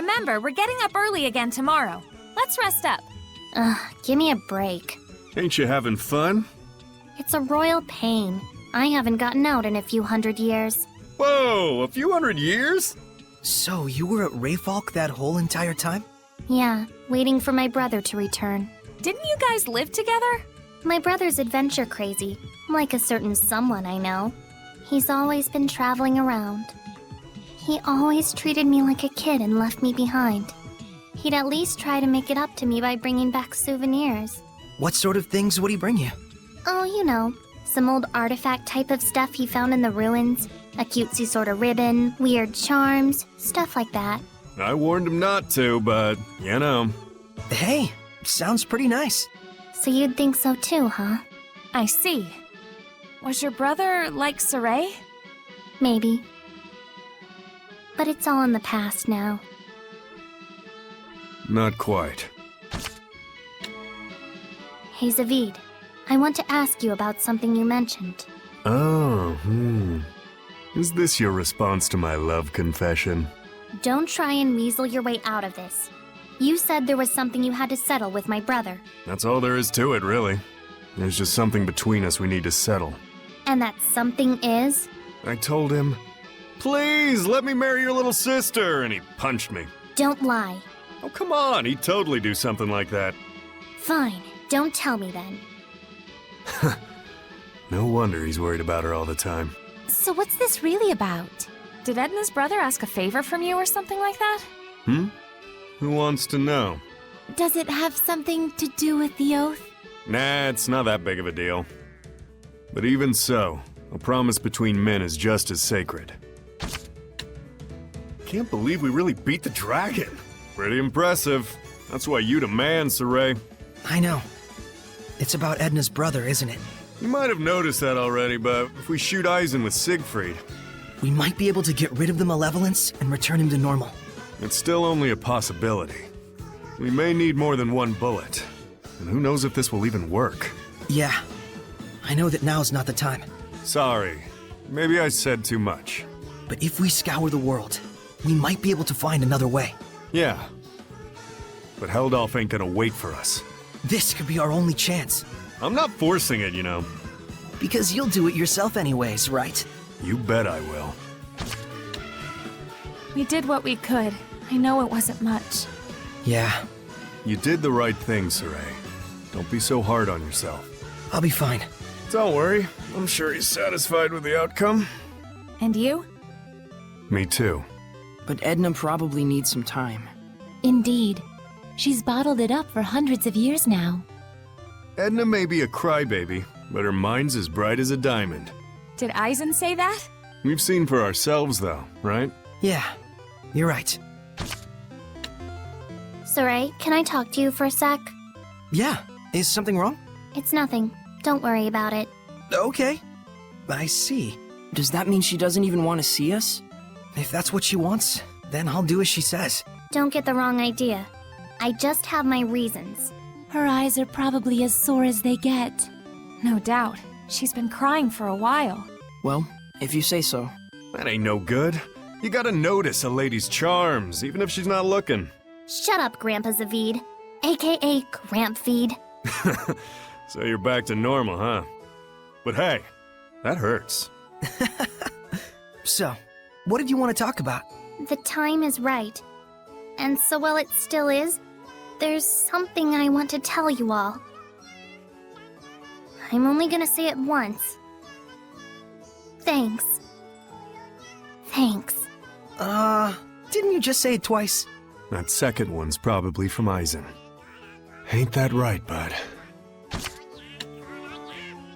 Remember, we're getting up early again tomorrow. Let's rest up. Give me a break. Ain't you having fun? It's a royal pain. I haven't gotten out in a few 100 years. Whoa, a few 100 years? So, you were at Rayfalk that whole entire time? Yeah, waiting for my brother to return. Didn't you guys live together? My brother's adventure crazy, like a certain someone I know. He's always been traveling around. He always treated me like a kid and left me behind. He'd at least try to make it up to me by bringing back souvenirs. What sort of things would he bring you? Oh, you know, some old artifact type of stuff he found in the ruins. A cutesy sort of ribbon, weird charms, stuff like that. I warned him not to, but, you know. Hey, sounds pretty nice. So you'd think so too, huh? I see. Was your brother like Saray? Maybe. But it's all in the past now. Not quite. Hey, Zavid. I want to ask you about something you mentioned. Oh, Is this your response to my love confession? Don't try and weasel your way out of this. You said there was something you had to settle with my brother. That's all there is to it, really. There's just something between us we need to settle. And that something is? I told him, please, let me marry your little sister, and he punched me. Don't lie. Oh, come on, he'd totally do something like that. Fine, don't tell me then. No wonder he's worried about her all the time. So what's this really about? Did Edna's brother ask a favor from you or something like that? Who wants to know? Does it have something to do with the oath? Nah, it's not that big of a deal. But even so, a promise between men is just as sacred. Can't believe we really beat the dragon. Pretty impressive. That's why you demand, Saray. I know. It's about Edna's brother, isn't it? You might have noticed that already, but if we shoot Eisen with Siegfried, We might be able to get rid of the malevolence and return him to normal. it's still only a possibility. We may need more than one bullet. And who knows if this will even work. Yeah. I know that now's not the time. Sorry. Maybe I said too much. But if we scour the world, we might be able to find another way. Yeah. But Heldolf ain't gonna wait for us. This could be our only chance. I'm not forcing it, you know. Because you'll do it yourself anyways, right? You bet I will. We did what we could. I know it wasn't much. Yeah, You did the right thing, Saray. Don't be so hard on yourself. I'll be fine. Don't worry. I'm sure he's satisfied with the outcome. And you? Me too. But Edna probably needs some time. Indeed. She's bottled it up for hundreds of years now. Edna may be a crybaby, but her mind's as bright as a diamond. Did Eisen say that? We've seen for ourselves, though, right? Yeah, you're right. Saray, can I talk to you for a sec? Yeah, is something wrong? It's nothing. Don't worry about it. Okay. I see. Does that mean she doesn't even want to see us? If that's what she wants, then I'll do as she says. Don't get the wrong idea. I just have my reasons. Her eyes are probably as sore as they get. No doubt. She's been crying for a while. Well, if you say so. That ain't no good. You gotta notice a lady's charms, even if she's not looking. Shut up, Grandpa Zavid. AKA Grampfeed. So you're back to normal, huh? But hey, that hurts. So, what did you want to talk about? The time is right. And so while it still is, there's something I want to tell you all. I'm only gonna say it once. Thanks. Thanks. Didn't you just say it twice? That second one's probably from Eisen. Ain't that right, bud?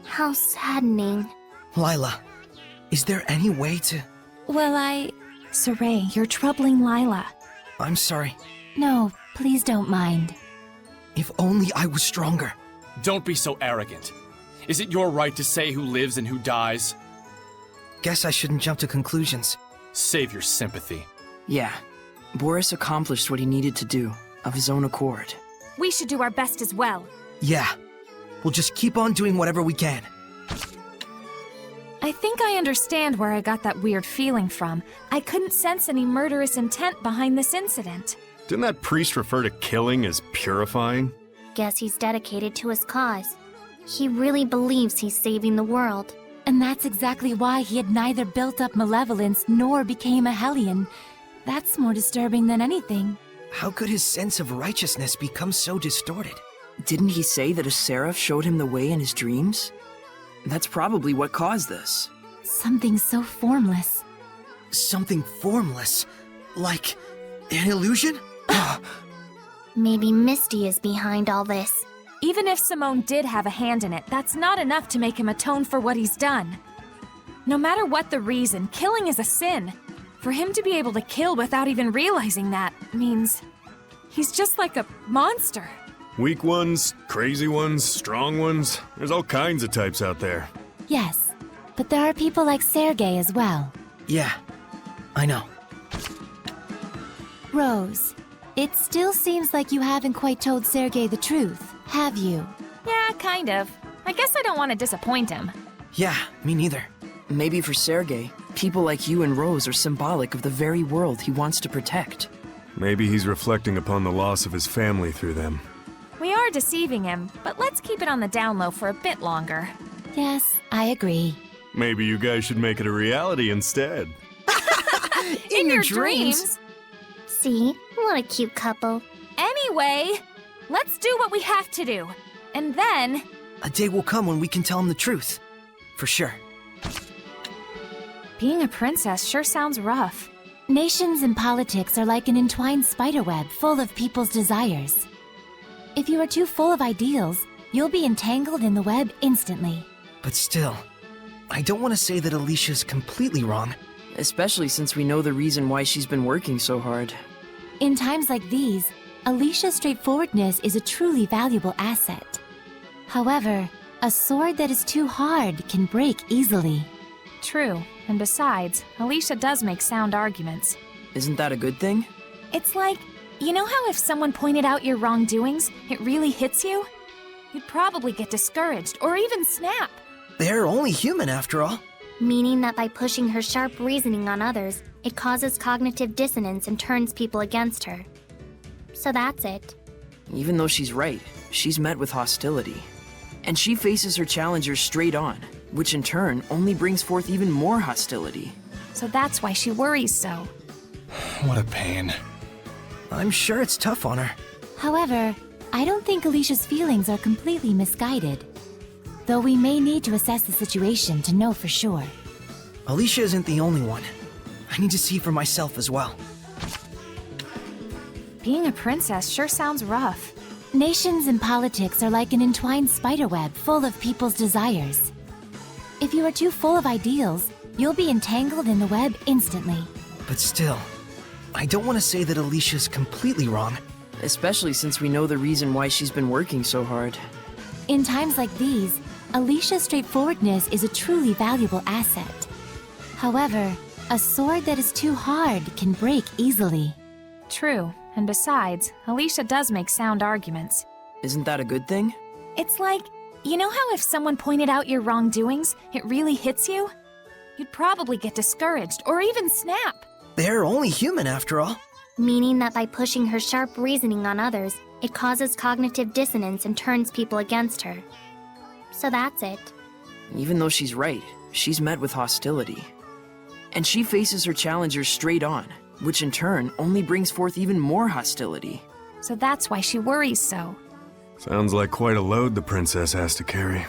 How saddening. Lyla, is there any way to... Well, Saray, you're troubling Lyla. I'm sorry. No, please don't mind. If only I was stronger. Don't be so arrogant. Is it your right to say who lives and who dies? Guess I shouldn't jump to conclusions. Save your sympathy. Yeah, Boris accomplished what he needed to do, of his own accord. We should do our best as well. Yeah. We'll just keep on doing whatever we can. I think I understand where I got that weird feeling from. I couldn't sense any murderous intent behind this incident. Didn't that priest refer to killing as purifying? Guess he's dedicated to his cause. He really believes he's saving the world. And that's exactly why he had neither built up malevolence nor became a Hellion. That's more disturbing than anything. How could his sense of righteousness become so distorted? Didn't he say that a seraph showed him the way in his dreams? That's probably what caused this. Something so formless. Something formless? Like an illusion? Maybe Misty is behind all this. Even if Simone did have a hand in it, that's not enough to make him atone for what he's done. No matter what the reason, killing is a sin. For him to be able to kill without even realizing that means he's just like a monster. Weak ones, crazy ones, strong ones. There's all kinds of types out there. Yes, but there are people like Sergei as well. Yeah, I know. Rose, it still seems like you haven't quite told Sergei the truth, have you? Yeah, kind of. I guess I don't want to disappoint him. Yeah, me neither. Maybe for Sergei, people like you and Rose are symbolic of the very world he wants to protect. Maybe he's reflecting upon the loss of his family through them. We are deceiving him, but let's keep it on the down low for a bit longer. Yes, I agree. Maybe you guys should make it a reality instead. In your dreams? See? What a cute couple. Anyway, let's do what we have to do. And then... A day will come when we can tell him the truth. For sure. Being a princess sure sounds rough. Nations and politics are like an entwined spiderweb full of people's desires. If you are too full of ideals, you'll be entangled in the web instantly. But still, I don't want to say that Alicia's completely wrong. Especially since we know the reason why she's been working so hard. In times like these, Alicia's straightforwardness is a truly valuable asset. However, a sword that is too hard can break easily. True, and besides, Alicia does make sound arguments. Isn't that a good thing? It's like, you know how if someone pointed out your wrongdoings, it really hits you? You'd probably get discouraged, or even snap. They're only human after all. Meaning that by pushing her sharp reasoning on others, it causes cognitive dissonance and turns people against her. So that's it. Even though she's right, she's met with hostility. And she faces her challengers straight on, which in turn only brings forth even more hostility. So that's why she worries so. What a pain. I'm sure it's tough on her. However, I don't think Alicia's feelings are completely misguided. Though we may need to assess the situation to know for sure. Alicia isn't the only one. I need to see for myself as well. Being a princess sure sounds rough. Nations and politics are like an entwined spiderweb full of people's desires. If you are too full of ideals, you'll be entangled in the web instantly. But still, I don't want to say that Alicia's completely wrong. Especially since we know the reason why she's been working so hard. In times like these, Alicia's straightforwardness is a truly valuable asset. However, a sword that is too hard can break easily. True, and besides, Alicia does make sound arguments. Isn't that a good thing? It's like, you know how if someone pointed out your wrongdoings, it really hits you? You'd probably get discouraged, or even snap. They're only human after all. Meaning that by pushing her sharp reasoning on others, it causes cognitive dissonance and turns people against her. So that's it. Even though she's right, she's met with hostility. And she faces her challengers straight on, which in turn only brings forth even more hostility. So that's why she worries so. Sounds like quite a load the princess has to carry.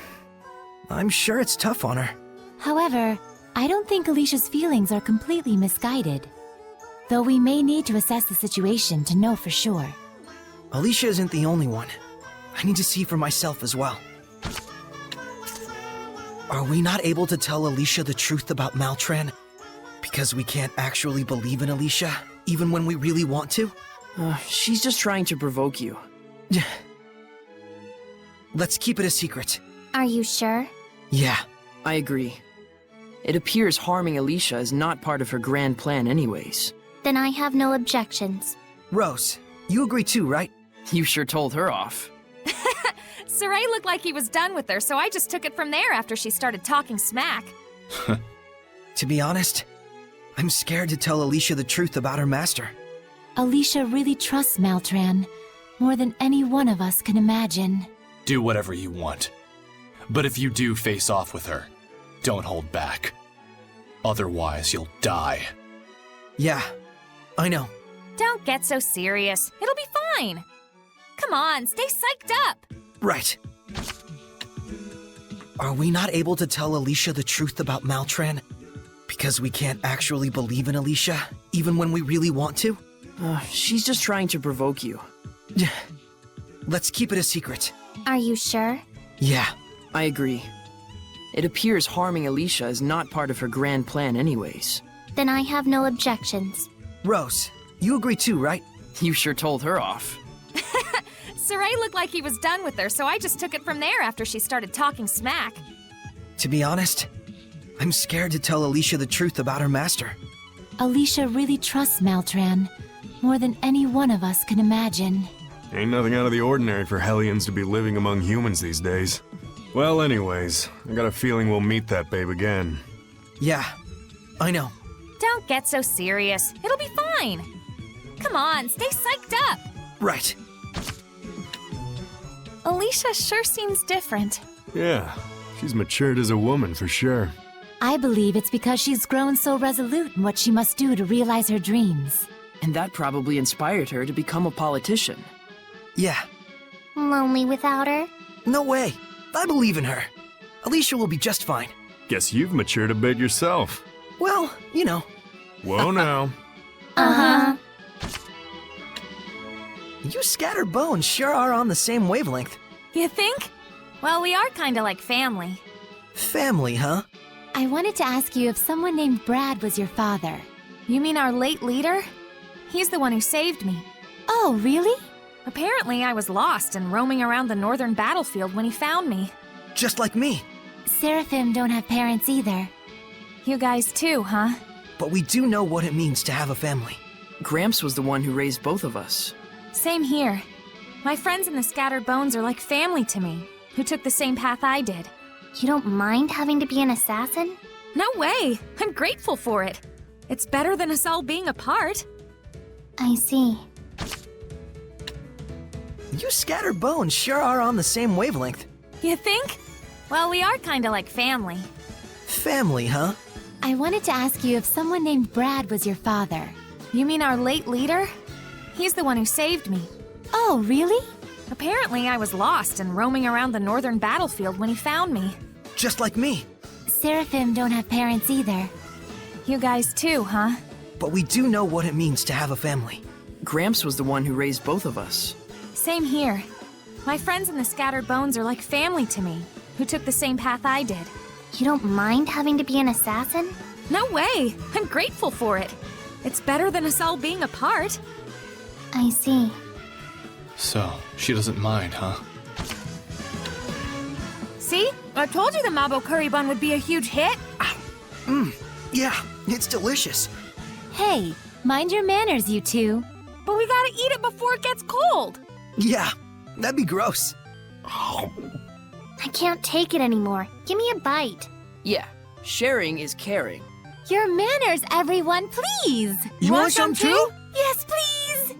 I'm sure it's tough on her. However, I don't think Alicia's feelings are completely misguided. Though we may need to assess the situation to know for sure. Alicia isn't the only one. I need to see for myself as well. Are we not able to tell Alicia the truth about Maltran? Because we can't actually believe in Alicia, even when we really want to? She's just trying to provoke you. Let's keep it a secret. Are you sure? Yeah. I agree. It appears harming Alicia is not part of her grand plan anyways. Then I have no objections. Rose, you agree too, right? You sure told her off. Saray looked like he was done with her, so I just took it from there after she started talking smack. To be honest, I'm scared to tell Alicia the truth about her master. Alicia really trusts Maltran more than any one of us can imagine. Do whatever you want. But if you do face off with her, don't hold back. Otherwise, you'll die. Yeah, I know. Don't get so serious. It'll be fine. Come on, stay psyched up. Right. Are we not able to tell Alicia the truth about Maltran? Because we can't actually believe in Alicia, even when we really want to? She's just trying to provoke you. Let's keep it a secret. Are you sure? Yeah. I agree. It appears harming Alicia is not part of her grand plan anyways. Then I have no objections. Rose, you agree too, right? You sure told her off. Saray looked like he was done with her, so I just took it from there after she started talking smack. To be honest, I'm scared to tell Alicia the truth about her master. Alicia really trusts Maltran more than any one of us can imagine. Ain't nothing out of the ordinary for Hellions to be living among humans these days. Well, anyways, I got a feeling we'll meet that babe again. Yeah, I know. Don't get so serious. It'll be fine. Come on, stay psyched up. Right. Alicia sure seems different. Yeah, she's matured as a woman for sure. I believe it's because she's grown so resolute in what she must do to realize her dreams. And that probably inspired her to become a politician. Yeah. Lonely without her? No way. I believe in her. Alicia will be just fine. Guess you've matured a bit yourself. Well, you know. Whoa now. Uh-huh. You scattered bones sure are on the same wavelength. You think? Well, we are kinda like family. Family, huh? I wanted to ask you if someone named Brad was your father. You mean our late leader? He's the one who saved me. Oh, really? Apparently, I was lost and roaming around the northern battlefield when he found me. Just like me. Seraphim don't have parents either. You guys too, huh? But we do know what it means to have a family. Gramps was the one who raised both of us. Same here. My friends in the Scattered Bones are like family to me, who took the same path I did. You don't mind having to be an assassin? No way! I'm grateful for it. It's better than us all being apart. I see. You scattered bones sure are on the same wavelength. You think? Well, we are kinda like family. Family, huh? I wanted to ask you if someone named Brad was your father. You mean our late leader? He's the one who saved me. Oh, really? Apparently, I was lost and roaming around the northern battlefield when he found me. Just like me. Seraphim don't have parents either. You guys too, huh? But we do know what it means to have a family. Gramps was the one who raised both of us. Same here. My friends in the Scattered Bones are like family to me, who took the same path I did. You don't mind having to be an assassin? No way! I'm grateful for it. It's better than us all being apart. I see. So, she doesn't mind, huh? See? I told you the Mabo curry bun would be a huge hit. Yeah, it's delicious. Hey, mind your manners, you two. But we gotta eat it before it gets cold. Yeah, that'd be gross. I can't take it anymore. Give me a bite. Yeah, sharing is caring. Your manners, everyone, please! You want some too? Yes, please!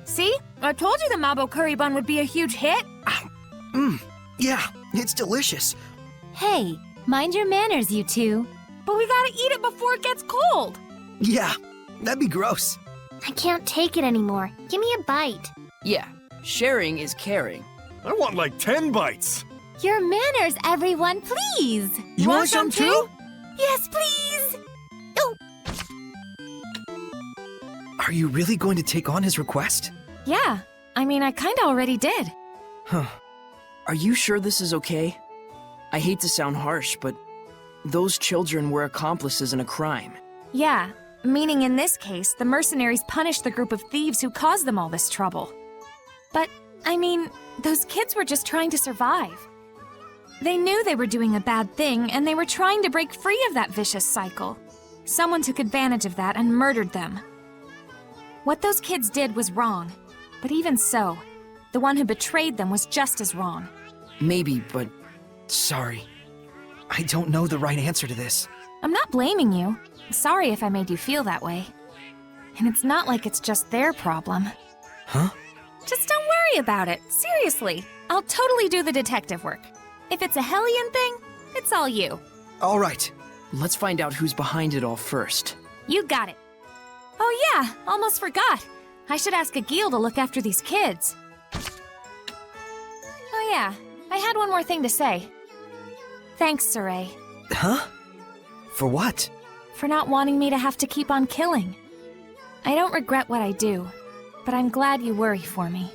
See? I told you the Mabo curry bun would be a huge hit. Yeah, it's delicious. Hey, mind your manners, you two. But we gotta eat it before it gets cold. Yeah, that'd be gross. I can't take it anymore. Give me a bite. Yeah, sharing is caring. I want like 10 bites. Your manners, everyone, please! You want some too? Yes, please! Are you really going to take on his request? Yeah, I mean, I kinda already did. Huh. Are you sure this is okay? I hate to sound harsh, but those children were accomplices in a crime. Yeah, meaning in this case, the mercenaries punished the group of thieves who caused them all this trouble. But, I mean, those kids were just trying to survive. They knew they were doing a bad thing, and they were trying to break free of that vicious cycle. Someone took advantage of that and murdered them. What those kids did was wrong, but even so, the one who betrayed them was just as wrong. Maybe, but Sorry. I don't know the right answer to this. I'm not blaming you. Sorry if I made you feel that way. And it's not like it's just their problem. Huh? Just don't worry about it. Seriously. I'll totally do the detective work. If it's a Hellion thing, it's all you. All right. Let's find out who's behind it all first. You got it. Oh yeah, almost forgot. I should ask Agil to look after these kids. Oh yeah, I had one more thing to say. Thanks, Saray. Huh? For what? For not wanting me to have to keep on killing. I don't regret what I do, but I'm glad you worry for me.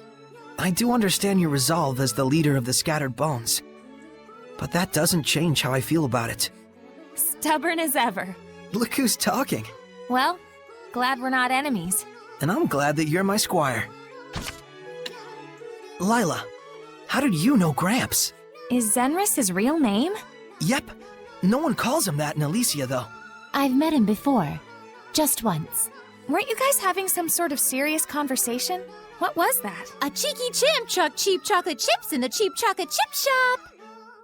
I do understand your resolve as the leader of the Scattered Bones. But that doesn't change how I feel about it. Stubborn as ever. Look who's talking. Well, glad we're not enemies. And I'm glad that you're my squire. Lyla, how did you know Gramps? Is Zenris his real name? Yep. No one calls him that in Alicia, though. I've met him before. Just once. Weren't you guys having some sort of serious conversation? What was that? A cheeky chimp chuck cheap chocolate chips in the cheap chocolate chip shop.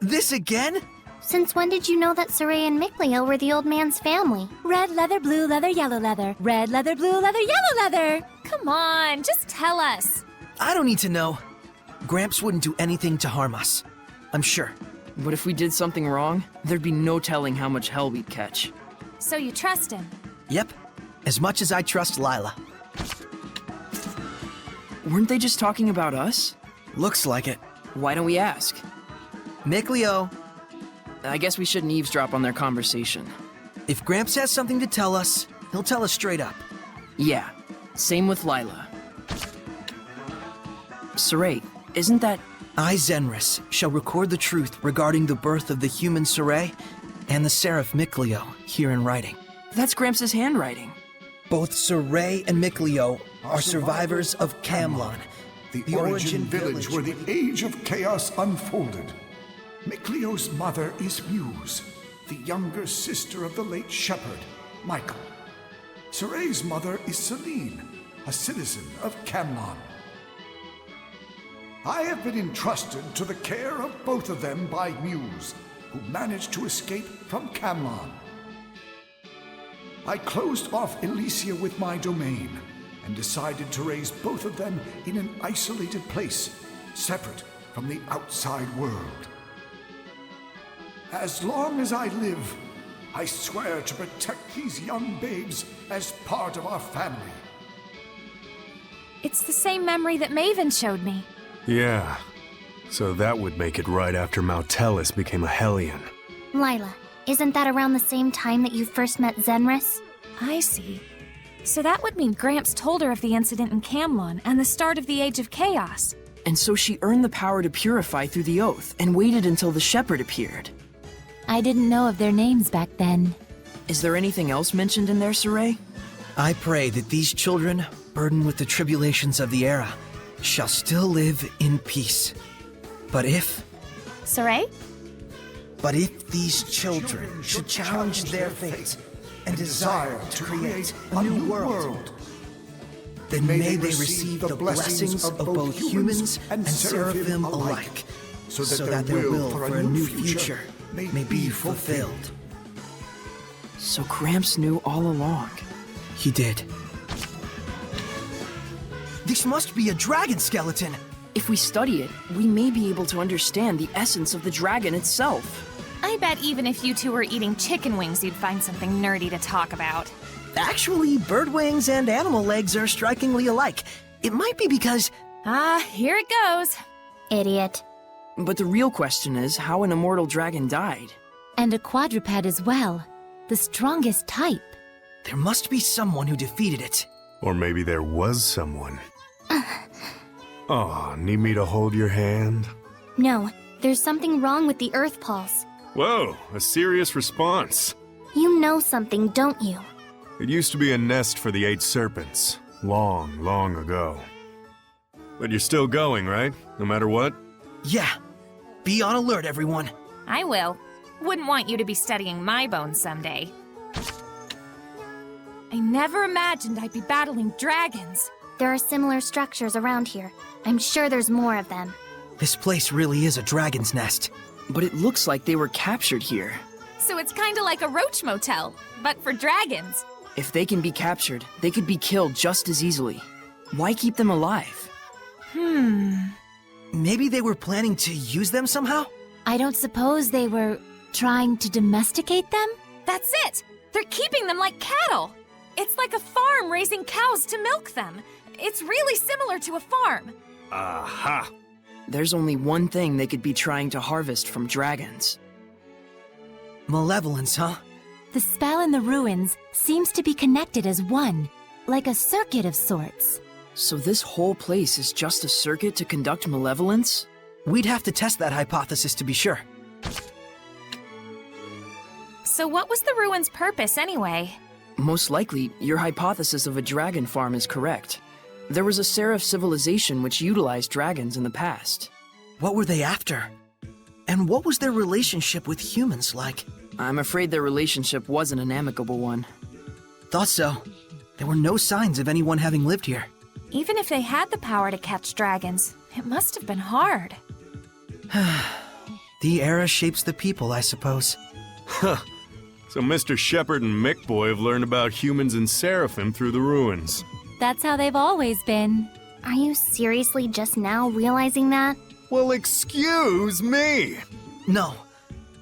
This again? Since when did you know that Saray and Mikleo were the old man's family? Red leather, blue leather, yellow leather. Red leather, blue leather, yellow leather. Come on, just tell us. I don't need to know. Gramps wouldn't do anything to harm us. I'm sure. But if we did something wrong, there'd be no telling how much hell we'd catch. So you trust him? Yep. As much as I trust Lyla. Weren't they just talking about us? Looks like it. Why don't we ask? Mikleo, I guess we shouldn't eavesdrop on their conversation. if Gramps has something to tell us, he'll tell us straight up. Yeah, same with Lyla. Saray, isn't that... I, Zenris, shall record the truth regarding the birth of the human Saray and the seraph Mikleo here in writing. That's Gramps' handwriting. Both Saray and Mikleo are survivors of Camlon, the origin village where the age of chaos unfolded. Mikleo's mother is Muse, the younger sister of the late shepherd, Michael. Saray's mother is Celine, a citizen of Camlon. I have been entrusted to the care of both of them by Muse, who managed to escape from Camlon. I closed off Alicia with my domain and decided to raise both of them in an isolated place, separate from the outside world. As long as I live, I swear to protect these young babes as part of our family. It's the same memory that Maven showed me. Yeah. So that would make it right after Mautelis became a Hellion. Lyla, isn't that around the same time that you first met Zenris? I see. So that would mean Gramps told her of the incident in Camlon and the start of the Age of Chaos. And so she earned the power to purify through the oath and waited until the shepherd appeared. I didn't know of their names back then. Is there anything else mentioned in there, Saray? I pray that these children, burdened with the tribulations of the era, shall still live in peace. But if Saray? these children should challenge their fate and desire to create a new world, then may they receive the blessings of both humans and Seraphim alike, so that their will for a new future may be fulfilled. So Gramps knew all along. He did. This must be a dragon skeleton! If we study it, we may be able to understand the essence of the dragon itself. I bet even if you two were eating chicken wings, you'd find something nerdy to talk about. Actually, bird wings and animal legs are strikingly alike. It might be because... Here it goes. Idiot. But the real question is how an immortal dragon died. And a quadruped as well. The strongest type. there must be someone who defeated it. Or maybe there was someone. Aw, need me to hold your hand? No, there's something wrong with the Earth Pulse. Whoa, a serious response. You know something, don't you? It used to be a nest for the 8 serpents. Long, long ago. But you're still going, right? No matter what? Yeah. Be on alert, everyone. I will. Wouldn't want you to be studying my bones someday. I never imagined I'd be battling dragons. There are similar structures around here. I'm sure there's more of them. This place really is a dragon's nest. But it looks like they were captured here. So it's kinda like a roach motel, but for dragons. If they can be captured, they could be killed just as easily. Why keep them alive? Maybe they were planning to use them somehow? I don't suppose they were trying to domesticate them? That's it! They're keeping them like cattle! It's like a farm raising cows to milk them. It's really similar to a farm. Aha! There's only one thing they could be trying to harvest from dragons. Malevolence, huh? The spell in the ruins seems to be connected as one, like a circuit of sorts. So this whole place is just a circuit to conduct malevolence? We'd have to test that hypothesis to be sure. So what was the ruins' purpose anyway? Most likely, your hypothesis of a dragon farm is correct. There was a Seraph civilization which utilized dragons in the past. What were they after? And what was their relationship with humans like? I'm afraid their relationship wasn't an amicable one. Thought so. There were no signs of anyone having lived here. Even if they had the power to catch dragons, it must have been hard. The era shapes the people, I suppose. Huh. So Mr. Shepherd and Mick Boy have learned about humans and Seraphim through the ruins. That's how they've always been. Are you seriously just now realizing that? Well, excuse me! No,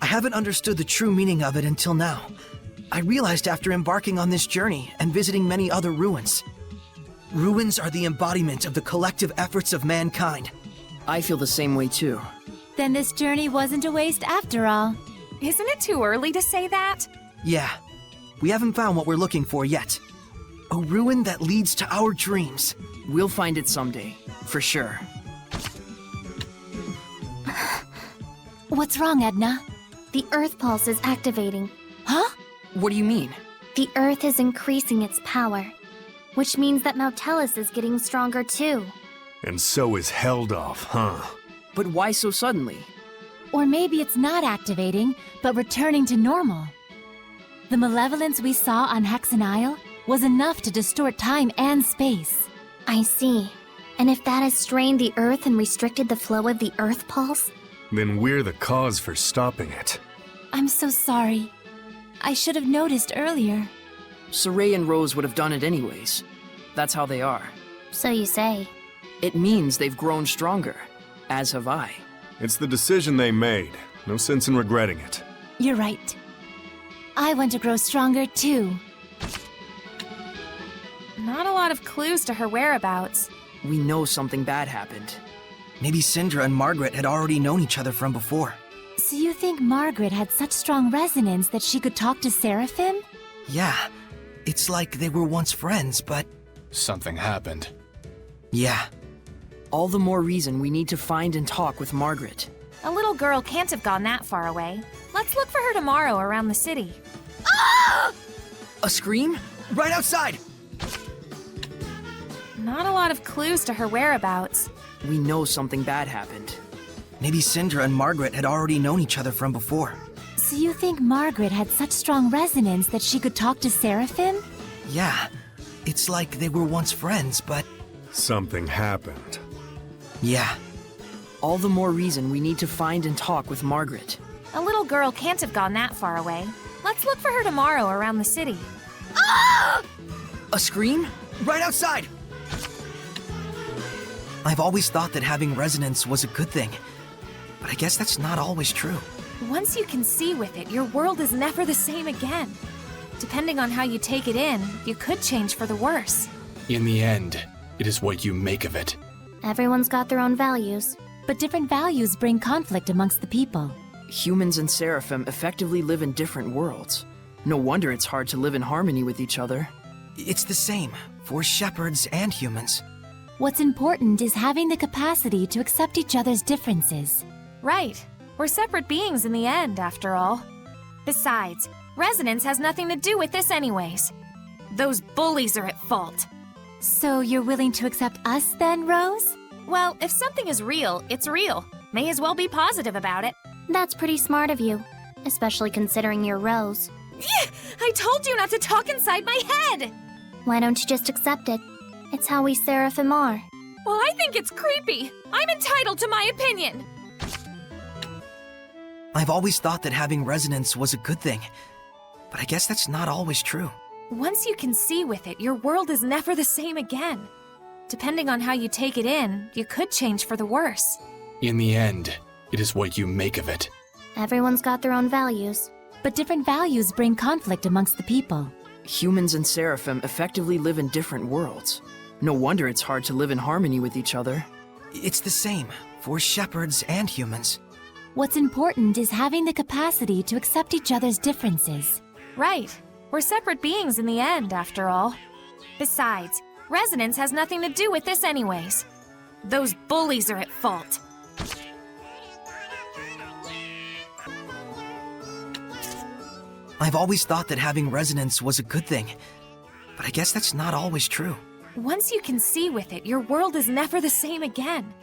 I haven't understood the true meaning of it until now. I realized after embarking on this journey and visiting many other ruins. Ruins are the embodiment of the collective efforts of mankind. I feel the same way too. Then this journey wasn't a waste after all. Isn't it too early to say that? Yeah, we haven't found what we're looking for yet. A ruin that leads to our dreams. We'll find it someday, for sure. What's wrong, Edna? The Earth Pulse is activating. Huh? What do you mean? The Earth is increasing its power, which means that Nautilus is getting stronger too. And so is Helldolf, huh? But why so suddenly? Or maybe it's not activating, but returning to normal. The malevolence we saw on Hexen Isle was enough to distort time and space. I see. And if that has strained the Earth and restricted the flow of the Earth Pulse? Then we're the cause for stopping it. I'm so sorry. I should have noticed earlier. Saray and Rose would have done it anyways. That's how they are. So you say. It means they've grown stronger, as have I. It's the decision they made. No sense in regretting it. You're right. I want to grow stronger too. Not a lot of clues to her whereabouts. We know something bad happened. Maybe Syndra and Margaret had already known each other from before. So you think Margaret had such strong resonance that she could talk to Seraphim? Yeah, it's like they were once friends, but... Something happened. Yeah. All the more reason we need to find and talk with Margaret. A little girl can't have gone that far away. Let's look for her tomorrow around the city. A scream? Right outside! Not a lot of clues to her whereabouts. We know something bad happened. Maybe Syndra and Margaret had already known each other from before. So you think Margaret had such strong resonance that she could talk to Seraphim? Yeah, it's like they were once friends, but... Something happened. Yeah. All the more reason we need to find and talk with Margaret. A little girl can't have gone that far away. Let's look for her tomorrow around the city. A scream? Right outside! I've always thought that having resonance was a good thing, but I guess that's not always true. Once you can see with it, your world is never the same again. Depending on how you take it in, you could change for the worse. In the end, it is what you make of it. Everyone's got their own values. But different values bring conflict amongst the people. Humans and Seraphim effectively live in different worlds. No wonder it's hard to live in harmony with each other. It's the same for shepherds and humans. What's important is having the capacity to accept each other's differences. Right. We're separate beings in the end, after all. Besides, resonance has nothing to do with this anyways. Those bullies are at fault. So you're willing to accept us then, Rose? Well, if something is real, it's real. May as well be positive about it. That's pretty smart of you, especially considering you're Rose. I told you not to talk inside my head! Why don't you just accept it? It's how we Seraphim are. Well, I think it's creepy. I'm entitled to my opinion. I've always thought that having resonance was a good thing, but I guess that's not always true. Once you can see with it, your world is never the same again. Depending on how you take it in, you could change for the worse. In the end, it is what you make of it. Everyone's got their own values. But different values bring conflict amongst the people. Humans and Seraphim effectively live in different worlds. No wonder it's hard to live in harmony with each other. It's the same for shepherds and humans. What's important is having the capacity to accept each other's differences. Right. We're separate beings in the end, after all. Besides, resonance has nothing to do with this anyways. Those bullies are at fault. I've always thought that having resonance was a good thing, but I guess that's not always true. Once you can see with it, your world is never the same again.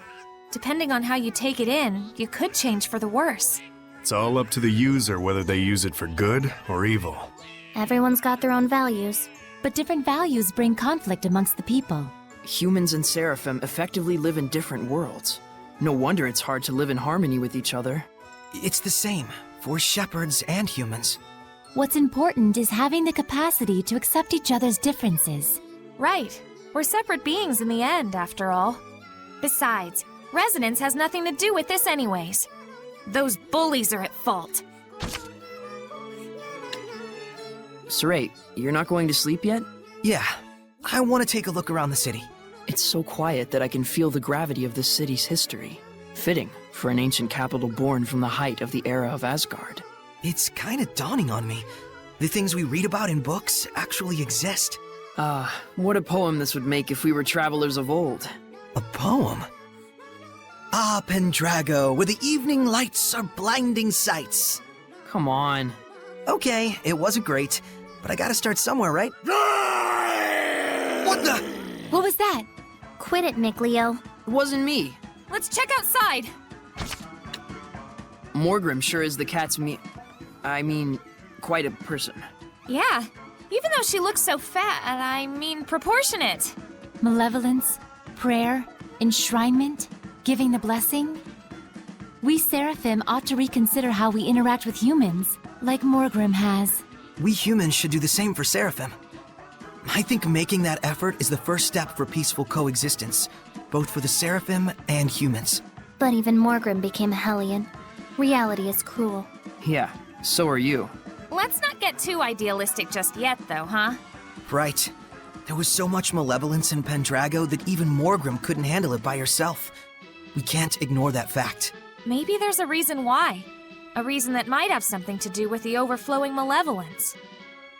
Depending on how you take it in, you could change for the worse. It's all up to the user whether they use it for good or evil. Everyone's got their own values. But different values bring conflict amongst the people. Humans and Seraphim effectively live in different worlds. No wonder it's hard to live in harmony with each other. It's the same for shepherds and humans. What's important is having the capacity to accept each other's differences. Right. We're separate beings in the end, after all. Besides, resonance has nothing to do with this anyways. Those bullies are at fault. Saray, you're not going to sleep yet? Yeah, I want to take a look around the city. It's so quiet that I can feel the gravity of this city's history. Fitting for an ancient capital born from the height of the era of Asgard. It's kind of dawning on me. The things we read about in books actually exist. What a poem this would make if we were travelers of old. A poem? Ah, Pendrago, where the evening lights are blinding sights. Come on. Okay, it wasn't great, but I gotta start somewhere, right? What the? What was that? Quit it, Mikleo. It wasn't me. Let's check outside. Morgrim sure is the cat's quite a person. Yeah, even though she looks so fat, proportionate. Malevolence, prayer, enshrinement, giving the blessing. We Seraphim ought to reconsider how we interact with humans, like Morgrim has. We humans should do the same for Seraphim. I think making that effort is the first step for peaceful coexistence, both for the Seraphim and humans. But even Morgrim became a Hellion. Reality is cruel. Yeah, so are you. Let's not get too idealistic just yet, though, huh? Right. There was so much malevolence in Pendrago that even Morgrim couldn't handle it by herself. We can't ignore that fact. Maybe there's a reason why. A reason that might have something to do with the overflowing malevolence.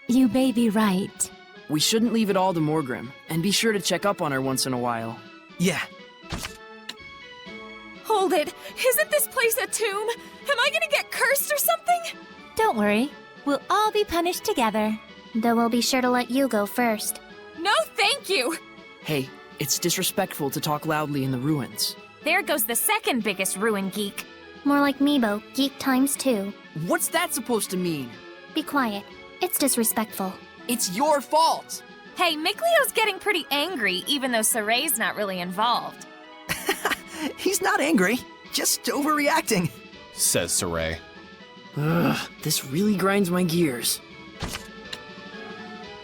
You may be right. We shouldn't leave it all to Morgrim, and be sure to check up on her once in a while. Yeah. Hold it! Isn't this place a tomb? Am I gonna get cursed or something? Don't worry. We'll all be punished together. Though we'll be sure to let you go first. No, thank you! Hey, it's disrespectful to talk loudly in the ruins. There goes the second biggest ruin geek. More like Meebo, geek times 2. What's that supposed to mean? Be quiet. It's disrespectful. It's your fault! Hey, Mikleo's getting pretty angry, even though Saray's not really involved. He's not angry, just overreacting, says Saray. Ugh, this really grinds my gears.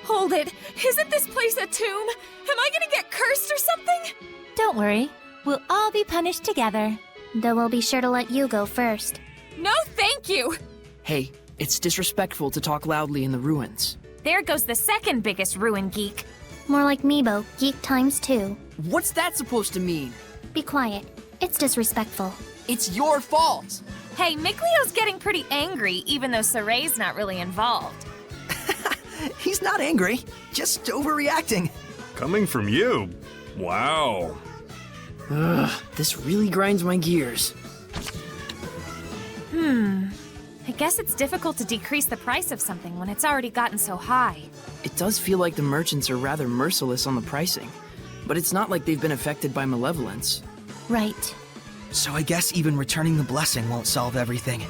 Hold it! Isn't this place a tomb? Am I gonna get cursed or something? Don't worry. We'll all be punished together. Though we'll be sure to let you go first. No, thank you! Hey, it's disrespectful to talk loudly in the ruins. There goes the second biggest ruin geek. More like Meebo, geek times 2. What's that supposed to mean? Be quiet. It's disrespectful. It's your fault! Hey, Mikleo's getting pretty angry, even though Saray's not really involved. He's not angry, just overreacting. Coming from you? Wow. Ugh, this really grinds my gears. I guess it's difficult to decrease the price of something when it's already gotten so high. It does feel like the merchants are rather merciless on the pricing, but it's not like they've been affected by malevolence. Right. So I guess even returning the blessing won't solve everything.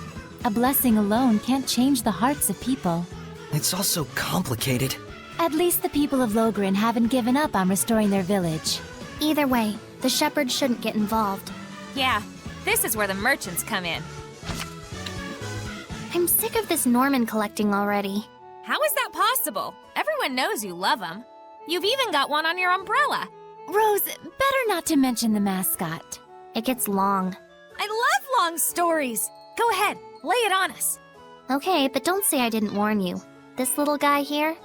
A blessing alone can't change the hearts of people. It's also complicated. At least the people of Logren haven't given up on restoring their village. Either way, the shepherds shouldn't get involved. Yeah, this is where the merchants come in. I'm sick of this Norman collecting already. How is that possible? Everyone knows you love him. You've even got one on your umbrella. Rose, better not to mention the mascot. It gets long. I love long stories. Go ahead, lay it on us. Okay, but don't say I didn't warn you. This little guy here?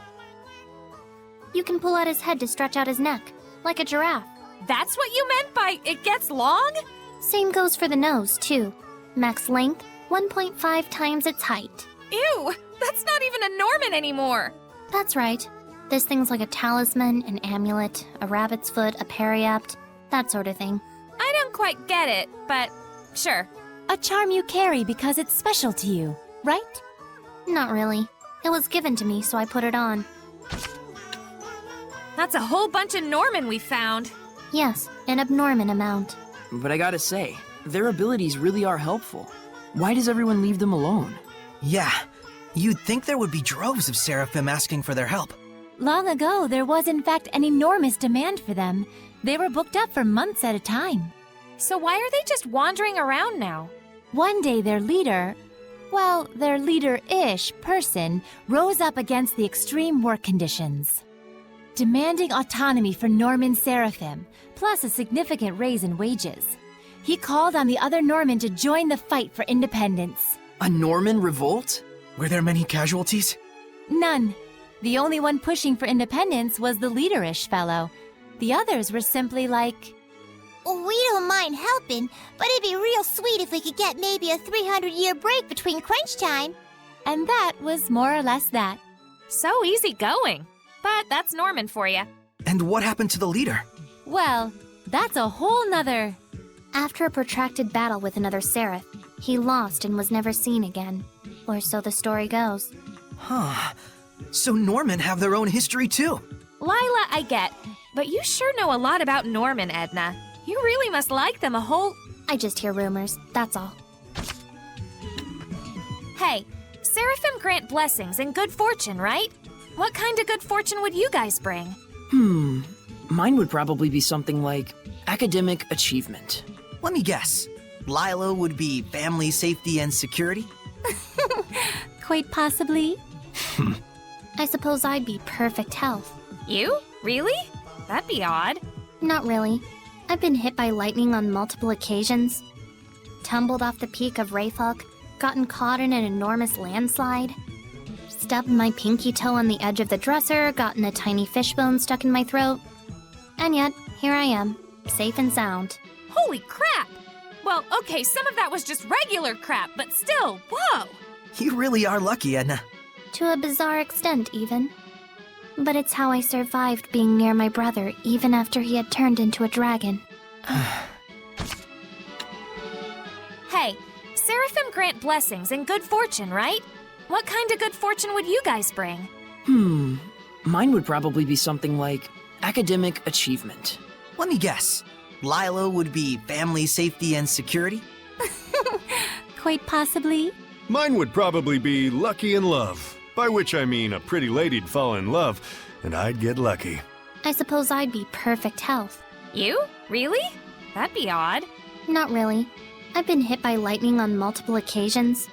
You can pull out his head to stretch out his neck, like a giraffe. That's what you meant by it gets long? Same goes for the nose, too. Max length, 1.5 times its height. Ew, that's not even a Norman anymore. That's right. This thing's like a talisman, an amulet, a rabbit's foot, a periapt, that sort of thing. I don't quite get it, but sure. A charm you carry because it's special to you, right? Not really. It was given to me, so I put it on. That's a whole bunch of Norman we found. Yes, an abnormal amount. But I gotta say, their abilities really are helpful. Why does everyone leave them alone? Yeah, you'd think there would be droves of Seraphim asking for their help. Long ago, there was in fact an enormous demand for them. They were booked up for months at a time. So why are they just wandering around now? One day their leader, well, their leader-ish person, rose up against the extreme work conditions, demanding autonomy for Norman Seraphim, plus a significant raise in wages. He called on the other Norman to join the fight for independence. A Norman revolt? Were there many casualties? None. The only one pushing for independence was the leader-ish fellow. The others were simply like, We don't mind helping, but it'd be real sweet if we could get maybe a 300-year break between crunch time. and that was more or less that. So easy going. But that's Norman for you. And what happened to the leader? Well, that's a whole nother... After a protracted battle with another Seraph, he lost and was never seen again. Or so the story goes. Huh. So Norman have their own history too. Lyla, I get, but you sure know a lot about Norman, Edna. You really must like them a whole... I just hear rumors, that's all. Hey, Seraphim grant blessings and good fortune, right? What kind of good fortune would you guys bring? Mine would probably be something like academic achievement. Let me guess. Lyla would be family safety and security? Quite possibly. I suppose I'd be perfect health. You? Really? That'd be odd. Not really. I've been hit by lightning on multiple occasions. Tumbled off the peak of Rayfalk, gotten caught in an enormous landslide. Stubbed my pinky toe on the edge of the dresser, gotten a tiny fishbone stuck in my throat. And yet, here I am, safe and sound. Holy crap! Well, okay, some of that was just regular crap, but still, whoa! You really are lucky, Edna. To a bizarre extent, even. But it's how I survived being near my brother, even after he had turned into a dragon. Hey, Seraphim grant blessings and good fortune, right? What kind of good fortune would you guys bring? Mine would probably be something like academic achievement. Let me guess. Lyla would be family safety and security? Quite possibly. Mine would probably be lucky in love, by which I mean a pretty lady'd fall in love, and I'd get lucky. I suppose I'd be perfect health. You? Really? That'd be odd. Not really. I've been hit by lightning on multiple occasions.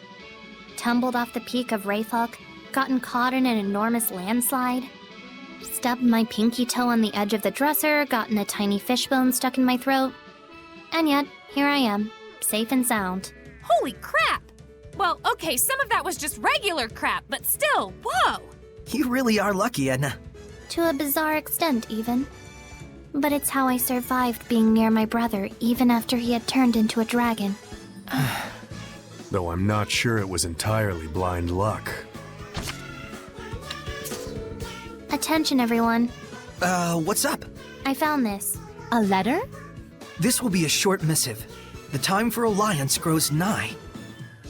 Tumbled off the peak of Rayfalk, gotten caught in an enormous landslide. Stubbed my pinky toe on the edge of the dresser, gotten a tiny fishbone stuck in my throat. And yet, here I am, safe and sound. Holy crap! Well, okay, some of that was just regular crap, but still, whoa! You really are lucky, Edna. To a bizarre extent, even. But it's how I survived being near my brother, even after he had turned into a dragon. Though I'm not sure it was entirely blind luck. Attention, everyone. What's up? I found this. A letter? This will be a short missive. The time for alliance grows nigh.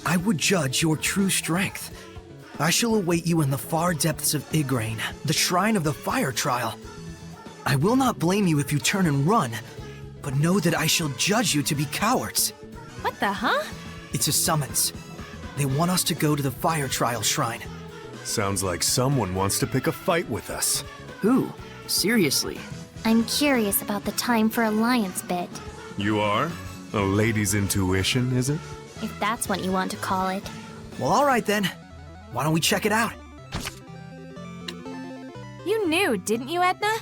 I would judge your true strength. I shall await you in the far depths of Igraine, the shrine of the fire trial. I will not blame you if you turn and run, but know that I shall judge you to be cowards. What the huh? It's a summons. They want us to go to the fire trial shrine. Sounds like someone wants to pick a fight with us. Who? Seriously? I'm curious about the time for alliance bit, You are? A lady's intuition, is it? if that's what you want to call it. Well, alright then. Why don't we check it out? You knew, didn't you, Edna?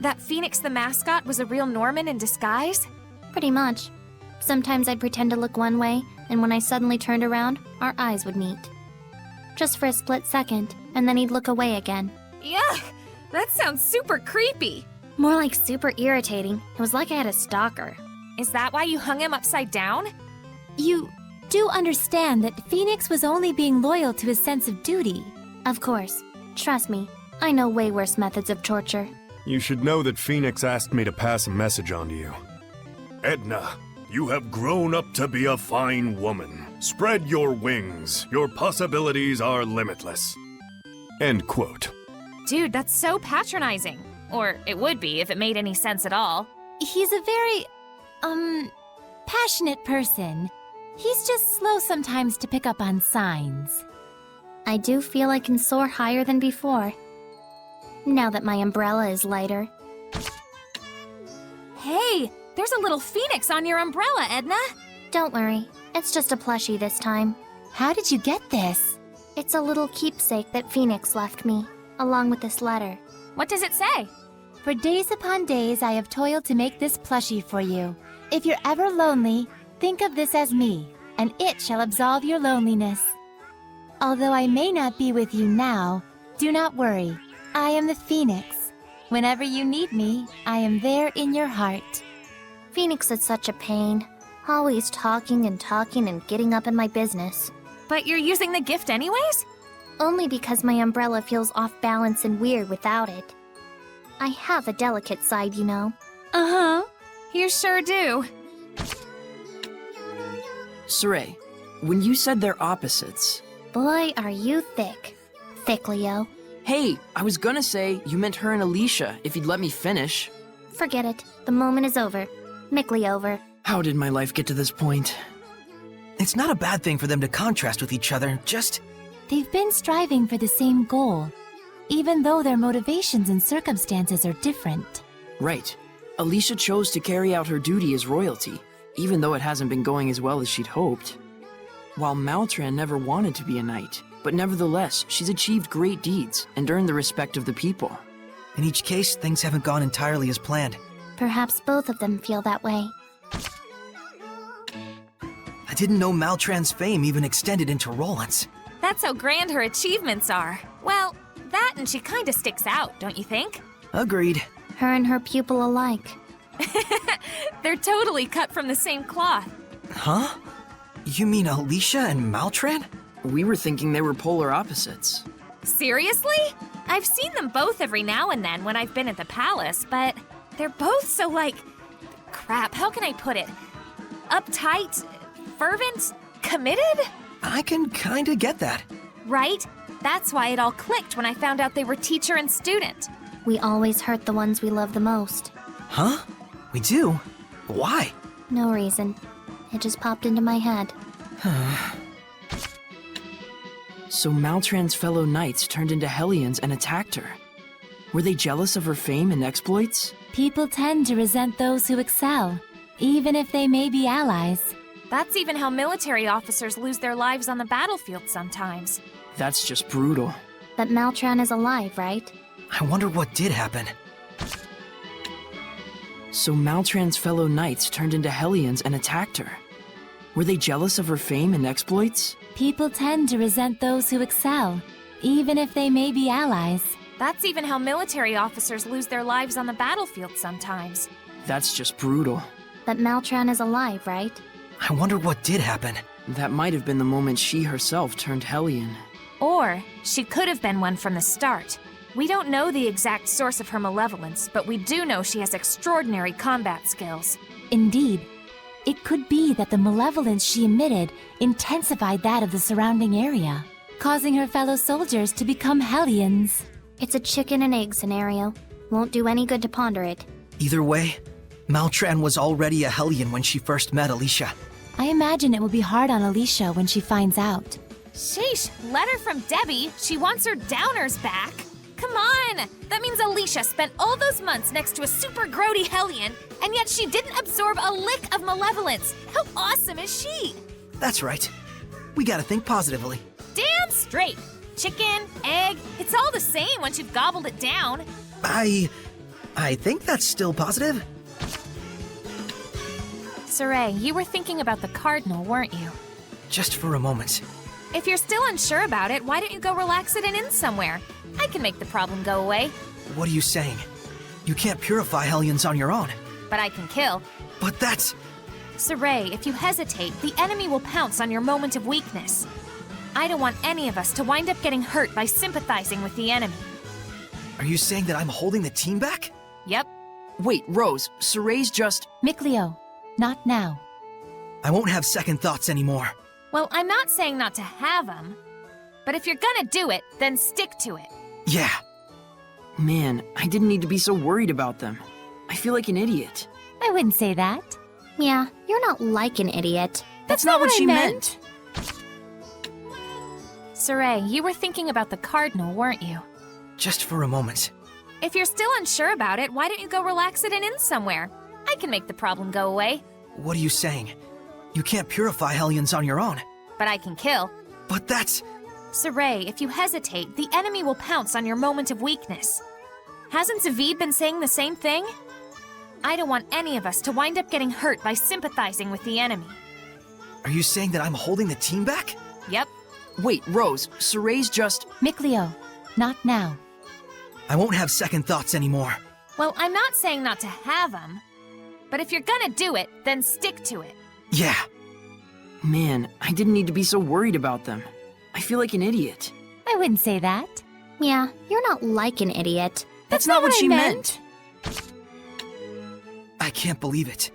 That Phoenix the mascot was a real Norman in disguise? Pretty much. Sometimes I'd pretend to look one way, and when I suddenly turned around, our eyes would meet. Just for a split second, and then he'd look away again. Yuck! That sounds super creepy. More like super irritating. It was like I had a stalker. Is that why you hung him upside down? You do understand that Phoenix was only being loyal to his sense of duty. Of course. Trust me, I know way worse methods of torture. You should know that Phoenix asked me to pass a message on to you. Edna, you have grown up to be a fine woman. Spread your wings. Your possibilities are limitless. End quote. Dude, that's so patronizing. Or it would be if it made any sense at all. He's a very, passionate person. He's just slow sometimes to pick up on signs. I do feel I can soar higher than before. Now that my umbrella is lighter. Hey, there's a little phoenix on your umbrella, Edna. Don't worry, it's just a plushie this time. How did you get this? It's a little keepsake that Phoenix left me, along with this letter. What does it say? For days upon days I have toiled to make this plushie for you. If you're ever lonely, think of this as me, and it shall absolve your loneliness. Although I may not be with you now, do not worry. I am the Phoenix. Whenever you need me, I am there in your heart. Phoenix is such a pain. Always talking and getting up in my business. But you're using the gift anyways? Only because my umbrella feels off balance and weird without it. I have a delicate side, you know. Uh-huh. You sure do. Saray, when you said they're opposites... Boy, are you thick. Thick, Leo. Hey, I was gonna say you meant her and Alicia, if you'd let me finish. Forget it. The moment is over. Mickly over. How did my life get to this point? It's not a bad thing for them to contrast with each other, just... They've been striving for the same goal, even though their motivations and circumstances are different. Right. Alicia chose to carry out her duty as royalty, even though it hasn't been going as well as she'd hoped. While Maltran never wanted to be a knight, but nevertheless, she's achieved great deeds and earned the respect of the people. In each case, things haven't gone entirely as planned. Perhaps both of them feel that way. I didn't know Maltran's fame even extended into Roland's. That's how grand her achievements are. Well, that and she kinda sticks out, don't you think? Agreed. Her and her pupil alike. They're totally cut from the same cloth. Huh? You mean Alicia and Maltran? We were thinking they were polar opposites. Seriously? I've seen them both every now and then when I've been at the palace, but they're both so crap, how can I put it? Uptight, fervent, committed? I can kinda get that. Right? That's why it all clicked when I found out they were teacher and student. We always hurt the ones we love the most. Huh? We do? Why? No reason. It just popped into my head. So Maltran's fellow knights turned into Hellions and attacked her. Were they jealous of her fame and exploits? People tend to resent those who excel, even if they may be allies. That's even how military officers lose their lives on the battlefield sometimes. That's just brutal. But Maltran is alive, right? I wonder what did happen. So Maltran's fellow knights turned into Hellions and attacked her. Were they jealous of her fame and exploits? People tend to resent those who excel, even if they may be allies. That's even how military officers lose their lives on the battlefield sometimes. That's just brutal. But Maltran is alive, right? I wonder what did happen. That might have been the moment she herself turned Hellion. Or she could have been one from the start. We don't know the exact source of her malevolence, but we do know she has extraordinary combat skills. Indeed. It could be that the malevolence she emitted intensified that of the surrounding area, causing her fellow soldiers to become Hellions. It's a chicken and egg scenario. Won't do any good to ponder it. Either way, Maltran was already a Hellion when she first met Alicia. I imagine it will be hard on Alicia when she finds out. Sheesh, letter from Debbie. She wants her downers back. Come on! That means Alicia spent all those months next to a super grody Hellion, and yet she didn't absorb a lick of malevolence. How awesome is she? That's right. We gotta think positively. straight. Chicken, egg, it's all the same once you've gobbled it down. I think that's still positive. Saray, you were thinking about the Cardinal, weren't you? Just for a moment. If you're still unsure about it, why don't you go relax it in somewhere? I can make the problem go away. What are you saying? You can't purify Hellions on your own. But I can kill. But that's... Saray, if you hesitate, the enemy will pounce on your moment of weakness. I don't want any of us to wind up getting hurt by sympathizing with the enemy. Are you saying that I'm holding the team back? Yep. Wait, Rose, Saray's just... Mikleo, not now. I won't have second thoughts anymore. Well, I'm not saying not to have them. But if you're gonna do it, then stick to it. Yeah. Man, I didn't need to be so worried about them. I feel like an idiot. I wouldn't say that. Yeah, you're not like an idiot. That's not what she meant. Saray, you were thinking about the Cardinal, weren't you? Just for a moment. If you're still unsure about it, why don't you go relax it in somewhere? I can make the problem go away. What are you saying? You can't purify Hellions on your own. But I can kill. But that's... Saray, if you hesitate, the enemy will pounce on your moment of weakness. Hasn't Zavid been saying the same thing? I don't want any of us to wind up getting hurt by sympathizing with the enemy. Are you saying that I'm holding the team back? Yep. Wait, Rose, Saray's just... Mikleo, not now. I won't have second thoughts anymore. Well, I'm not saying not to have them. But if you're gonna do it, then stick to it. Yeah. Man, I didn't need to be so worried about them. I feel like an idiot. I wouldn't say that. Yeah, you're not like an idiot. That's not what she meant. I can't believe it.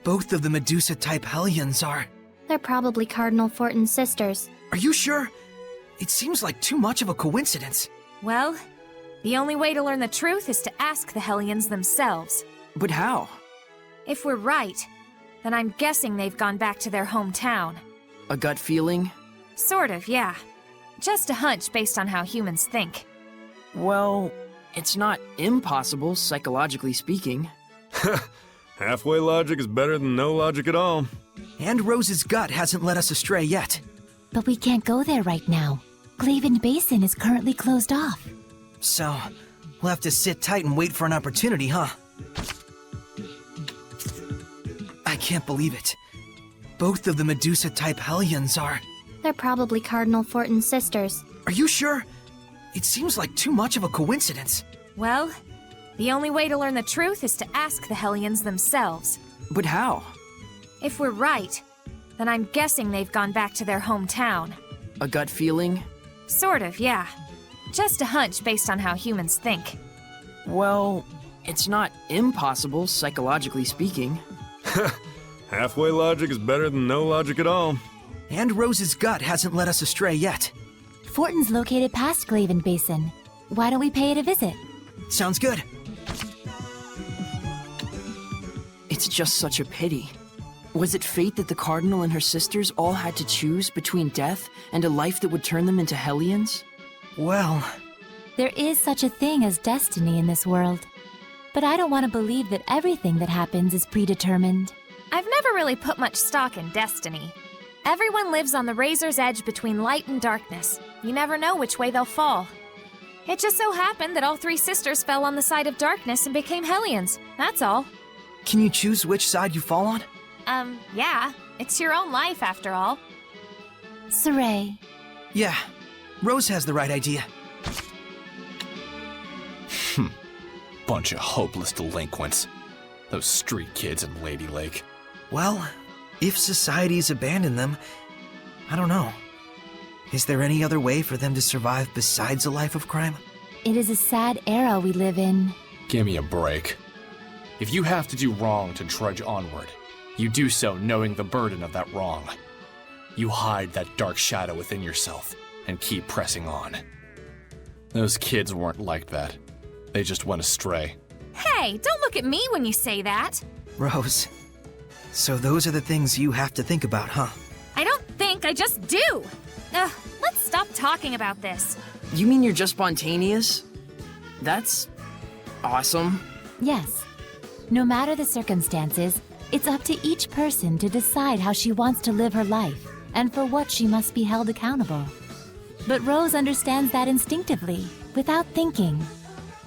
Both of the Medusa-type Hellions are... They're probably Cardinal Fortin's sisters. Are you sure? It seems like too much of a coincidence. Well, the only way to learn the truth is to ask the Hellions themselves. But how? If we're right, then I'm guessing they've gone back to their hometown. A gut feeling? Sort of, yeah. Just a hunch based on how humans think. Well, it's not impossible, psychologically speaking. Halfway logic is better than no logic at all. And Rose's gut hasn't led us astray yet. But we can't go there right now. Glaven Basin is currently closed off. So, we'll have to sit tight and wait for an opportunity, huh? I can't believe it. Both of the Medusa-type Hellions are... They're probably Cardinal Fortin's sisters. Are you sure? It seems like too much of a coincidence. Well, the only way to learn the truth is to ask the Hellions themselves. But how? If we're right, then I'm guessing they've gone back to their hometown. A gut feeling? Sort of, yeah. Just a hunch based on how humans think. Well, it's not impossible, psychologically speaking. Halfway logic is better than no logic at all. And Rose's gut hasn't led us astray yet. Fortin's located past Glaven Basin. Why don't we pay it a visit? Sounds good. It's just such a pity. Was it fate that the Cardinal and her sisters all had to choose between death and a life that would turn them into Hellions? Well... There is such a thing as destiny in this world. But I don't want to believe that everything that happens is predetermined. I've never really put much stock in destiny. Everyone lives on the razor's edge between light and darkness. You never know which way they'll fall. It just so happened that all three sisters fell on the side of darkness and became Hellions. That's all. Can you choose which side you fall on? Yeah. It's your own life, after all. Saray. Yeah. Rose has the right idea. Bunch of hopeless delinquents. Those street kids in Lady Lake. Well, if society's abandoned them, I don't know. Is there any other way for them to survive besides a life of crime? It is a sad era we live in. Give me a break. If you have to do wrong to trudge onward, you do so knowing the burden of that wrong. You hide that dark shadow within yourself and keep pressing on. Those kids weren't like that. They just went astray. Hey, don't look at me when you say that. Rose, so those are the things you have to think about, huh? I don't think, I just do. Let's stop talking about this. You mean you're just spontaneous? That's... awesome. Yes. No matter the circumstances, it's up to each person to decide how she wants to live her life and for what she must be held accountable. But Rose understands that instinctively, without thinking.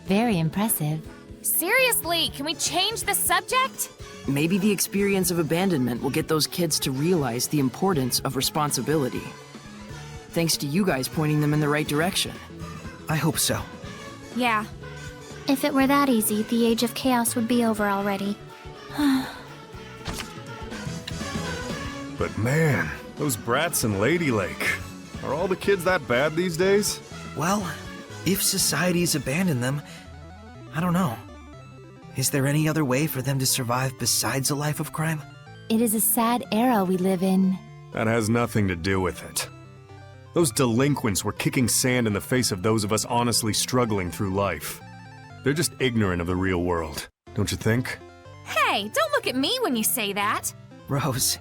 Very impressive. Seriously, can we change the subject? Maybe the experience of abandonment will get those kids to realize the importance of responsibility. Thanks to you guys pointing them in the right direction. I hope so. Yeah. If it were that easy, the Age of Chaos would be over already. But man, those brats in Lady Lake. Are all the kids that bad these days? Well, if society's abandoned them, I don't know. Is there any other way for them to survive besides a life of crime? It is a sad era we live in. That has nothing to do with it. Those delinquents were kicking sand in the face of those of us honestly struggling through life. They're just ignorant of the real world, don't you think? Hey, don't look at me when you say that. Rose,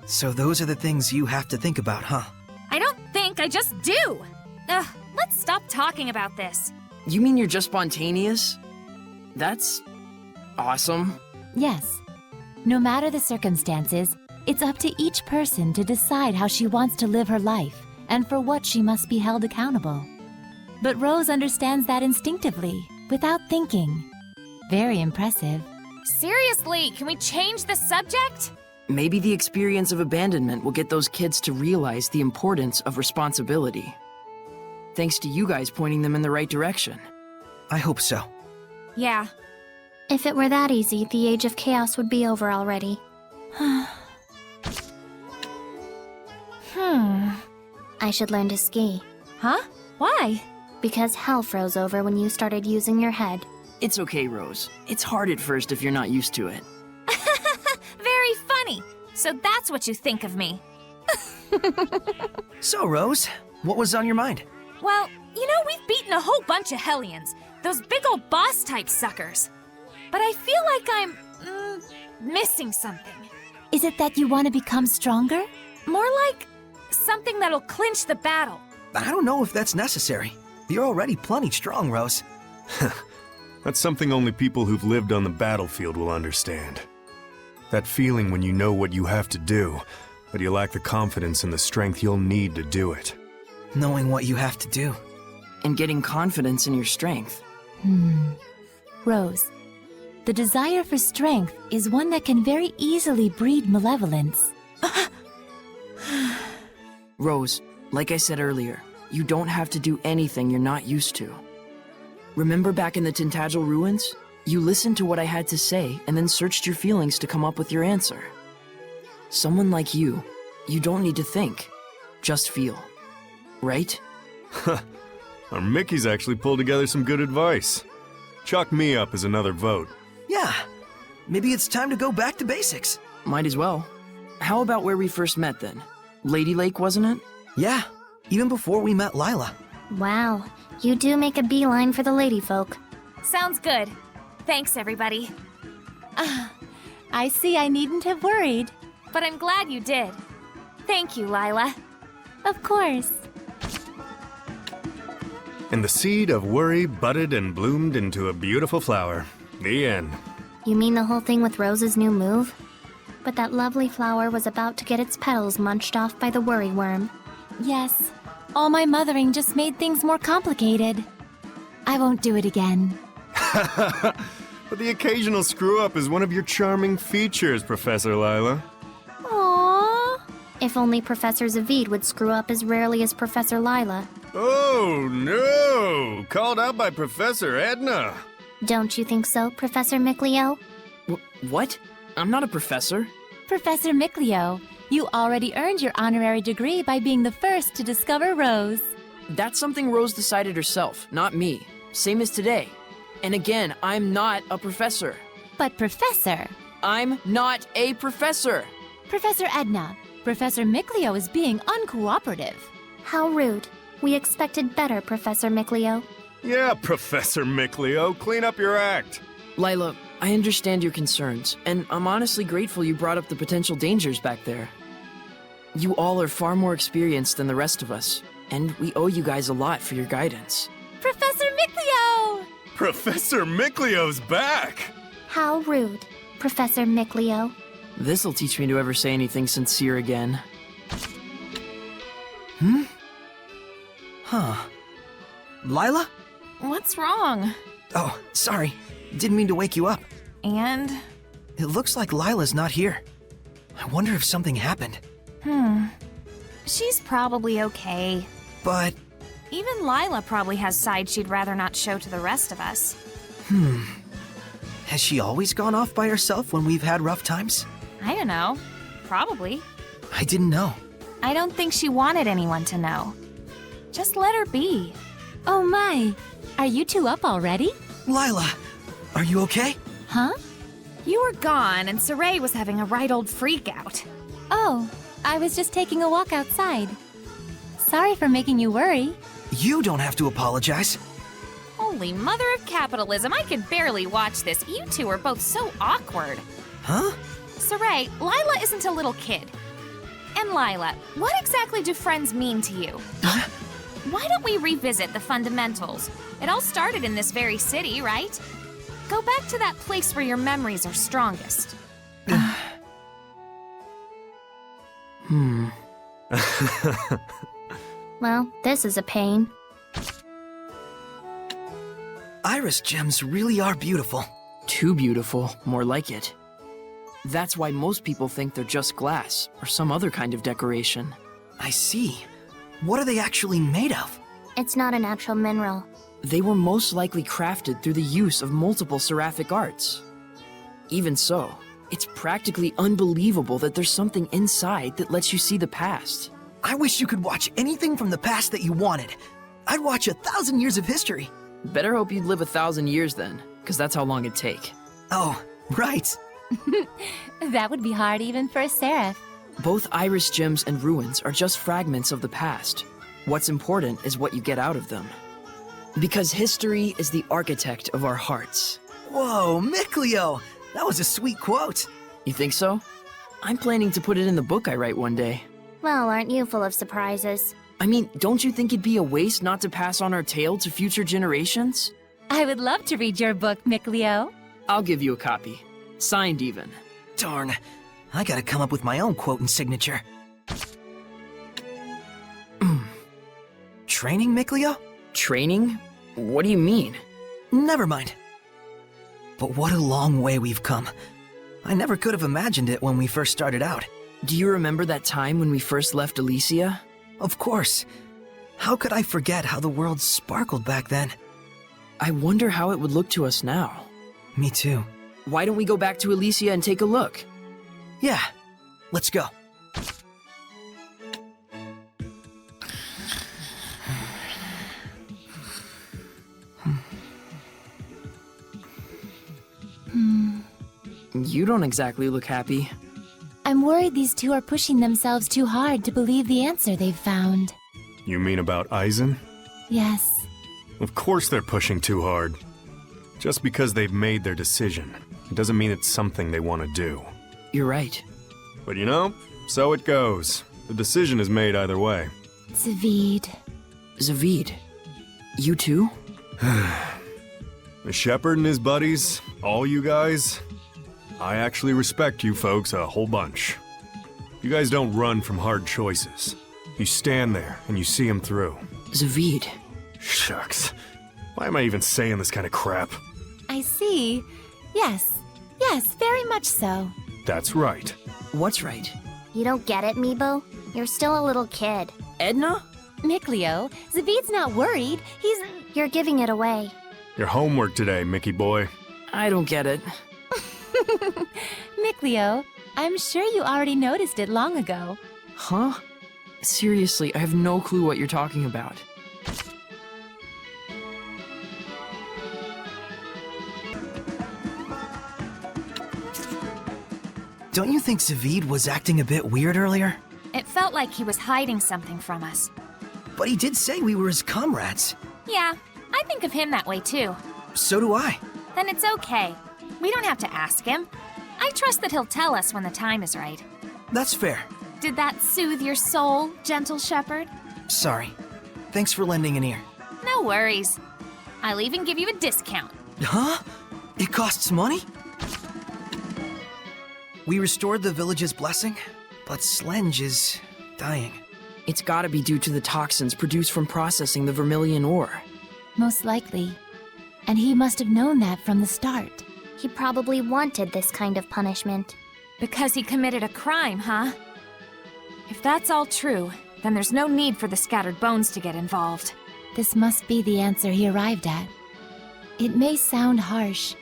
so those are the things you have to think about, huh? I don't think, I just do. Ugh, let's stop talking about this. You mean you're just spontaneous? That's awesome. Yes. No matter the circumstances, it's up to each person to decide how she wants to live her life and for what she must be held accountable. But Rose understands that instinctively, without thinking. Very impressive. Seriously, can we change the subject? Maybe the experience of abandonment will get those kids to realize the importance of responsibility. Thanks to you guys pointing them in the right direction. I hope so. Yeah. If it were that easy, the Age of Chaos would be over already. I should learn to ski. Huh? Why? Because hell froze over when you started using your head. It's okay, Rose. It's hard at first if you're not used to it. Very funny. So that's what you think of me. So, Rose, what was on your mind? Well, you know, we've beaten a whole bunch of Hellions. Those big old boss-type suckers. But I feel like I'm, missing something. Is it that you want to become stronger? More like something that'll clinch the battle. I don't know if that's necessary. You're already plenty strong, Rose. That's something only people who've lived on the battlefield will understand. That feeling when you know what you have to do, but you lack the confidence and the strength you'll need to do it. Knowing what you have to do. And getting confidence in your strength. Rose, the desire for strength is one that can very easily breed malevolence. Rose, like I said earlier, you don't have to do anything you're not used to. Remember back in the Tintagel ruins? You listened to what I had to say and then searched your feelings to come up with your answer. Someone like you don't need to think, just feel. Right? Our Mickey's actually pulled together some good advice. Chalk me up as another vote. Yeah, maybe it's time to go back to basics. Might as well. How about where we first met then? Lady Lake, wasn't it? Yeah, even before we met Lyla. Wow, you do make a beeline for the lady folk. Sounds good. Thanks, everybody. I see I needn't have worried. But I'm glad you did. Thank you, Lyla. Of course. And the seed of worry budded and bloomed into a beautiful flower. The end. You mean the whole thing with Rose's new move? But that lovely flower was about to get its petals munched off by the worry worm. Yes, all my mothering just made things more complicated. I won't do it again. But the occasional screw-up is one of your charming features, Professor Lyla. Aww. If only Professor Zavid would screw up as rarely as Professor Lyla. Oh, no! Called out by Professor Edna. Don't you think so, Professor Micklio? What? I'm not a professor. Professor Micklio, you already earned your honorary degree by being the first to discover Rose. That's something Rose decided herself, not me. Same as today. And again, I'm not a professor. But Professor... I'm not a professor! Professor Edna, Professor Micklio is being uncooperative. How rude. We expected better, Professor Micklio. Yeah, Professor Micklio, clean up your act. Lyla, I understand your concerns, and I'm honestly grateful you brought up the potential dangers back there. You all are far more experienced than the rest of us, and we owe you guys a lot for your guidance. Professor Micklio! Professor Micklio's back! How rude, Professor Micklio. This'll teach me to ever say anything sincere again. Lyla? What's wrong? Oh, sorry. Didn't mean to wake you up. And? It looks like Lyla's not here. I wonder if something happened. She's probably okay. But... Even Lyla probably has sides she'd rather not show to the rest of us. Has she always gone off by herself when we've had rough times? I don't know. Probably. I didn't know. I don't think she wanted anyone to know. Just let her be. Oh my! Are you two up already? Lyla, are you okay? Huh? You were gone, and Saray was having a right old freak out. Oh, I was just taking a walk outside. Sorry for making you worry. You don't have to apologize. Holy mother of capitalism, I could barely watch this. You two are both so awkward. Huh? Saray, Lyla isn't a little kid. And Lyla, what exactly do friends mean to you? Why don't we revisit the fundamentals? It all started in this very city, right? Go back to that place where your memories are strongest. Well, this is a pain. Iris gems really are beautiful. Too beautiful, more like it. That's why most people think they're just glass, or some other kind of decoration. I see. What are they actually made of? It's not a natural mineral. They were most likely crafted through the use of multiple seraphic arts. Even so, it's practically unbelievable that there's something inside that lets you see the past. I wish you could watch anything from the past that you wanted. I'd watch 1,000 years of history. Better hope you'd live 1,000 years then, because that's how long it'd take. Oh, right. That would be hard even for a seraph. Both iris gems and ruins are just fragments of the past. What's important is what you get out of them. Because history is the architect of our hearts. Whoa, Miclio! That was a sweet quote. You think so? I'm planning to put it in the book I write one day. Well, aren't you full of surprises? I mean, don't you think it'd be a waste not to pass on our tale to future generations? I would love to read your book, Miclio. I'll give you a copy. Signed even. Darn. I gotta come up with my own quote and signature. Training, Miclio? Training? What do you mean? Never mind. But what a long way we've come. I never could have imagined it when we first started out. Do you remember that time when we first left Alicia? Of course. How could I forget how the world sparkled back then? I wonder how it would look to us now. Me too. Why don't we go back to Alicia and take a look? Yeah, let's go. You don't exactly look happy. I'm worried these two are pushing themselves too hard to believe the answer they've found. You mean about Eisen? Yes. Of course they're pushing too hard. Just because they've made their decision, it doesn't mean it's something they want to do. You're right. But you know, so it goes. The decision is made either way. Zavid. Zavid. You too? The shepherd and his buddies, all you guys, I actually respect you folks a whole bunch. You guys don't run from hard choices. You stand there and you see them through. Zavid. Shucks. Why am I even saying this kind of crap? I see. Yes. Yes, very much so. That's right. What's right? You don't get it, Meebo? You're still a little kid. Edna? Miclio, Zavid's not worried. You're giving it away. Your homework today, Mickey boy. I don't get it. Miclio, I'm sure you already noticed it long ago. Huh? Seriously, I have no clue what you're talking about. Don't you think Zavid was acting a bit weird earlier? It felt like he was hiding something from us. But he did say we were his comrades. Yeah, I think of him that way too. So do I. Then it's okay. We don't have to ask him. I trust that he'll tell us when the time is right. That's fair. Did that soothe your soul, gentle shepherd? Sorry. Thanks for lending an ear. No worries. I'll even give you a discount. Huh? It costs money? We restored the village's blessing, but Slenge is dying. It's gotta be due to the toxins produced from processing the vermilion ore. Most likely. And he must have known that from the start. He probably wanted this kind of punishment. Because he committed a crime, huh? If that's all true, then there's no need for the scattered bones to get involved. This must be the answer he arrived at. It may sound harsh,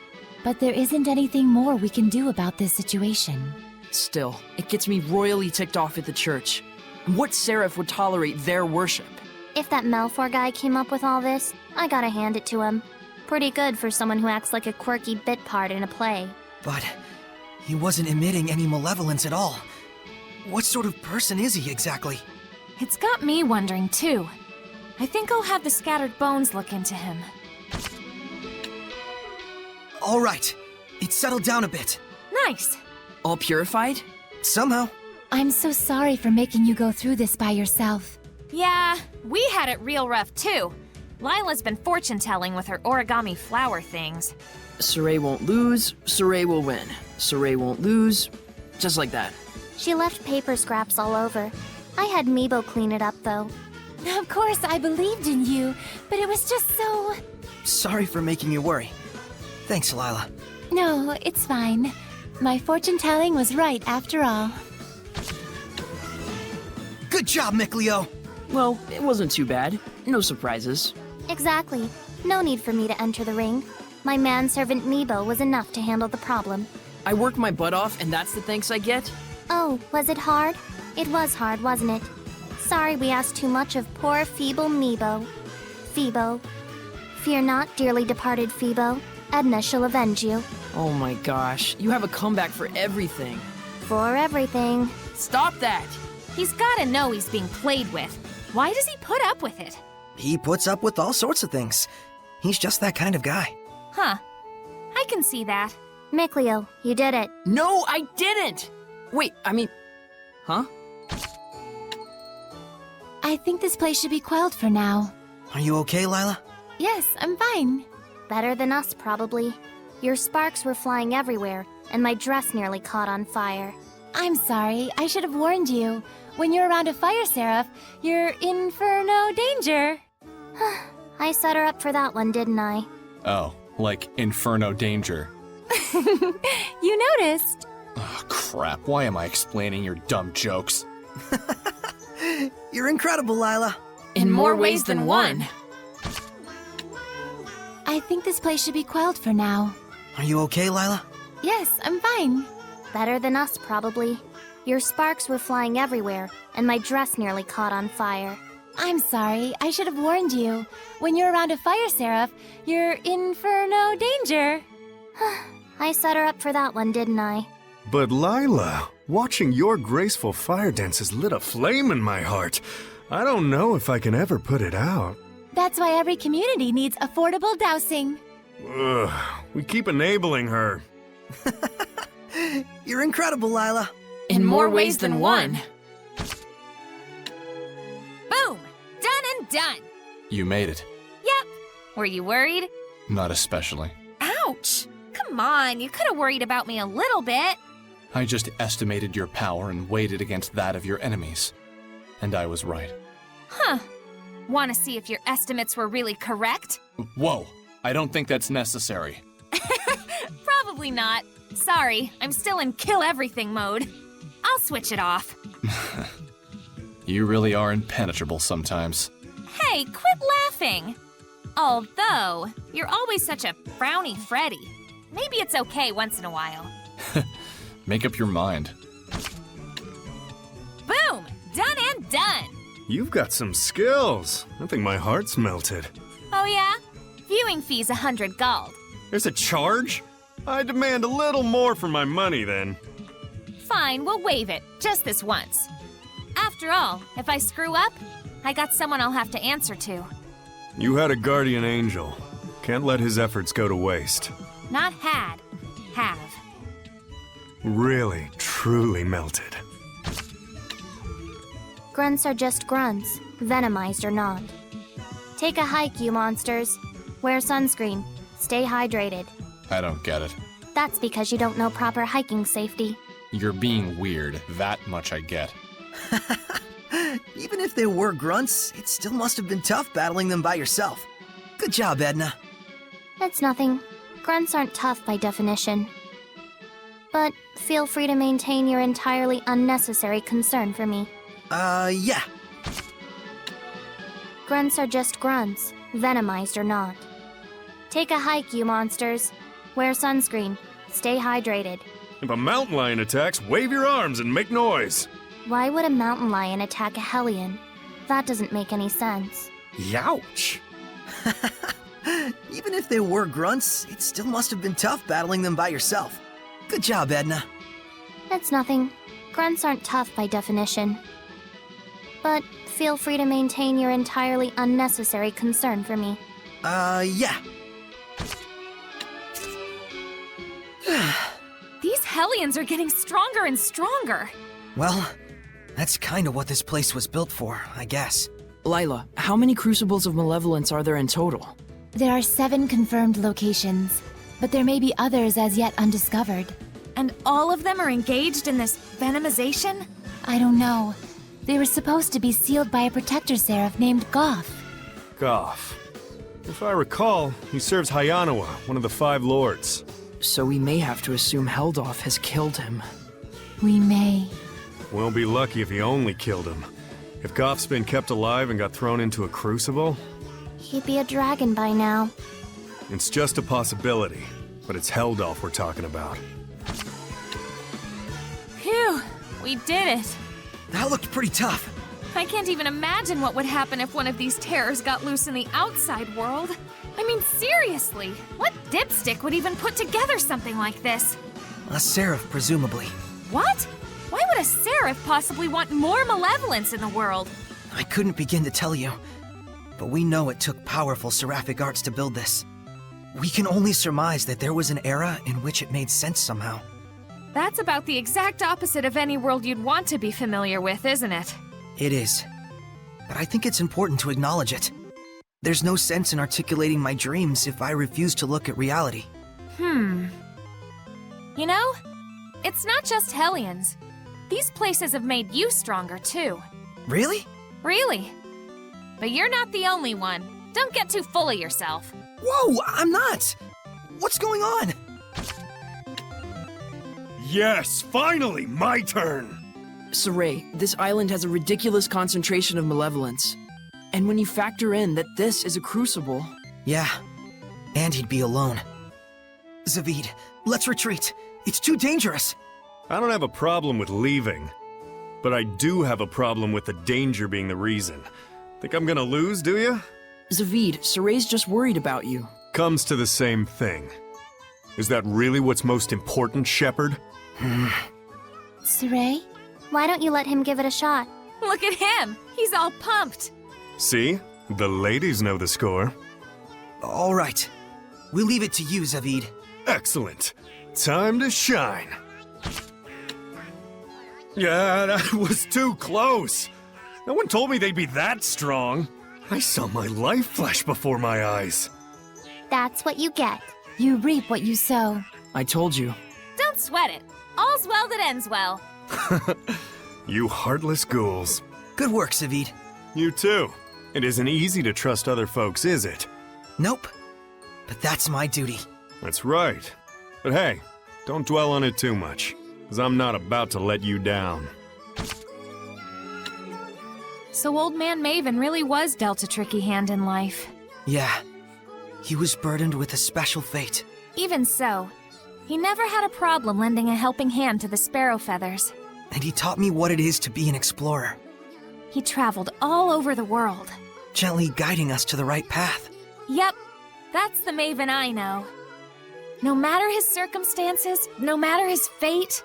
but there isn't anything more we can do about this situation. Still, it gets me royally ticked off at the church. What seraph would tolerate their worship? If that Malfoy guy came up with all this, I gotta hand it to him. Pretty good for someone who acts like a quirky bit part in a play. But he wasn't emitting any malevolence at all. What sort of person is he exactly? It's got me wondering, too. I think I'll have the scattered bones look into him. All right, it's settled down a bit. Nice! All purified? Somehow. I'm so sorry for making you go through this by yourself. Yeah, we had it real rough, too. Lyla's been fortune-telling with her origami flower things. Saray won't lose, Saray will win. Saray won't lose, just like that. She left paper scraps all over. I had Meebo clean it up, though. Of course, I believed in you, but it was just so... Sorry for making you worry. Thanks, Lyla. No, it's fine. My fortune-telling was right after all. Good job, Mikleo! Well, it wasn't too bad. No surprises. Exactly. No need for me to enter the ring. My manservant Meebo was enough to handle the problem. I worked my butt off, and that's the thanks I get? Oh, was it hard? It was hard, wasn't it? Sorry we asked too much of poor feeble Meebo. Phoebo. Fear not, dearly departed Phoebo. Edna shall avenge you. Oh my gosh, you have a comeback for everything. For everything. Stop that! He's gotta know he's being played with. Why does he put up with it? He puts up with all sorts of things. He's just that kind of guy. Huh. I can see that. Mikleo, you did it. No, I didn't! Wait, huh? I think this place should be quelled for now. Are you okay, Lyla? Yes, I'm fine. Better than us, probably. Your sparks were flying everywhere, and my dress nearly caught on fire. I'm sorry, I should have warned you. When you're around a fire seraph, you're in for no danger. I set her up for that one, didn't I? Oh, like Inferno Danger. You noticed. Oh, crap. Why am I explaining your dumb jokes? You're incredible, Lyla. In more ways than one. I think this place should be quelled for now. Are you okay, Lyla? Yes, I'm fine. Better than us, probably. Your sparks were flying everywhere, and my dress nearly caught on fire. I'm sorry, I should have warned you. When you're around a fire seraph, you're in for no danger. I set her up for that one, didn't I? But Lyla, watching your graceful fire dances lit a flame in my heart. I don't know if I can ever put it out. That's why every community needs affordable dousing. Ugh, we keep enabling her. You're incredible, Lyla. In more ways than one. Boom! Done and done! You made it. Yep. Were you worried? Not especially. Ouch! Come on, you could have worried about me a little bit. I just estimated your power and weighed it against that of your enemies. And I was right. Huh. Want to see if your estimates were really correct? Whoa! I don't think that's necessary. Probably not. Sorry, I'm still in kill everything mode. I'll switch it off. You really are impenetrable sometimes. Hey, quit laughing! Although, you're always such a frowny Freddy. Maybe it's okay once in a while. Make up your mind. Boom! Done and done! You've got some skills. I think my heart's melted. Oh yeah? Viewing fee's 100 gold. There's a charge? I demand a little more for my money, then. Fine, we'll waive it. Just this once. After all, if I screw up, I got someone I'll have to answer to. You had a guardian angel. Can't let his efforts go to waste. Not had. Have. Really, truly melted. Grunts are just grunts, venomized or not. Take a hike, you monsters. Wear sunscreen. Stay hydrated. I don't get it. That's because you don't know proper hiking safety. You're being weird. That much I get. Even if they were grunts, it still must have been tough battling them by yourself. Good job, Edna. It's nothing. Grunts aren't tough by definition. But feel free to maintain your entirely unnecessary concern for me. Yeah. Grunts are just grunts, venomized or not. Take a hike, you monsters. Wear sunscreen. Stay hydrated. If a mountain lion attacks, wave your arms and make noise. Why would a mountain lion attack a Hellion? That doesn't make any sense. Youch. Even if they were grunts, it still must have been tough battling them by yourself. Good job, Edna. It's nothing. Grunts aren't tough by definition. But feel free to maintain your entirely unnecessary concern for me. Yeah. These Hellions are getting stronger and stronger. Well, that's kind of what this place was built for, I guess. Lyla, how many crucibles of malevolence are there in total? There are 7 confirmed locations, but there may be others as yet undiscovered. And all of them are engaged in this venomization? I don't know. They were supposed to be sealed by a protector seraph named Goff. Goff. If I recall, he serves Hyanawa, one of the 5 lords. So we may have to assume Heldolf has killed him. We may. We'll be lucky if he only killed him. If Goff's been kept alive and got thrown into a crucible, He'd be a dragon by now. it's just a possibility. But it's Heldolf we're talking about. Phew, we did it. That looked pretty tough. I can't even imagine what would happen if one of these terrors got loose in the outside world. I mean, seriously, what dipstick would even put together something like this? A seraph, presumably. What? Why would a seraph possibly want more malevolence in the world? I couldn't begin to tell you. But we know it took powerful seraphic arts to build this. We can only surmise that there was an era in which it made sense somehow. That's about the exact opposite of any world you'd want to be familiar with, isn't it? It is. But I think it's important to acknowledge it. There's no sense in articulating my dreams if I refuse to look at reality. You know, it's not just Hellions. These places have made you stronger, too. Really? Really. But you're not the only one. Don't get too full of yourself. Whoa, I'm not! What's going on? Yes, finally, my turn! Saray, this island has a ridiculous concentration of malevolence. And when you factor in that this is a crucible... Yeah, and he'd be alone. Zavid, let's retreat. It's too dangerous. I don't have a problem with leaving. But I do have a problem with the danger being the reason. Think I'm gonna lose, do you? Zavid, Saray's just worried about you. Comes to the same thing. Is that really what's most important, Shepherd? Saray? Why don't you let him give it a shot? Look at him! He's all pumped! See? The ladies know the score. All right. We'll leave it to you, Zavid. Excellent. Time to shine. Yeah, that was too close. No one told me they'd be that strong. I saw my life flash before my eyes. That's what you get. You reap what you sow. I told you. Don't sweat it. All's well that ends well. You heartless ghouls. Good work, Zavid. You too. It isn't easy to trust other folks, is it? Nope. But that's my duty. That's right. But hey, don't dwell on it too much, because I'm not about to let you down. So Old Man Maven really was dealt a tricky hand in life. Yeah. He was burdened with a special fate. Even so, he never had a problem lending a helping hand to the Sparrow Feathers. And he taught me what it is to be an explorer, He traveled all over the world. gently guiding us to the right path. Yep, that's the Maven I know. No matter his circumstances, no matter his fate.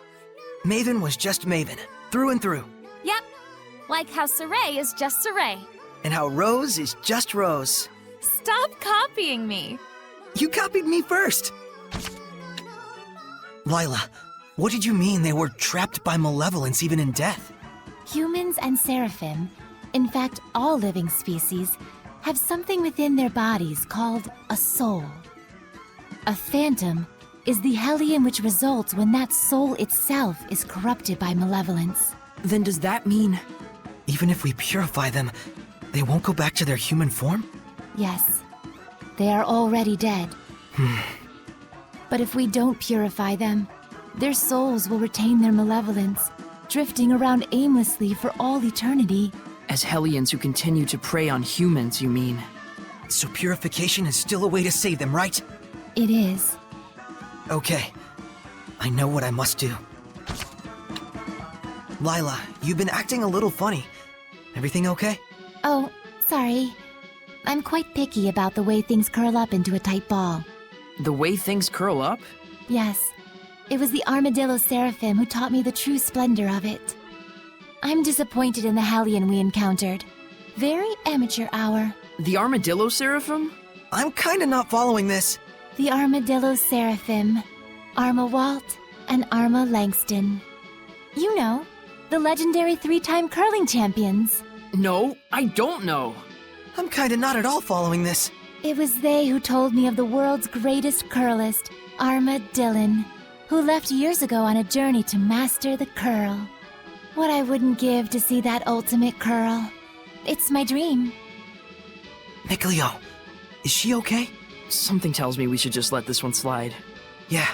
Maven was just Maven, through and through. Yep, like how Saray is just Saray. And how Rose is just Rose. Stop copying me. You copied me first! Lyla, what did you mean they were trapped by malevolence even in death? Humans and Seraphim, in fact all living species, have something within their bodies called a soul. A phantom is the Hellion which results when that soul itself is corrupted by malevolence. Then does that mean... Even if we purify them, they won't go back to their human form? Yes. They are already dead. But if we don't purify them, their souls will retain their malevolence, drifting around aimlessly for all eternity. As Hellions who continue to prey on humans, you mean? So purification is still a way to save them, right? It is. Okay. I know what I must do. Lyla, you've been acting a little funny. Everything okay? Oh, sorry. I'm quite picky about the way things curl up into a tight ball. The way things curl up? Yes. It was the armadillo Seraphim who taught me the true splendor of it. I'm disappointed in the Hellion we encountered. Very amateur hour. The armadillo Seraphim? I'm kinda not following this. The armadillo Seraphim, Arma Walt, and Arma Langston. You know, the legendary 3-time curling champions. No, I don't know. I'm kinda not at all following this. It was they who told me of the world's greatest curlist, Arma Dillon, who left years ago on a journey to master the curl. What I wouldn't give to see that ultimate curl. It's my dream. Mikleo, is she okay? Something tells me we should just let this one slide. Yeah.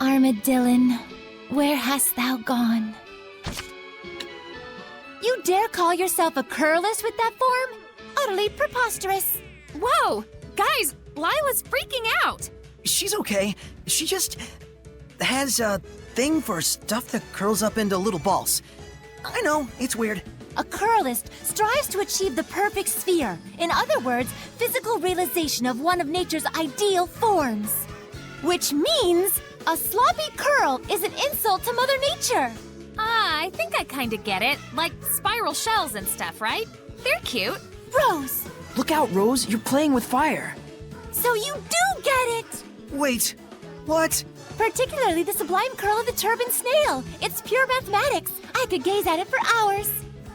Arma Dillon, where hast thou gone? You dare call yourself a curlist with that form? Utterly preposterous. Whoa! Guys, Lila's freaking out! She's okay. She just has a thing for stuff that curls up into little balls. I know, it's weird. A curlist strives to achieve the perfect sphere. In other words, physical realization of one of nature's ideal forms. Which means a sloppy curl is an insult to Mother Nature. I think I kinda get it. Like spiral shells and stuff, right? They're cute. Rose! Look out, Rose, you're playing with fire. So you do get it! Wait, what? Particularly the sublime curl of the turban snail. It's pure mathematics. I could gaze at it for hours.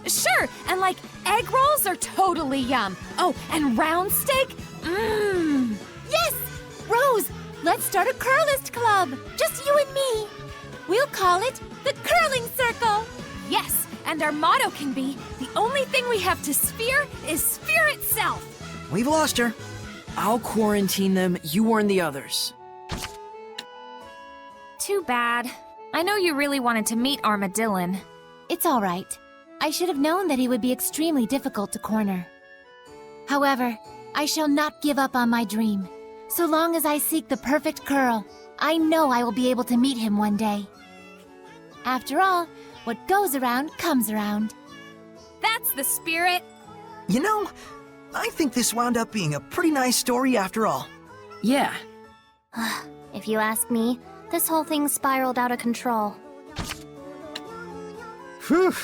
Sure, and like egg rolls are totally yum. Oh, and round steak? Mmm. Yes! Rose, let's start a curlist club. Just you and me. We'll call it the Curling Circle. Yes, and our motto can be, the only thing we have to sphere is sphere itself. We've lost her. I'll quarantine them, you warn the others. Too bad. I know you really wanted to meet Armadillon. It's all right. I should have known that he would be extremely difficult to corner. However, I shall not give up on my dream. So long as I seek the perfect curl, I know I will be able to meet him one day. After all, what goes around comes around. That's the spirit. You know, I think this wound up being a pretty nice story after all. Yeah. If you ask me, this whole thing spiraled out of control. Whew.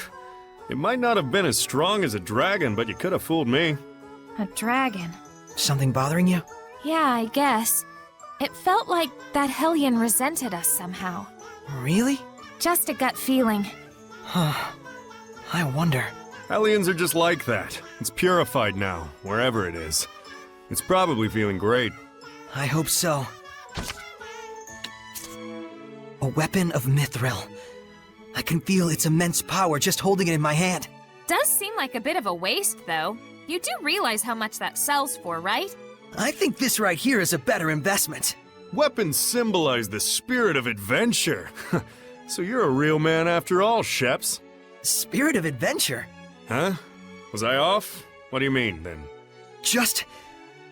It might not have been as strong as a dragon, but you could have fooled me. A dragon. Something bothering you? Yeah, I guess. It felt like that Hellion resented us somehow. Really? Just a gut feeling. Huh. I wonder. Hellions are just like that. It's purified now, wherever it is. It's probably feeling great. I hope so. A weapon of Mithril. I can feel its immense power just holding it in my hand. Does seem like a bit of a waste, though. You do realize how much that sells for, right? I think this right here is a better investment. Weapons symbolize the spirit of adventure. So you're a real man after all, Sheps. Spirit of adventure? Huh? Was I off? What do you mean, then?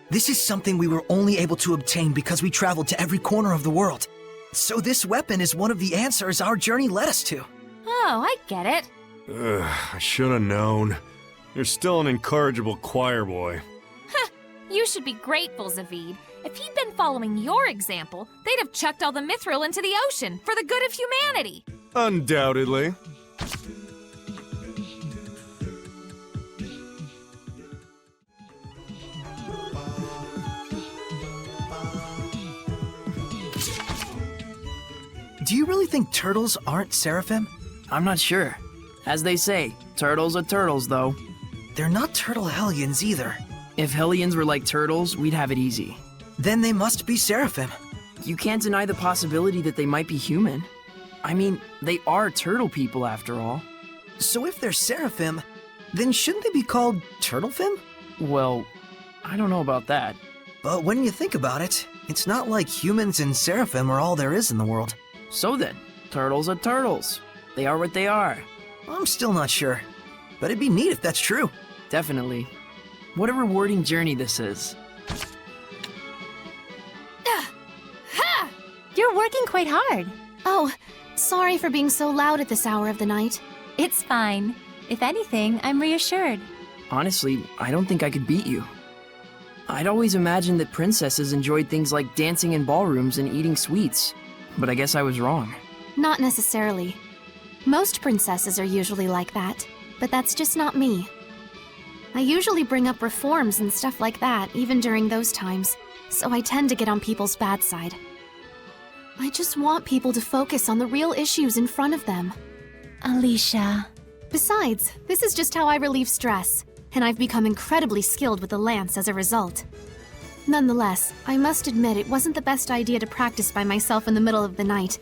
This is something we were only able to obtain because we traveled to every corner of the world. So this weapon is one of the answers our journey led us to. Oh, I get it. I should have known. You're still an incorrigible choir boy. You should be grateful, Zavid. If he'd been following your example, they'd have chucked all the mithril into the ocean for the good of humanity. Undoubtedly. Do you really think turtles aren't Seraphim? I'm not sure. As they say, turtles are turtles, though. They're not turtle Hellions either. If Hellions were like turtles, we'd have it easy. Then they must be Seraphim. You can't deny the possibility that they might be human. I mean, they are turtle people after all. So if they're Seraphim, Then shouldn't they be called Turtlefin? Well, I don't know about that. But when you think about it, it's not like humans and Seraphim are all there is in the world. So then, turtles are turtles. They are what they are. I'm still not sure, but it'd be neat if that's true. Definitely. What a rewarding journey this is. You're working quite hard. Oh, sorry for being so loud at this hour of the night. It's fine. If anything, I'm reassured. Honestly, I don't think I could beat you. I'd always imagined that princesses enjoyed things like dancing in ballrooms and eating sweets, but I guess I was wrong. Not necessarily. Most princesses are usually like that, but that's just not me. I usually bring up reforms and stuff like that, even during those times, so I tend to get on people's bad side. I just want people to focus on the real issues in front of them. Alicia. Besides, this is just how I relieve stress, and I've become incredibly skilled with the lance as a result. Nonetheless, I must admit it wasn't the best idea to practice by myself in the middle of the night.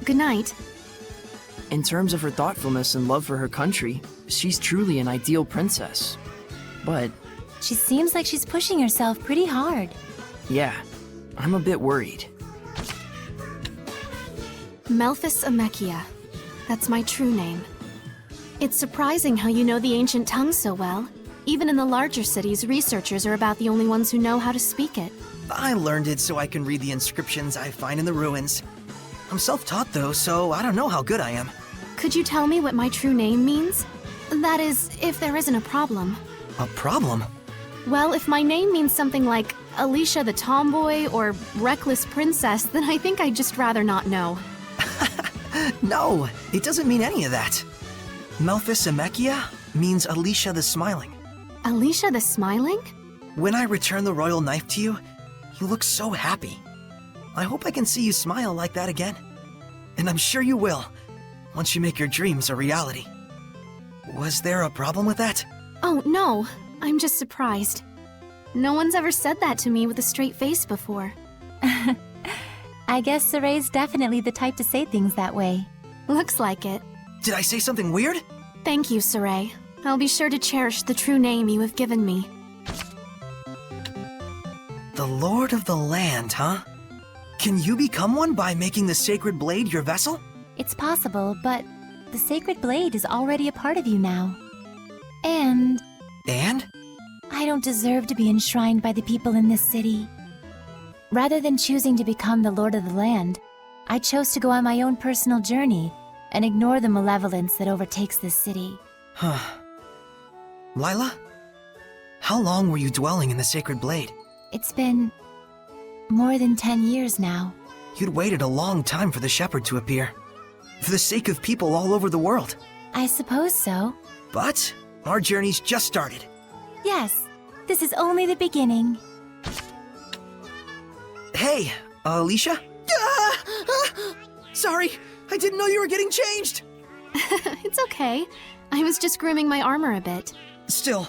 Good night. In terms of her thoughtfulness and love for her country, she's truly an ideal princess. But, She seems like she's pushing herself pretty hard. yeah, I'm a bit worried. Melphis Amechia. That's my true name. It's surprising how you know the ancient tongue so well. Even in the larger cities, researchers are about the only ones who know how to speak it. I learned it so I can read the inscriptions I find in the ruins. I'm self-taught though, so I don't know how good I am. Could you tell me what my true name means? That is, if there isn't a problem. A problem? Well, if my name means something like Alicia the Tomboy or Reckless Princess, then I think I'd just rather not know. No, it doesn't mean any of that. Melphis Amechia means Alicia the Smiling. Alicia the Smiling? When I return the royal knife to you, you look so happy. I hope I can see you smile like that again. And I'm sure you will, once you make your dreams a reality. Was there a problem with that? Oh, no. I'm just surprised. No one's ever said that to me with a straight face before. I guess Saray's definitely the type to say things that way. Looks like it. Did I say something weird? Thank you, Saray. I'll be sure to cherish the true name you have given me. The Lord of the Land, huh? Can you become one by making the Sacred Blade your vessel? It's possible, but the Sacred Blade is already a part of you now. And And? I don't deserve to be enshrined by the people in this city. Rather than choosing to become the Lord of the Land, I chose to go on my own personal journey and ignore the malevolence that overtakes this city. Huh. Lyla? How long were you dwelling in the Sacred Blade? It's been more than 10 years now. You'd waited a long time for the Shepherd to appear. For the sake of people all over the world. I suppose so. But our journey's just started. Yes, this is only the beginning. Hey, Alicia? Sorry, I didn't know you were getting changed. It's okay. I was just grooming my armor a bit. Still,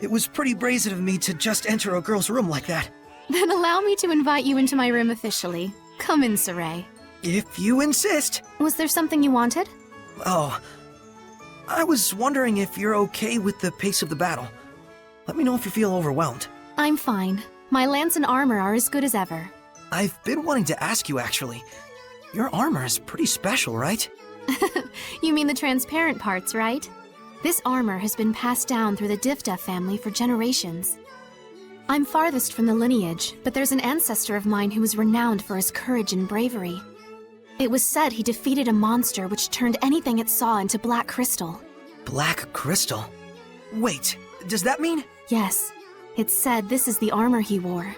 it was pretty brazen of me to just enter a girl's room like that. Then allow me to invite you into my room officially. Come in, Saray. If you insist. Was there something you wanted? Oh, I was wondering if you're okay with the pace of the battle. Let me know if you feel overwhelmed. I'm fine. My lance and armor are as good as ever. I've been wanting to ask you, actually. Your armor is pretty special, right? You mean the transparent parts, right? This armor has been passed down through the Divda family for generations. I'm farthest from the lineage, but there's an ancestor of mine who was renowned for his courage and bravery. It was said he defeated a monster which turned anything it saw into black crystal. Black crystal? Wait, does that mean? Yes. It's said this is the armor he wore.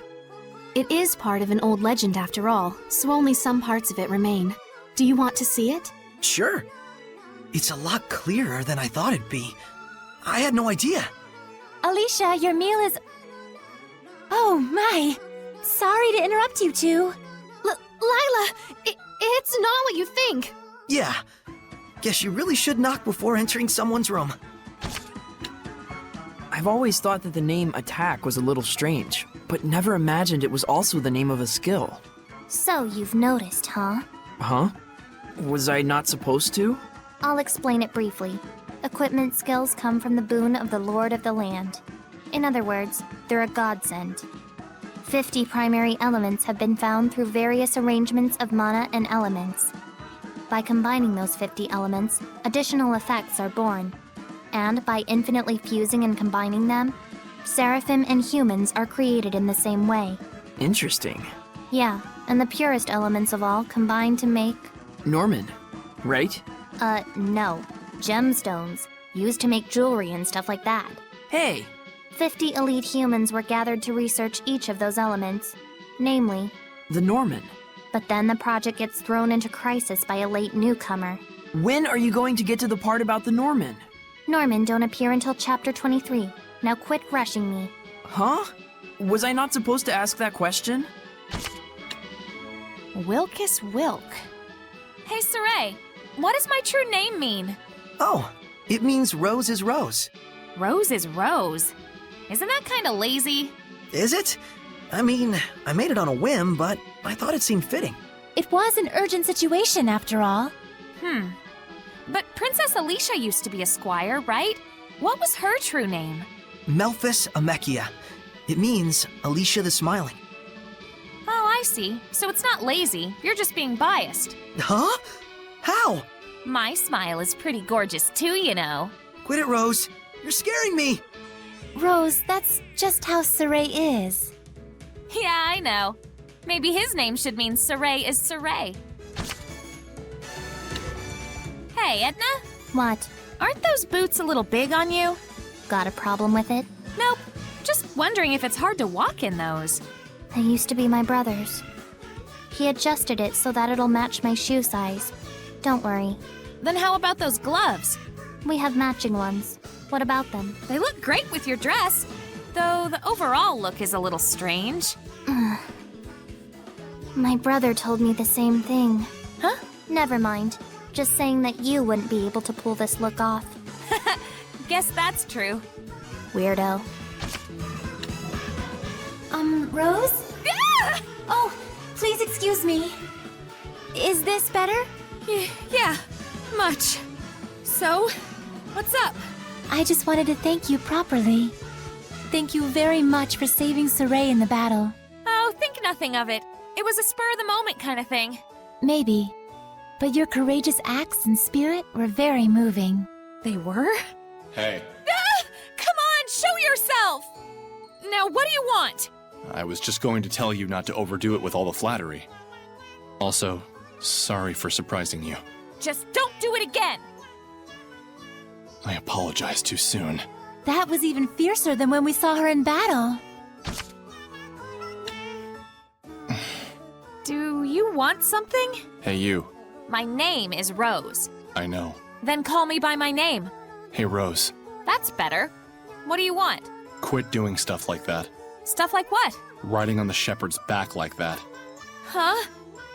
It is part of an old legend after all, so only some parts of it remain. Do you want to see it? Sure. It's a lot clearer than I thought it'd be. I had no idea. Alicia, your meal is... Oh my! Sorry to interrupt you two. Lyla, it's not what you think. Yeah. Guess you really should knock before entering someone's room. I've always thought that the name Attack was a little strange, but never imagined it was also the name of a skill. So you've noticed, huh? Huh? Was I not supposed to? I'll explain it briefly. Equipment skills come from the boon of the Lord of the Land. In other words, they're a godsend. 50 primary elements have been found through various arrangements of mana and elements. By combining those 50 elements, additional effects are born. And by infinitely fusing and combining them, Seraphim and humans are created in the same way. Interesting. Yeah, and the purest elements of all combine to make... Norman, right? No. Gemstones, used to make jewelry and stuff like that. Hey! 50 elite humans were gathered to research each of those elements, namely... The Norman. But then the project gets thrown into crisis by a late newcomer. When are you going to get to the part about the Norman? Norman don't appear until chapter 23. Now quit rushing me. Huh? Was I not supposed to ask that question? Wilkus Wilk. Hey, Saray, what does my true name mean? Oh, it means Rose is Rose. Rose is Rose. Isn't that kind of lazy? Is it? I mean, I made it on a whim, but I thought it seemed fitting. It was an urgent situation, after all. But Princess Alicia used to be a squire, right? What was her true name? Melphis Amechia. It means Alicia the Smiling. Oh, I see. So it's not lazy. You're just being biased. Huh? How? My smile is pretty gorgeous too, you know. Quit it, Rose. You're scaring me. Rose, that's just how Saray is. Yeah, I know. Maybe his name should mean Saray is Saray. Hey, Edna? What? Aren't those boots a little big on you? Got a problem with it? Nope. Just wondering if it's hard to walk in those. They used to be my brother's. He adjusted it so that it'll match my shoe size. Don't worry. Then how about those gloves? We have matching ones. What about them? They look great with your dress, though the overall look is a little strange. My brother told me the same thing. Huh? Never mind. Just saying that you wouldn't be able to pull this look off. Guess that's true. Weirdo. Rose? Ah! Oh, please excuse me. Is this better? Yeah, much. So, what's up? I just wanted to thank you properly. Thank you very much for saving Saray in the battle. Oh, think nothing of it. It was a spur-of-the-moment kind of thing. Maybe. But your courageous acts and spirit were very moving. They were? Hey, Ah! Come on, show yourself! Now, what do you want? I was just going to tell you not to overdo it with all the flattery. Also, sorry for surprising you. Just don't do it again! I apologized too soon. That was even fiercer than when we saw her in battle. Do you want something? Hey, you. My name is Rose. I know. Then call me by my name. Hey, Rose. That's better. What do you want? Quit doing stuff like that. Stuff like what? Riding on the shepherd's back like that. Huh?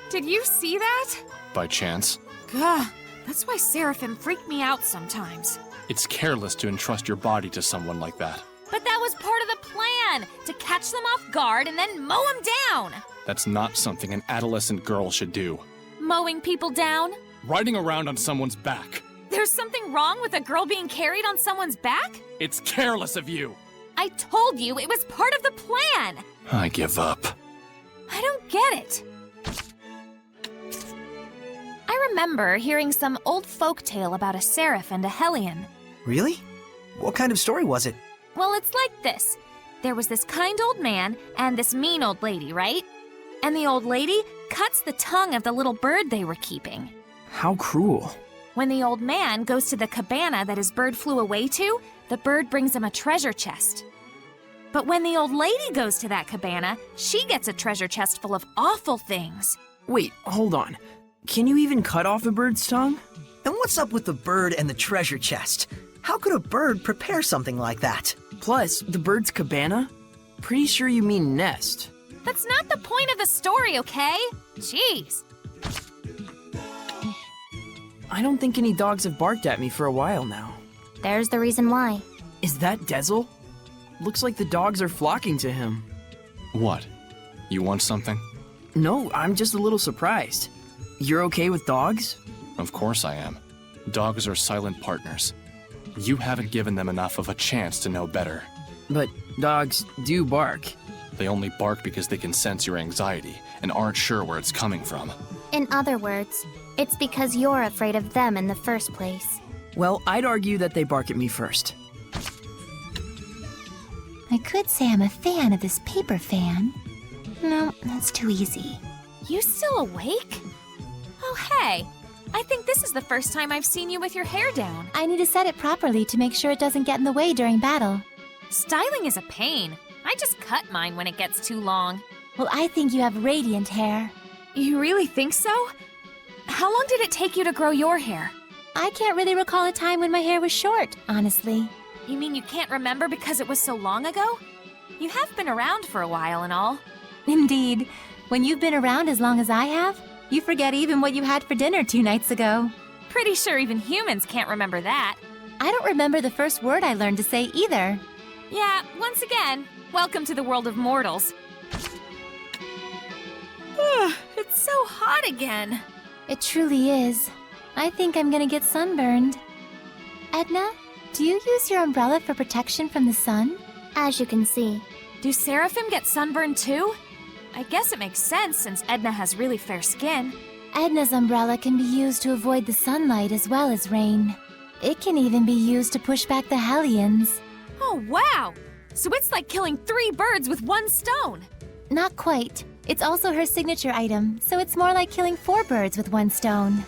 Did you see that? By chance. Gah, that's why Seraphim freak me out sometimes. It's careless to entrust your body to someone like that. But that was part of the plan, to catch them off guard and then mow them down. That's not something an adolescent girl should do. Mowing people down? Riding around on someone's back. There's something wrong with a girl being carried on someone's back? It's careless of you. I told you it was part of the plan. I give up. I don't get it. I remember hearing some old folktale about a seraph and a hellion. Really? What kind of story was it? Well, it's like this. There was this kind old man and this mean old lady, right? And the old lady cuts the tongue of the little bird they were keeping. How cruel. When the old man goes to the cabana that his bird flew away to, the bird brings him a treasure chest. But when the old lady goes to that cabana, she gets a treasure chest full of awful things. Wait, hold on. Can you even cut off a bird's tongue? And what's up with the bird and the treasure chest? How could a bird prepare something like that? Plus, the bird's cabana? Pretty sure you mean nest. That's not the point of the story, okay? Jeez. I don't think any dogs have barked at me for a while now. There's the reason why. Is that Dezel? Looks like the dogs are flocking to him. What? You want something? No, I'm just a little surprised. You're okay with dogs? Of course I am. Dogs are silent partners. You haven't given them enough of a chance to know better. But dogs do bark. They only bark because they can sense your anxiety and aren't sure where it's coming from. In other words, it's because you're afraid of them in the first place. Well, I'd argue that they bark at me first. I could say I'm a fan of this paper fan. No, that's too easy. You still awake? Oh, hey. I think this is the first time I've seen you with your hair down. I need to set it properly to make sure it doesn't get in the way during battle. Styling is a pain. I just cut mine when it gets too long. Well, I think you have radiant hair. You really think so? How long did it take you to grow your hair? I can't really recall a time when my hair was short, honestly. You mean you can't remember because it was so long ago? You have been around for a while and all. Indeed. When you've been around as long as I have, you forget even what you had for dinner 2 nights ago. Pretty sure even humans can't remember that. I don't remember the first word I learned to say either. Yeah, once again, welcome to the world of mortals. It's so hot again. It truly is. I think I'm gonna get sunburned. Edna, do you use your umbrella for protection from the sun? As you can see. Do Seraphim get sunburned too? I guess it makes sense since Edna has really fair skin. Edna's umbrella can be used to avoid the sunlight as well as rain. It can even be used to push back the Hellions. Oh, wow! So it's like killing 3 birds with 1 stone. Not quite. It's also her signature item, so it's more like killing 4 birds with 1 stone.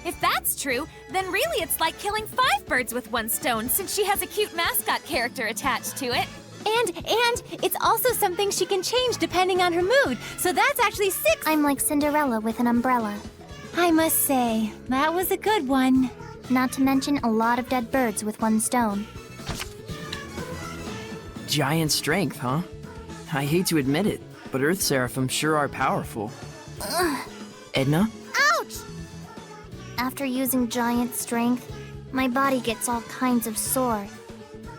If that's true, then really it's like killing 5 birds with 1 stone since she has a cute mascot character attached to it. And it's also something she can change depending on her mood, so that's actually 6. I'm like Cinderella with an umbrella. I must say, that was a good one. Not to mention a lot of dead birds with 1 stone. Giant strength, huh? I hate to admit it, but Earth Seraphim sure are powerful. Edna? Ouch! After using giant strength, my body gets all kinds of sore.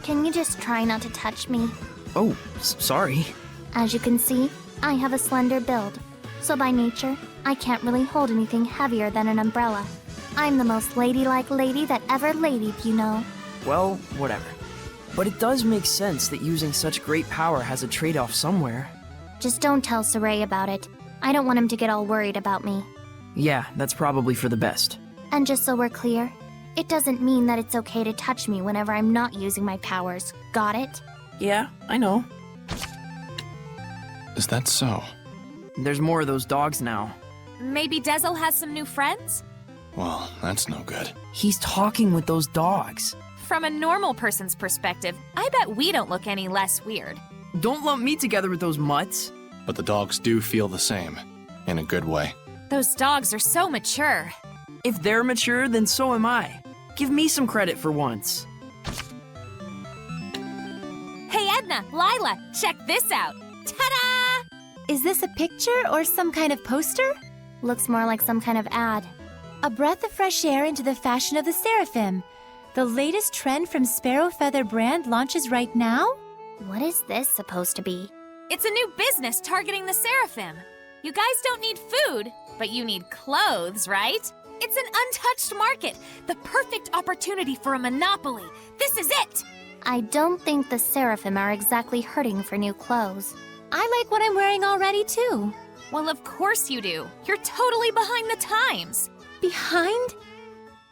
Can you just try not to touch me? Oh, sorry. As you can see, I have a slender build, so by nature, I can't really hold anything heavier than an umbrella. I'm the most ladylike lady that ever ladied, you know. Well, whatever. But it does make sense that using such great power has a trade-off somewhere. Just don't tell Saray about it. I don't want him to get all worried about me. Yeah, that's probably for the best. And just so we're clear, it doesn't mean that it's okay to touch me whenever I'm not using my powers. Got it? Yeah, I know. Is that so? There's more of those dogs now. Maybe Dezel has some new friends? Well, that's no good. He's talking with those dogs. From a normal person's perspective, I bet we don't look any less weird. Don't lump me together with those mutts. But the dogs do feel the same, in a good way. Those dogs are so mature. If they're mature, then so am I. Give me some credit for once. Hey Edna, Lyla, check this out. Ta-da! Is this a picture or some kind of poster? Looks more like some kind of ad. A breath of fresh air into the fashion of the Seraphim. The latest trend from Sparrow Feather brand launches right now? What is this supposed to be? It's a new business targeting the Seraphim. You guys don't need food, but you need clothes, right? It's an untouched market, the perfect opportunity for a monopoly. This is it! I don't think the Seraphim are exactly hurting for new clothes. I like what I'm wearing already, too. Well, of course you do. You're totally behind the times. Behind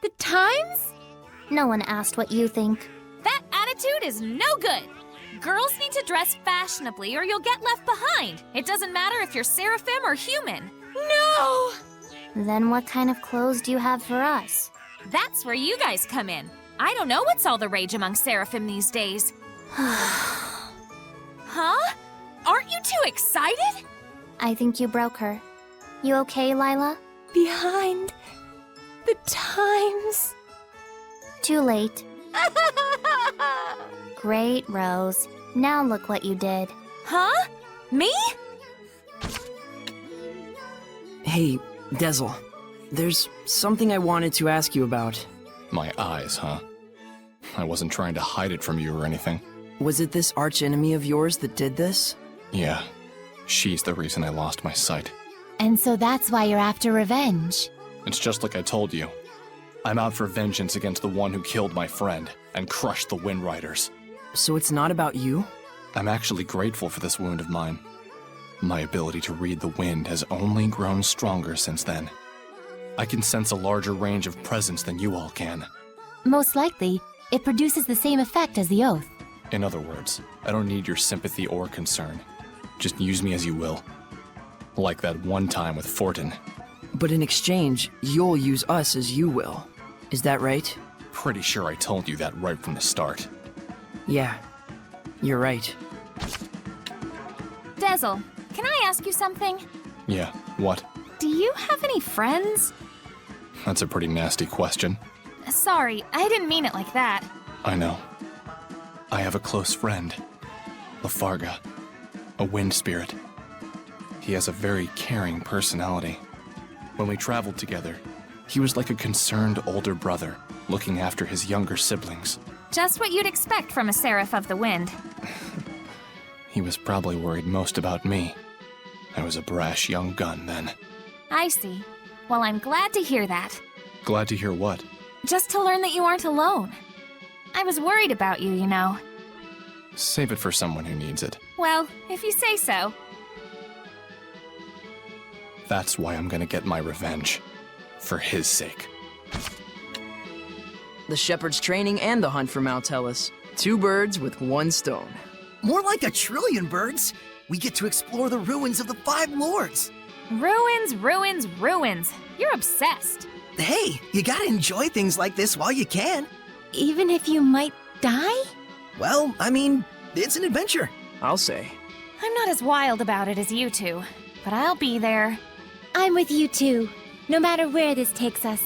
the times? No one asked what you think. That attitude is no good. Girls need to dress fashionably or you'll get left behind. It doesn't matter if you're Seraphim or human. No! Then what kind of clothes do you have for us? That's where you guys come in. I don't know what's all the rage among Seraphim these days. Huh? Aren't you too excited? I think you broke her. You okay, Lyla? Behind the times. Too late. Great, Rose. Now look what you did. Huh? Me? Hey, Dezel. There's something I wanted to ask you about. My eyes, huh? I wasn't trying to hide it from you or anything. Was it this archenemy of yours that did this? Yeah. She's the reason I lost my sight. And so that's why you're after revenge. It's just like I told you. I'm out for vengeance against the one who killed my friend and crushed the Wind Riders. So it's not about you? I'm actually grateful for this wound of mine. My ability to read the wind has only grown stronger since then. I can sense a larger range of presence than you all can. Most likely, it produces the same effect as the oath. In other words, I don't need your sympathy or concern. Just use me as you will. Like that one time with Fortin. But in exchange, you'll use us as you will. Is that right? Pretty sure I told you that right from the start. Yeah, you're right. Dezel, can I ask you something? Yeah, what? Do you have any friends? That's a pretty nasty question. Sorry, I didn't mean it like that. I know. I have a close friend, Lafarga, a wind spirit. He has a very caring personality. When we traveled together, he was like a concerned older brother, looking after his younger siblings. Just what you'd expect from a Seraph of the Wind. He was probably worried most about me. I was a brash young gun then. I see. Well, I'm glad to hear that. Glad to hear what? Just to learn that you aren't alone. I was worried about you, you know. Save it for someone who needs it. Well, if you say so. That's why I'm gonna get my revenge. For his sake. The shepherd's training and the hunt for Maltellus. 2 birds with 1 stone. More like 1 trillion birds. We get to explore the ruins of the 5 lords. Ruins, ruins, ruins. You're obsessed. Hey, you gotta enjoy things like this while you can. Even if you might die? Well, I mean, it's an adventure. I'll say. I'm not as wild about it as you two, but I'll be there. I'm with you too, no matter where this takes us.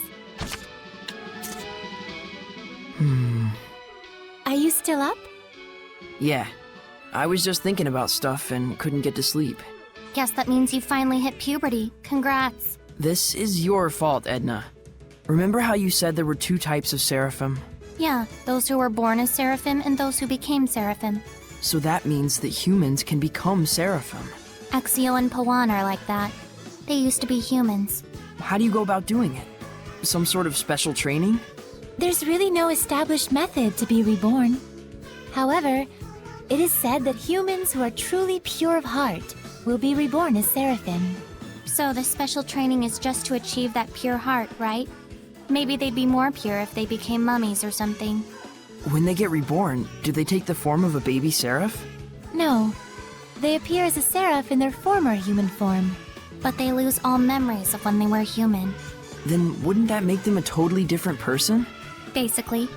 Are you still up? Yeah. I was just thinking about stuff and couldn't get to sleep. Guess that means you finally hit puberty. Congrats. This is your fault, Edna. Remember how you said there were 2 types of Seraphim? Yeah, those who were born as Seraphim and those who became Seraphim. So that means that humans can become Seraphim. Exio and Pawan are like that. They used to be humans. How do you go about doing it? Some sort of special training? There's really no established method to be reborn. However, it is said that humans who are truly pure of heart will be reborn as Seraphim. So the special training is just to achieve that pure heart, right? Maybe they'd be more pure if they became mummies or something. When they get reborn, do they take the form of a baby seraph? No. They appear as a seraph in their former human form. But they lose all memories of when they were human. Then wouldn't that make them a totally different person? Basically.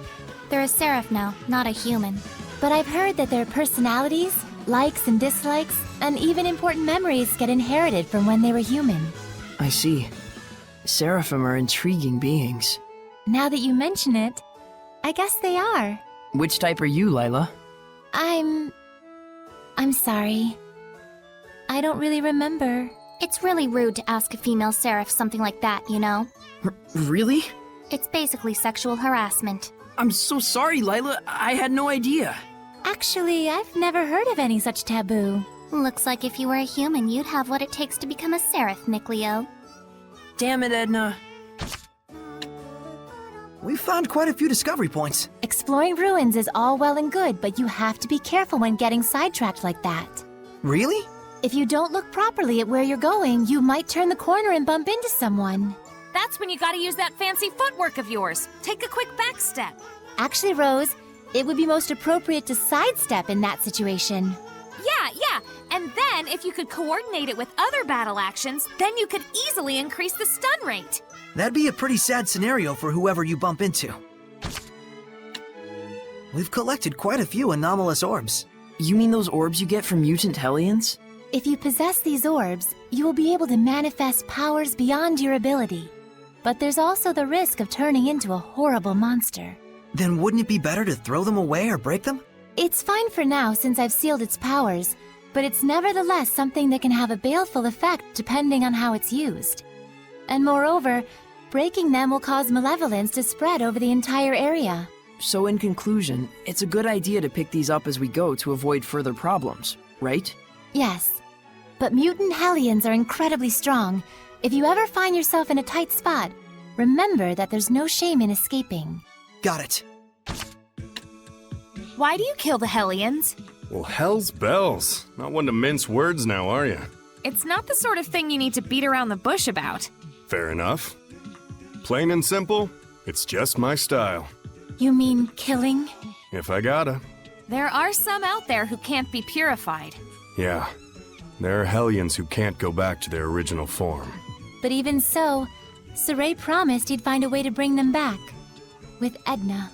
They're a seraph now, not a human. But I've heard that their personalities, likes and dislikes, and even important memories get inherited from when they were human. I see. Seraphim are intriguing beings. Now that you mention it, I guess they are. Which type are you, Lyla? I'm sorry. I don't really remember. It's really rude to ask a female seraph something like that, you know? Really? It's basically sexual harassment. I'm so sorry, Lyla. I had no idea. Actually, I've never heard of any such taboo. Looks like if you were a human, you'd have what it takes to become a seraph, Nicleo. Damn it, Edna. We've found quite a few discovery points. Exploring ruins is all well and good, but you have to be careful when getting sidetracked like that. Really? If you don't look properly at where you're going, you might turn the corner and bump into someone. That's when you gotta use that fancy footwork of yours. Take a quick back step. Actually, Rose, it would be most appropriate to sidestep in that situation. Yeah. And then, if you could coordinate it with other battle actions, then you could easily increase the stun rate. That'd be a pretty sad scenario for whoever you bump into. We've collected quite a few anomalous orbs. You mean those orbs you get from mutant Hellions? If you possess these orbs, you will be able to manifest powers beyond your ability. But there's also the risk of turning into a horrible monster. Then wouldn't it be better to throw them away or break them? It's fine for now since I've sealed its powers, but it's nevertheless something that can have a baleful effect depending on how it's used. And moreover, breaking them will cause malevolence to spread over the entire area. So in conclusion, it's a good idea to pick these up as we go to avoid further problems, right? Yes. But mutant Hellions are incredibly strong. If you ever find yourself in a tight spot, Remember that there's no shame in escaping. Got it. Why do you kill the Hellions? Well, hell's bells. Not one to mince words now, are you? It's not the sort of thing you need to beat around the bush about. Fair enough. Plain and simple, it's just my style. You mean killing? If I gotta. There are some out there who can't be purified. Yeah. There are Hellions who can't go back to their original form. But even so, Saray promised he'd find a way to bring them back. With Edna.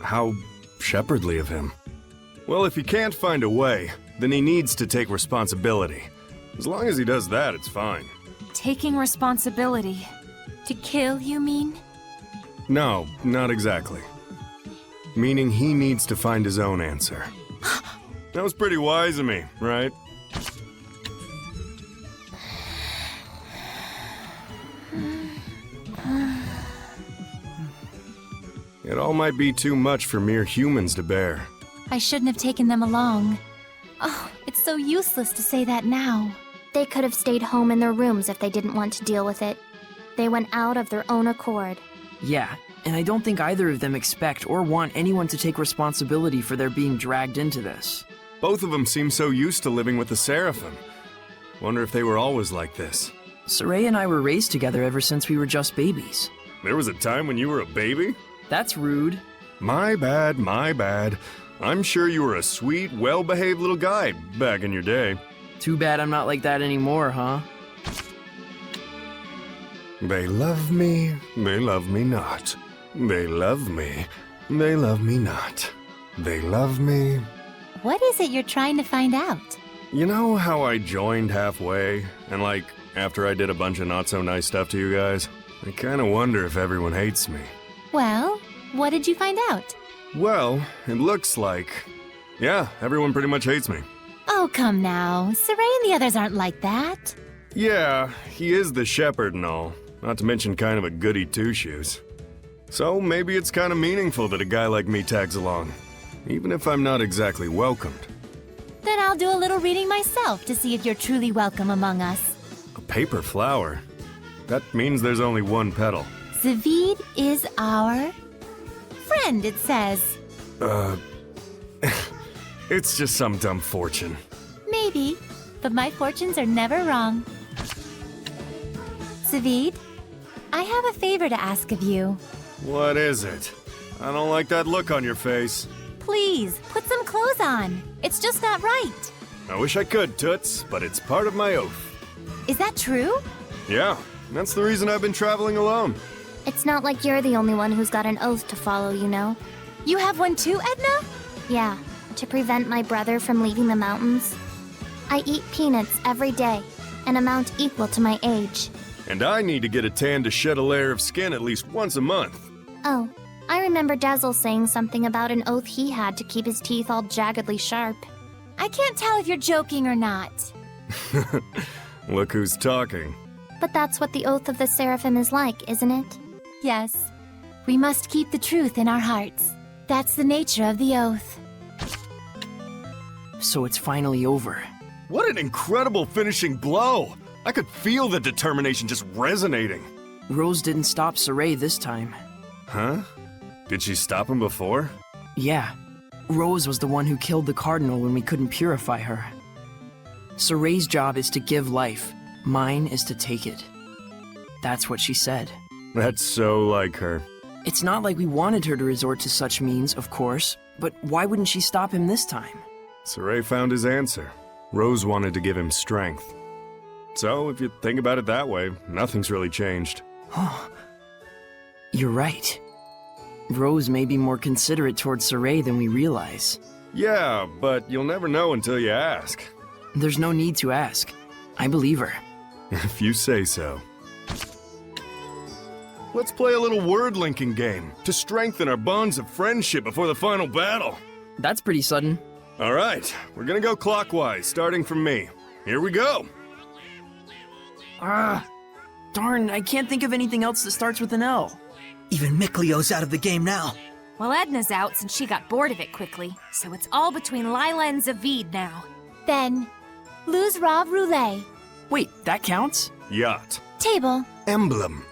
How shepherdly of him. Well, if he can't find a way, then he needs to take responsibility. As long as he does that, it's fine. Taking responsibility. To kill, you mean? No, not exactly. Meaning he needs to find his own answer. That was pretty wise of me, right? It all might be too much for mere humans to bear. I shouldn't have taken them along. Oh, it's so useless to say that now. They could have stayed home in their rooms if they didn't want to deal with it. They went out of their own accord. Yeah, and I don't think either of them expect or want anyone to take responsibility for their being dragged into this. Both of them seem so used to living with the Seraphim. Wonder if they were always like this. Saray and I were raised together ever since we were just babies. There was a time when you were a baby? That's rude. My bad, my bad. I'm sure you were a sweet, well-behaved little guy back in your day. Too bad I'm not like that anymore, huh? They love me not. They love me not. They love me. What is it you're trying to find out? You know how I joined halfway, and after I did a bunch of not-so-nice stuff to you guys? I kinda wonder if everyone hates me. Well, what did you find out? Well, it looks like... yeah, everyone pretty much hates me. Oh, come now. Saray and the others aren't like that. Yeah, he is the shepherd and all, not to mention kind of a goody two-shoes. So maybe it's kind of meaningful that a guy like me tags along, even if I'm not exactly welcomed. Then I'll do a little reading myself to see if you're truly welcome among us. A paper flower? That means there's only one petal. Zavid is our... friend, it says. It's just some dumb fortune. Maybe, but my fortunes are never wrong. Zavid, I have a favor to ask of you. What is it? I don't like that look on your face. Please, put some clothes on. It's just not right. I wish I could, Toots, but it's part of my oath. Is that true? Yeah, that's the reason I've been traveling alone. It's not like you're the only one who's got an oath to follow, you know. You have one too, Edna? Yeah, to prevent my brother from leaving the mountains. I eat peanuts every day, an amount equal to my age. And I need to get a tan to shed a layer of skin at least once a month. Oh, I remember Dazzle saying something about an oath he had to keep his teeth all jaggedly sharp. I can't tell if you're joking or not. Look who's talking. But that's what the oath of the Seraphim is like, isn't it? Yes. We must keep the truth in our hearts. That's the nature of the oath. So it's finally over. What an incredible finishing blow! I could feel the determination just resonating. Rose didn't stop Saray this time. Huh? Did she stop him before? Yeah. Rose was the one who killed the Cardinal when we couldn't purify her. Saray's job is to give life. Mine is to take it. That's what she said. That's so like her. It's not like we wanted her to resort to such means, of course, but why wouldn't she stop him this time? Saray found his answer. Rose wanted to give him strength. So, if you think about it that way, nothing's really changed. You're right. Rose may be more considerate towards Saray than we realize. Yeah, but you'll never know until you ask. There's no need to ask. I believe her. If you say so. Let's play a little word-linking game to strengthen our bonds of friendship before the final battle. That's pretty sudden. All right, we're gonna go clockwise, starting from me. Here we go. Darn, I can't think of anything else that starts with an L. Even Miklio's out of the game now. Well, Edna's out since she got bored of it quickly, so it's all between Lyla and Zavid now. Then, lose Rav Roulette. Wait, that counts? Yacht. Table. Emblem.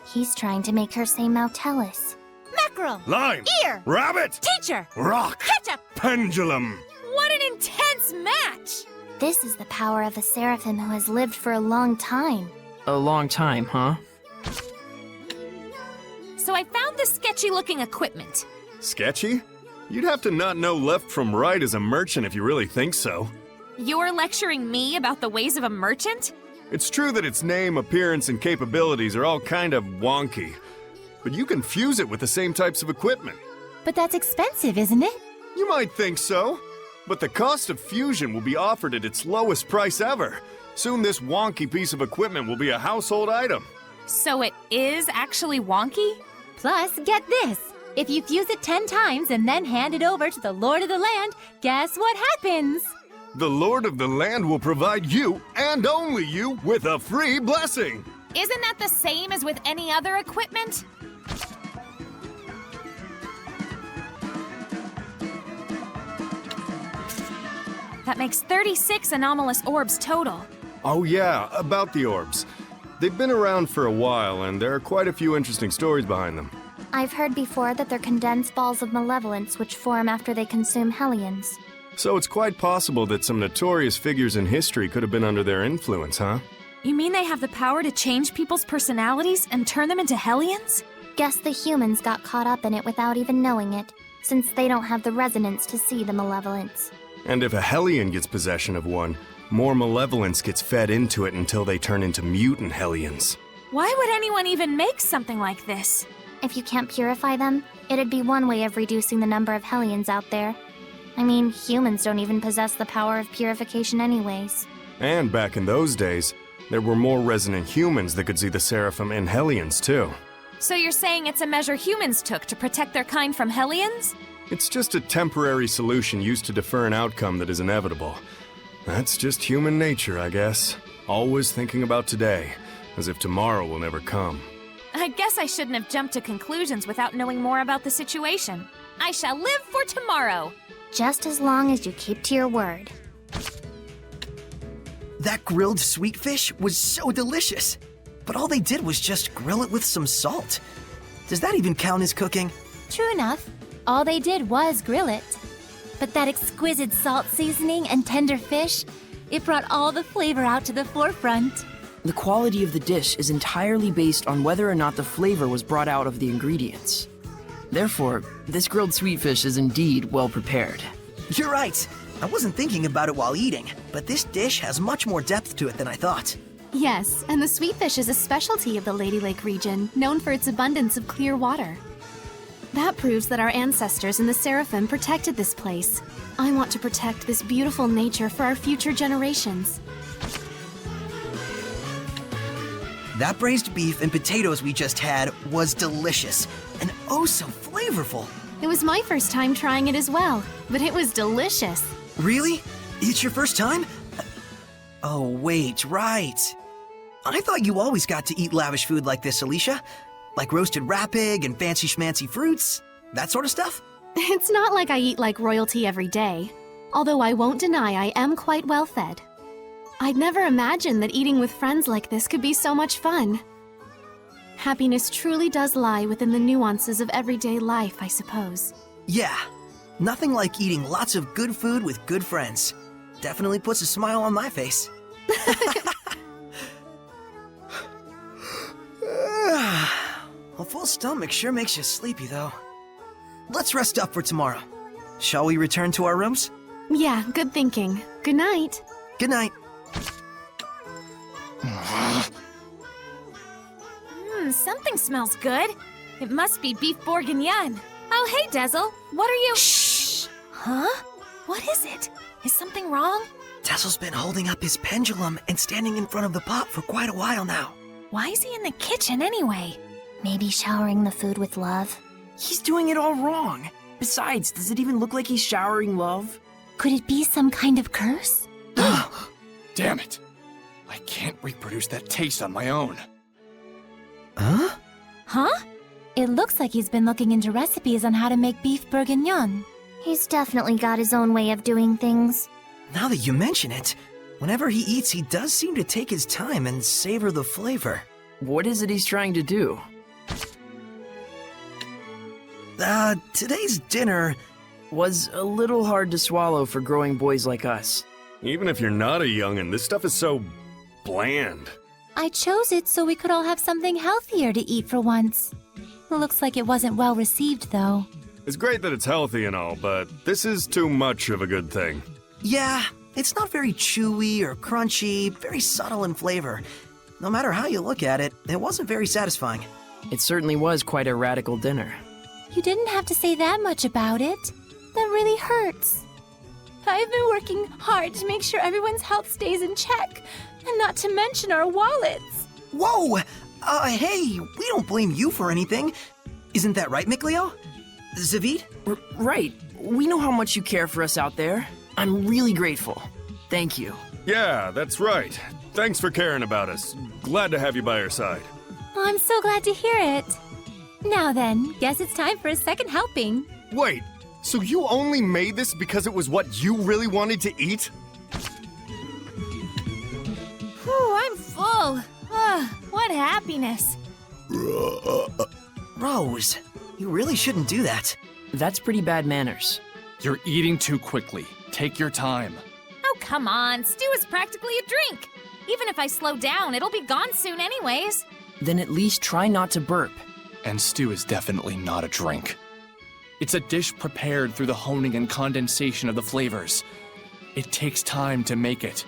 He's trying to make her say Malevolence. Mackerel! Lime! Ear! Rabbit! Teacher! Rock! Ketchup! Pendulum! What an intense match! This is the power of a Seraphim who has lived for a long time. A long time, huh? So I found this sketchy-looking equipment. Sketchy? You'd have to not know left from right as a merchant if you really think so. You're lecturing me about the ways of a merchant? It's true that its name, appearance, and capabilities are all kind of wonky, but you can fuse it with the same types of equipment. But that's expensive, isn't it? You might think so, but the cost of fusion will be offered at its lowest price ever. Soon this wonky piece of equipment will be a household item. So it is actually wonky? Plus, get this. If you fuse it 10 times and then hand it over to the Lord of the Land, guess what happens? The Lord of the Land will provide you, and only you, with a free blessing. Isn't that the same as with any other equipment? That makes 36 anomalous orbs total. Oh yeah, about the orbs. They've been around for a while, and there are quite a few interesting stories behind them. I've heard before that they're condensed balls of malevolence which form after they consume Hellions. So it's quite possible that some notorious figures in history could have been under their influence, huh? You mean they have the power to change people's personalities and turn them into Hellions? Guess the humans got caught up in it without even knowing it, since they don't have the resonance to see the malevolence. And if a Hellion gets possession of one, more malevolence gets fed into it until they turn into mutant Hellions. Why would anyone even make something like this? If you can't purify them, it'd be one way of reducing the number of Hellions out there. I mean, humans don't even possess the power of purification anyways. And back in those days, there were more resonant humans that could see the Seraphim and Hellions too. So you're saying it's a measure humans took to protect their kind from Hellions? It's just a temporary solution used to defer an outcome that is inevitable. That's just human nature, I guess. Always thinking about today, as if tomorrow will never come. I guess I shouldn't have jumped to conclusions without knowing more about the situation. I shall live for tomorrow. Just as long as you keep to your word. That grilled sweet fish was so delicious. But all they did was just grill it with some salt. Does that even count as cooking? True enough. All they did was grill it. But that exquisite salt seasoning and tender fish, it brought all the flavor out to the forefront. The quality of the dish is entirely based on whether or not the flavor was brought out of the ingredients. Therefore, this grilled sweet fish is indeed well prepared. You're right. I wasn't thinking about it while eating, but this dish has much more depth to it than I thought. Yes, and the sweet fish is a specialty of the Lady Lake region, known for its abundance of clear water. That proves that our ancestors and the Seraphim protected this place. I want to protect this beautiful nature for our future generations. That braised beef and potatoes we just had was delicious, and oh so flavorful. It was my first time trying it as well, but it was delicious. Really? It's your first time? Oh, wait, right. I thought you always got to eat lavish food like this, Alicia. Like roasted rat pig and fancy schmancy fruits, that sort of stuff? It's not like I eat like royalty every day, although I won't deny I am quite well fed. I'd never imagined that eating with friends like this could be so much fun. Happiness truly does lie within the nuances of everyday life, I suppose. Yeah, nothing like eating lots of good food with good friends. Definitely puts a smile on my face. A full stomach sure makes you sleepy, though. Let's rest up for tomorrow. Shall we return to our rooms? Yeah, good thinking. Good night. Good night. Something smells good. It must be beef bourguignon. Oh, hey, Dezel. What are you— Shh! Huh? What is it? Is something wrong? Dezel's been holding up his pendulum and standing in front of the pot for quite a while now. Why is he in the kitchen anyway? Maybe showering the food with love. He's doing it all wrong. Besides, does it even look like he's showering love? Could it be some kind of curse? Damn it! I can't reproduce that taste on my own. Huh? Huh? It looks like he's been looking into recipes on how to make beef bourguignon. He's definitely got his own way of doing things. Now that you mention it, whenever he eats, he does seem to take his time and savor the flavor. What is it he's trying to do? Today's dinner... Was a little hard to swallow for growing boys like us. Even if you're not a youngin', this stuff is so bland. I chose it so we could all have something healthier to eat for once. Looks like it wasn't well received, though. It's great that it's healthy and all, but this is too much of a good thing. Yeah, it's not very chewy or crunchy, very subtle in flavor. No matter how you look at it, it wasn't very satisfying. It certainly was quite a radical dinner. You didn't have to say that much about it. That really hurts. I've been working hard to make sure everyone's health stays in check, and not to mention our wallets. Whoa! Hey, we don't blame you for anything. Isn't that right, Mikleo? Zavid? Right. We know how much you care for us out there. I'm really grateful. Thank you. Yeah, that's right. Thanks for caring about us. Glad to have you by our side. I'm so glad to hear it. Now then, guess it's time for a second helping. Wait, so you only made this because it was what you really wanted to eat? Whew, I'm full. What happiness. Rose, you really shouldn't do that. That's pretty bad manners. You're eating too quickly. Take your time. Oh, come on. Stew is practically a drink. Even if I slow down, it'll be gone soon anyways. Then at least try not to burp. And stew is definitely not a drink. It's a dish prepared through the honing and condensation of the flavors. It takes time to make it.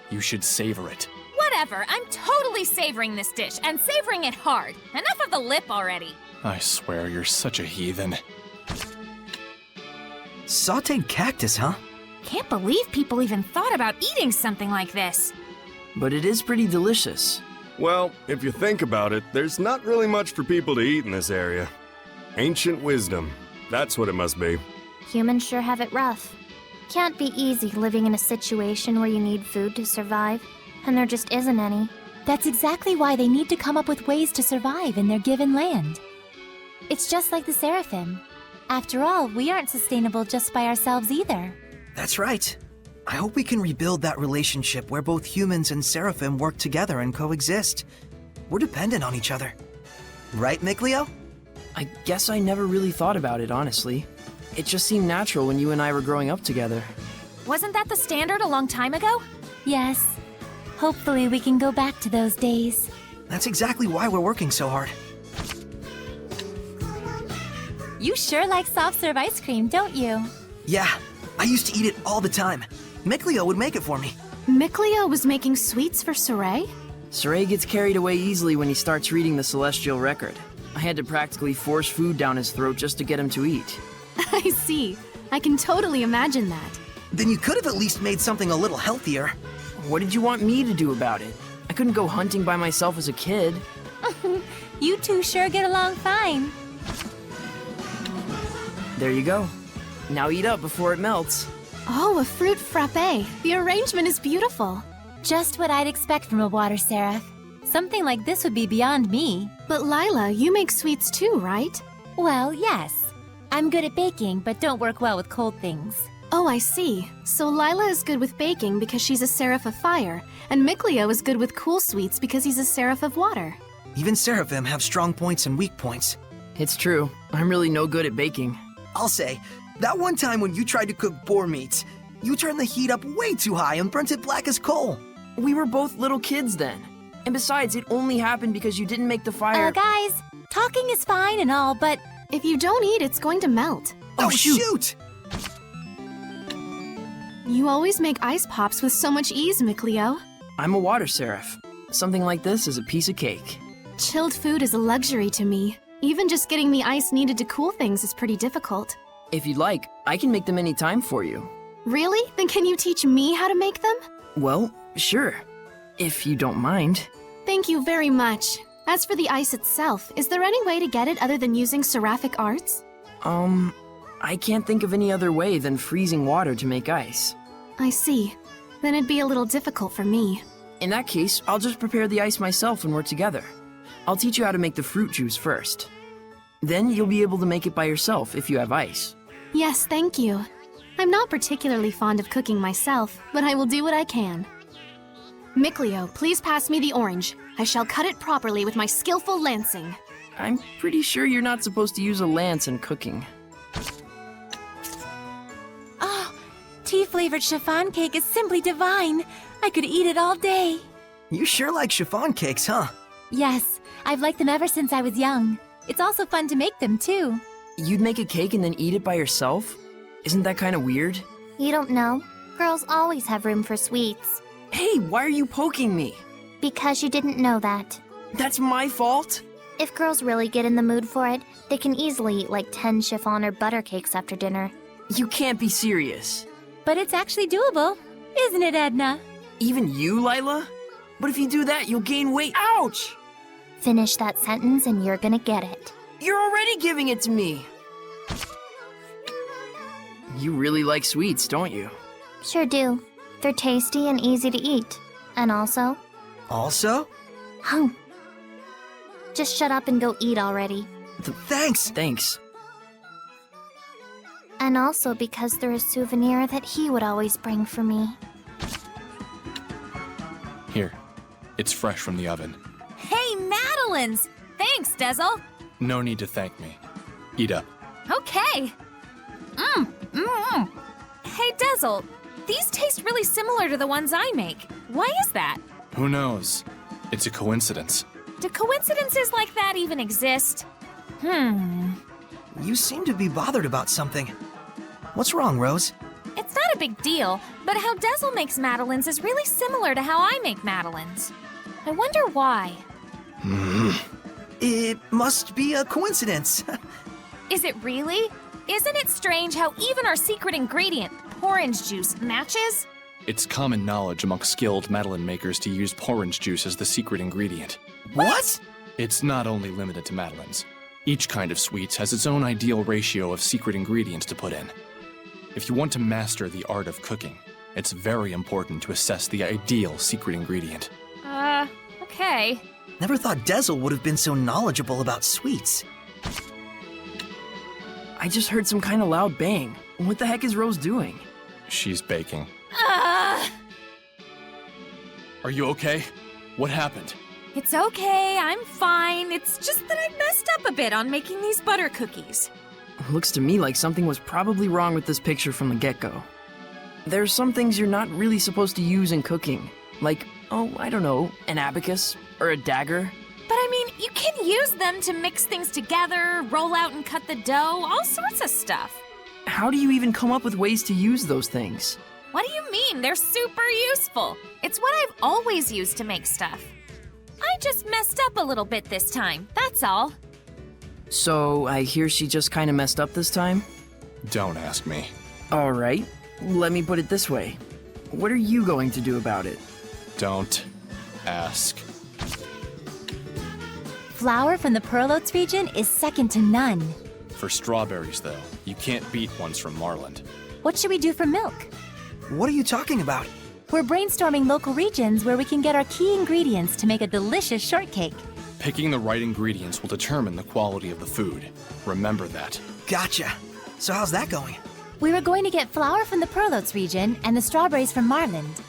You should savor it. Whatever, I'm totally savoring this dish, and savoring it hard. Enough of the lip already. I swear you're such a heathen. Sauteed cactus, huh? Can't believe people even thought about eating something like this. But it is pretty delicious. Well, if you think about it, there's not really much for people to eat in this area. Ancient wisdom. That's what it must be. Humans sure have it rough. Can't be easy living in a situation where you need food to survive, and there just isn't any. That's exactly why they need to come up with ways to survive in their given land. It's just like the Seraphim. After all, we aren't sustainable just by ourselves either. That's right. I hope we can rebuild that relationship where both humans and Seraphim work together and coexist. We're dependent on each other. Right, Mikleo? I guess I never really thought about it, honestly. It just seemed natural when you and I were growing up together. Wasn't that the standard a long time ago? Yes. Hopefully we can go back to those days. That's exactly why we're working so hard. You sure like soft-serve ice cream, don't you? Yeah, I used to eat it all the time. Mikleo would make it for me. Mikleo was making sweets for Saray? Saray gets carried away easily when he starts reading the Celestial Record. I had to practically force food down his throat just to get him to eat. I see. I can totally imagine that. Then you could have at least made something a little healthier. What did you want me to do about it? I couldn't go hunting by myself as a kid. You two sure get along fine. There you go. Now eat up before it melts. Oh, a fruit frappe. The arrangement is beautiful. Just what I'd expect from a water seraph. Something like this would be beyond me. But Lyla, you make sweets too, right? Well, yes. I'm good at baking, but don't work well with cold things. Oh, I see. So Lyla is good with baking because she's a seraph of fire, and Mikleo is good with cool sweets because he's a seraph of water. Even Seraphim have strong points and weak points. It's true. I'm really no good at baking. I'll say, that one time when you tried to cook boar meat, you turned the heat up way too high and burnt it black as coal. We were both little kids then. And besides, it only happened because you didn't make the fire. Guys, talking is fine and all, but if you don't eat, it's going to melt. Oh, shoot! You always make ice pops with so much ease, Mikleo. I'm a water seraph. Something like this is a piece of cake. Chilled food is a luxury to me. Even just getting the ice needed to cool things is pretty difficult. If you'd like, I can make them any time for you. Really? Then can you teach me how to make them? Well, sure. If you don't mind. Thank you very much. As for the ice itself, is there any way to get it other than using seraphic arts? I can't think of any other way than freezing water to make ice. I see. Then it'd be a little difficult for me. In that case, I'll just prepare the ice myself when we're together. I'll teach you how to make the fruit juice first. Then you'll be able to make it by yourself if you have ice. Yes, thank you. I'm not particularly fond of cooking myself, but I will do what I can. Mikleo, please pass me the orange. I shall cut it properly with my skillful lancing. I'm pretty sure you're not supposed to use a lance in cooking. Oh, tea-flavored chiffon cake is simply divine. I could eat it all day. You sure like chiffon cakes, huh? Yes, I've liked them ever since I was young. It's also fun to make them, too. You'd make a cake and then eat it by yourself? Isn't that kind of weird? You don't know? Girls always have room for sweets. Hey, why are you poking me? Because you didn't know that. That's my fault? If girls really get in the mood for it, they can easily eat like 10 chiffon or butter cakes after dinner. You can't be serious. But it's actually doable, isn't it, Edna? Even you, Lyla? But if you do that, you'll gain weight. Ouch! Finish that sentence and you're gonna get it. You're already giving it to me! You really like sweets, don't you? Sure do. They're tasty and easy to eat. And also... Also? Hum. Just shut up and go eat already. Thanks! Thanks. And also because they're a souvenir that he would always bring for me. Here. It's fresh from the oven. Hey, Madeline's! Thanks, Dezel. No need to thank me. Eat up. Okay. Hey, Dezel, these taste really similar to the ones I make. Why is that? Who knows? It's a coincidence. Do coincidences like that even exist? You seem to be bothered about something. What's wrong, Rose? It's not a big deal, but how Dezel makes Madeline's is really similar to how I make Madeline's. I wonder why. It must be a coincidence. Is it really? Isn't it strange how even our secret ingredient, orange juice, matches? It's common knowledge among skilled Madeline makers to use orange juice as the secret ingredient. What? It's not only limited to Madeline's. Each kind of sweets has its own ideal ratio of secret ingredients to put in. If you want to master the art of cooking, it's very important to assess the ideal secret ingredient. Okay. Never thought Dezel would have been so knowledgeable about sweets. I just heard some kind of loud bang. What the heck is Rose doing? She's baking. Are you okay? What happened? It's okay, I'm fine. It's just that I messed up a bit on making these butter cookies. Looks to me like something was probably wrong with this picture from the get-go. There's some things you're not really supposed to use in cooking. Like, oh, I don't know, an abacus or a dagger. But I mean, you can use them to mix things together, roll out and cut the dough, all sorts of stuff. How do you even come up with ways to use those things? What do you mean? They're super useful. It's what I've always used to make stuff. I just messed up a little bit this time, that's all. So, I hear she just kind of messed up this time? Don't ask me. Alright, let me put it this way. What are you going to do about it? Don't ask. Flour from the Pearl Oats region is second to none. For strawberries, though, you can't beat ones from Marland. What should we do for milk? What are you talking about? We're brainstorming local regions where we can get our key ingredients to make a delicious shortcake. Picking the right ingredients will determine the quality of the food. Remember that. Gotcha. So how's that going? We were going to get flour from the Pearl Oats region and the strawberries from Marland.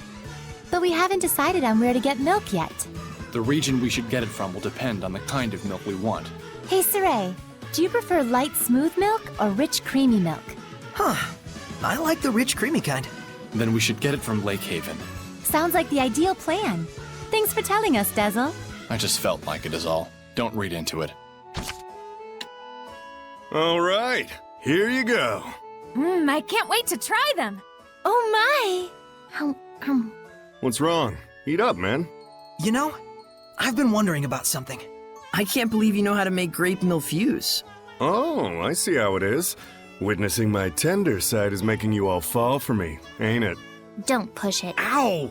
But we haven't decided on where to get milk yet. The region we should get it from will depend on the kind of milk we want. Hey, Saray, do you prefer light, smooth milk or rich, creamy milk? Huh. I like the rich, creamy kind. Then we should get it from Lake Haven. Sounds like the ideal plan. Thanks for telling us, Dezel. I just felt like it is all. Don't read into it. All right, here you go. I can't wait to try them. Oh my! What's wrong? Eat up, man. You know, I've been wondering about something. I can't believe you know how to make grape milfuse. Oh, I see how it is. Witnessing my tender side is making you all fall for me, ain't it? Don't push it. Ow!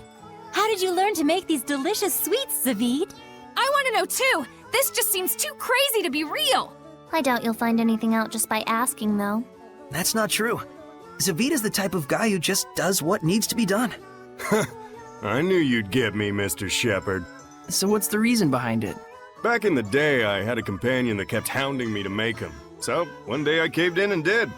How did you learn to make these delicious sweets, Zavid? I want to know too. This just seems too crazy to be real. I doubt you'll find anything out just by asking, though. That's not true. Zavid is the type of guy who just does what needs to be done. I knew you'd get me, Mr. Shepherd. So what's the reason behind it? Back in the day, I had a companion that kept hounding me to make them. So, one day I caved in and did.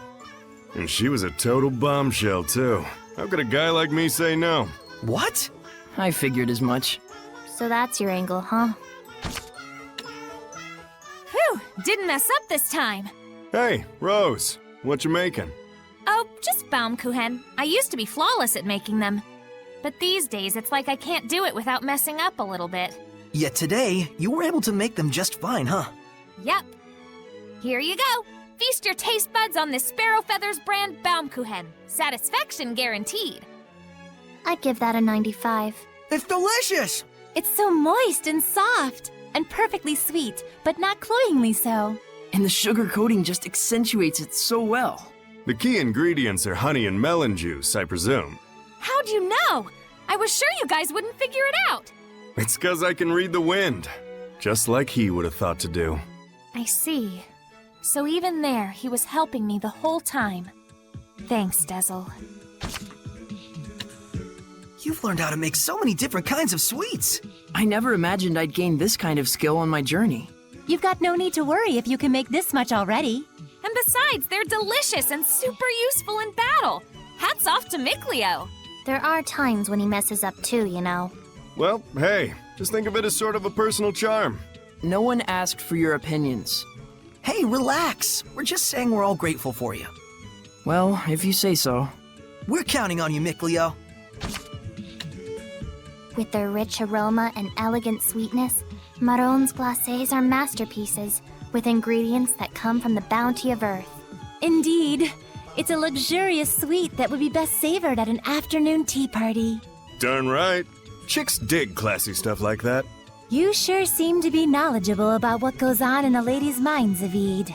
And she was a total bombshell, too. How could a guy like me say no? What? I figured as much. So that's your angle, huh? Phew, Didn't mess up this time. Hey, Rose, what you making? Oh, just Baumkuchen. I used to be flawless at making them. But these days, it's like I can't do it without messing up a little bit. Yet today, you were able to make them just fine, huh? Yep. Here you go. Feast your taste buds on this Sparrow Feathers brand Baumkuchen. Satisfaction guaranteed. I'd give that a 95. It's delicious! It's so moist and soft, and perfectly sweet, but not cloyingly so. And the sugar coating just accentuates it so well. The key ingredients are honey and melon juice, I presume. How'd you know? I was sure you guys wouldn't figure it out. It's 'cause I can read the wind, just like he would have thought to do. I see. So even there, he was helping me the whole time. Thanks, Dezel. You've learned how to make so many different kinds of sweets. I never imagined I'd gain this kind of skill on my journey. You've got no need to worry if you can make this much already. And besides, they're delicious and super useful in battle. Hats off to Mikleo. There are times when he messes up too, you know. Well, hey, just think of it as sort of a personal charm. No one asked for your opinions. Hey, relax. We're just saying we're all grateful for you. Well, if you say so. We're counting on you, Mikleo. With their rich aroma and elegant sweetness, marrons glacés are masterpieces with ingredients that come from the bounty of Earth. Indeed. It's a luxurious sweet that would be best savored at an afternoon tea party. Darn right. Chicks dig classy stuff like that. You sure seem to be knowledgeable about what goes on in a lady's mind, Zavid.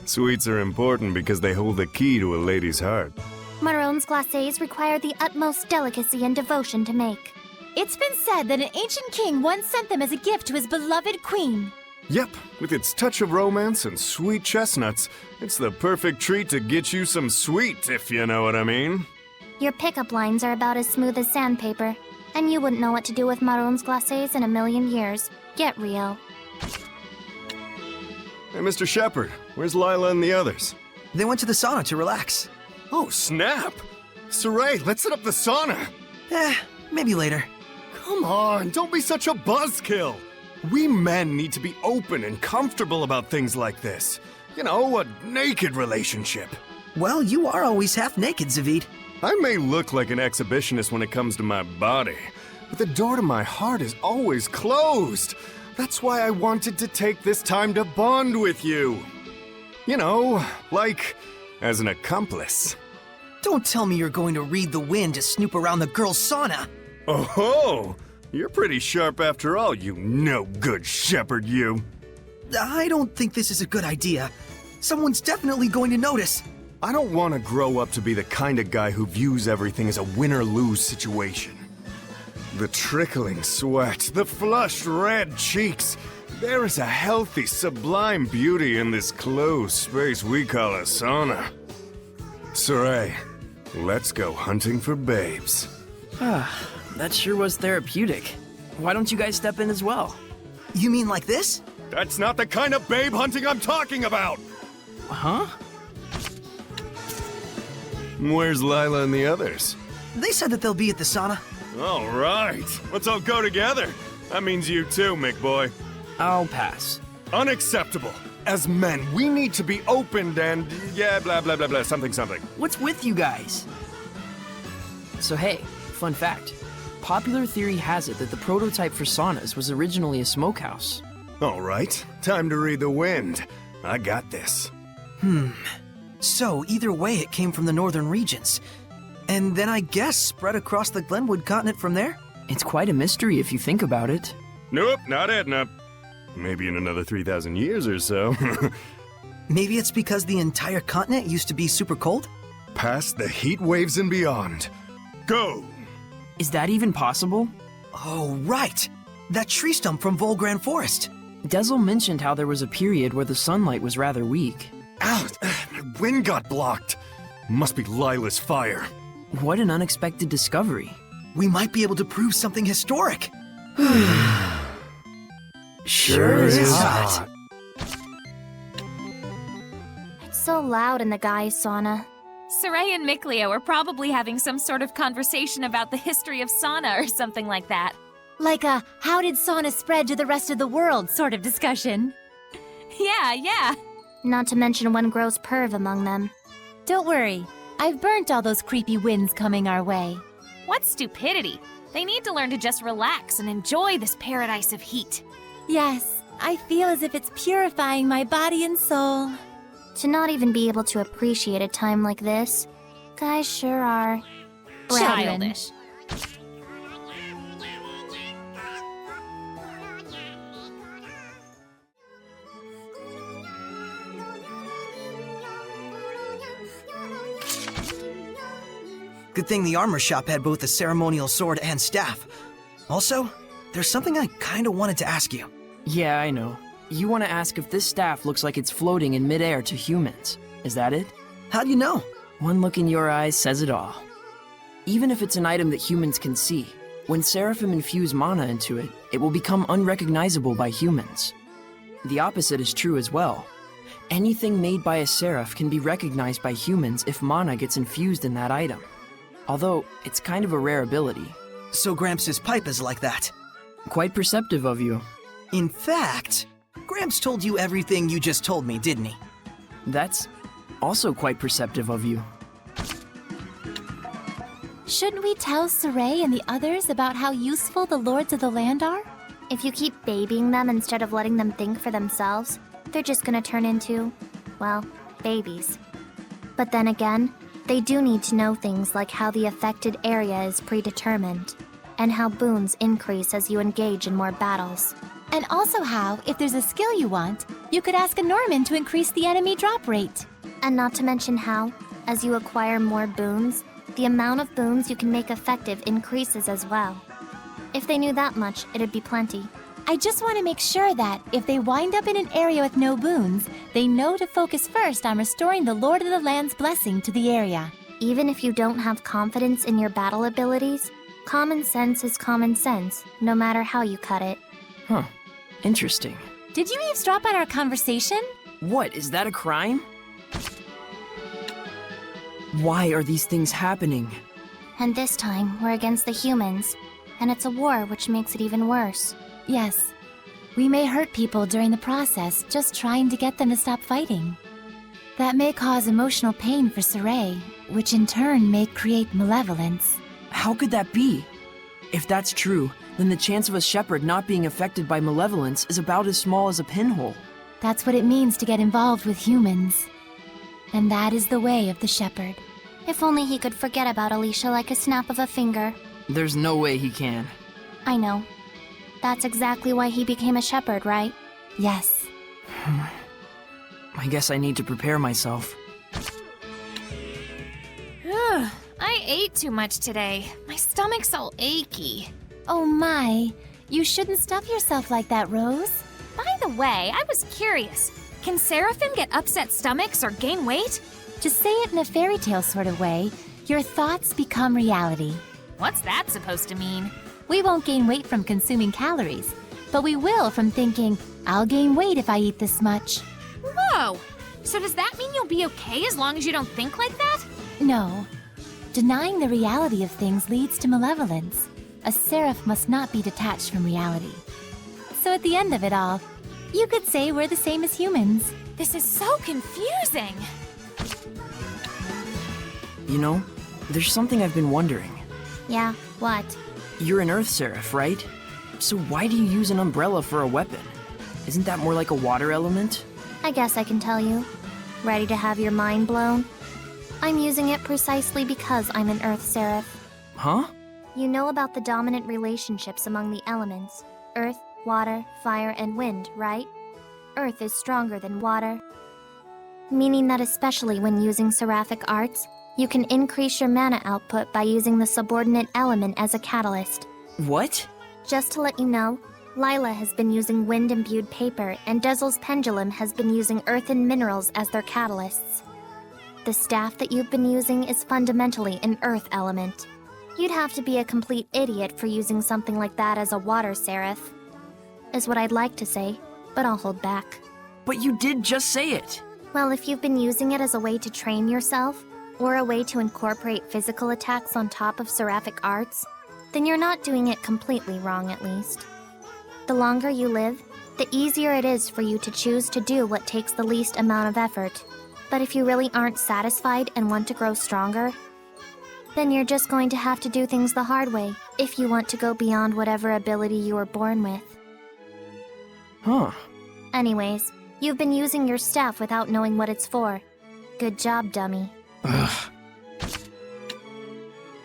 Sweets are important because they hold the key to a lady's heart. Marrons glacés require the utmost delicacy and devotion to make. It's been said that an ancient king once sent them as a gift to his beloved queen. Yep, with its touch of romance and sweet chestnuts, it's the perfect treat to get you some sweet, if you know what I mean. Your pickup lines are about as smooth as sandpaper, and you wouldn't know what to do with marrons glacés in a million years. Get real. Hey, Mr. Shepard, where's Lyla and the others? They went to the sauna to relax. Oh, snap! Saray, let's set up the sauna! Maybe later. Come on, don't be such a buzzkill! We men need to be open and comfortable about things like this. You know, a naked relationship. Well, you are always half naked, Zavid. I may look like an exhibitionist when it comes to my body, but the door to my heart is always closed. That's why I wanted to take this time to bond with you. You know, like, as an accomplice. Don't tell me you're going to read the wind to snoop around the girls' sauna. Oh-ho! You're pretty sharp after all, you no-good shepherd, you. I don't think this is a good idea. Someone's definitely going to notice. I don't want to grow up to be the kind of guy who views everything as a win-or-lose situation. The trickling sweat, the flushed red cheeks. There is a healthy, sublime beauty in this closed space we call a sauna. Saray, let's go hunting for babes. That sure was therapeutic. Why don't you guys step in as well? You mean like this? That's not the kind of babe hunting I'm talking about! Huh? Where's Lyla and the others? They said that they'll be at the sauna. All right, let's all go together. That means you too, Mick boy. I'll pass. Unacceptable. As men, we need to be opened and, yeah, blah, blah, blah, blah, something, something. What's with you guys? So hey, fun fact. Popular theory has it that the prototype for saunas was originally a smokehouse. All right, time to read the wind. I got this. So, either way, it came from the northern regions. And then I guess spread across the Glenwood continent from there? It's quite a mystery if you think about it. Nope, not Edna. Maybe in another 3,000 years or so. Maybe it's because the entire continent used to be super cold? Past the heat waves and beyond. Go! Is that even possible? Oh, right! That tree stump from Volgran Forest. Dezel mentioned how there was a period where the sunlight was rather weak. Ow! My wind got blocked. Must be Lila's fire. What an unexpected discovery. We might be able to prove something historic. Sure is hot. It's so loud in the guys' sauna. Saray and Mikleo are probably having some sort of conversation about the history of sauna or something like that. Like a how did Sauna spread to the rest of the world sort of discussion. Yeah. Not to mention one gross perv among them. Don't worry, I've burnt all those creepy winds coming our way. What stupidity. They need to learn to just relax and enjoy this paradise of heat. Yes, I feel as if it's purifying my body and soul. To not even be able to appreciate a time like this, guys sure are Childish. Good thing the armor shop had both a ceremonial sword and staff. Also, there's something I kinda wanted to ask you. Yeah, I know. You want to ask if this staff looks like it's floating in midair to humans. Is that it? How do you know? One look in your eyes says it all. Even if it's an item that humans can see, when Seraphim infuse mana into it, it will become unrecognizable by humans. The opposite is true as well. Anything made by a Seraph can be recognized by humans if mana gets infused in that item. Although, it's kind of a rare ability. So Gramps' pipe is like that. Quite perceptive of you. In fact, Gramps told you everything you just told me, didn't he? That's also quite perceptive of you. Shouldn't we tell Saray and the others about how useful the Lords of the Land are? If you keep babying them instead of letting them think for themselves, they're just gonna turn into, well, babies. But then again, they do need to know things like how the affected area is predetermined, and how boons increase as you engage in more battles. And also how, if there's a skill you want, you could ask a Norman to increase the enemy drop rate. And not to mention how, as you acquire more boons, the amount of boons you can make effective increases as well. If they knew that much, it'd be plenty. I just want to make sure that, if they wind up in an area with no boons, they know to focus first on restoring the Lord of the Land's blessing to the area. Even if you don't have confidence in your battle abilities, common sense is common sense, no matter how you cut it. Huh. Interesting. Did you eavesdrop on our conversation? What, is that a crime? Why are these things happening? And this time, we're against the humans, and it's a war which makes it even worse. Yes. We may hurt people during the process, just trying to get them to stop fighting. That may cause emotional pain for Saray, which in turn may create malevolence. How could that be? If that's true, then the chance of a shepherd not being affected by malevolence is about as small as a pinhole. That's what it means to get involved with humans. And that is the way of the shepherd. If only he could forget about Alicia like a snap of a finger. There's no way he can. I know. That's exactly why he became a shepherd, right? Yes. I guess I need to prepare myself. Ugh, I ate too much today. My stomach's all achy. Oh my, you shouldn't stuff yourself like that, Rose. By the way, I was curious. Can Seraphim get upset stomachs or gain weight? To say it in a fairy tale sort of way, your thoughts become reality. What's that supposed to mean? We won't gain weight from consuming calories, but we will from thinking, I'll gain weight if I eat this much. Whoa! So does that mean you'll be okay as long as you don't think like that? No. Denying the reality of things leads to malevolence. A seraph must not be detached from reality. So at the end of it all, you could say we're the same as humans. This is so confusing! You know, there's something I've been wondering. Yeah, what? You're an earth seraph, right? So why do you use an umbrella for a weapon? Isn't that more like a water element? I guess I can tell you. Ready to have your mind blown? I'm using it precisely because I'm an earth seraph. Huh? You know about the dominant relationships among the elements. Earth, water, fire, and wind, right? Earth is stronger than water. Meaning that especially when using seraphic arts, you can increase your mana output by using the subordinate element as a catalyst. What? Just to let you know, Lyla has been using wind-imbued paper, and Dezel's pendulum has been using earth and minerals as their catalysts. The staff that you've been using is fundamentally an earth element. You'd have to be a complete idiot for using something like that as a water seraph, is what I'd like to say, but I'll hold back. But you did just say it! Well, if you've been using it as a way to train yourself, or a way to incorporate physical attacks on top of seraphic arts, Then you're not doing it completely wrong, at least. The longer you live, the easier it is for you to choose to do what takes the least amount of effort. But if you really aren't satisfied and want to grow stronger, then you're just going to have to do things the hard way if you want to go beyond whatever ability you were born with. Huh. Anyways, you've been using your staff without knowing what it's for. Good job, dummy. Ugh.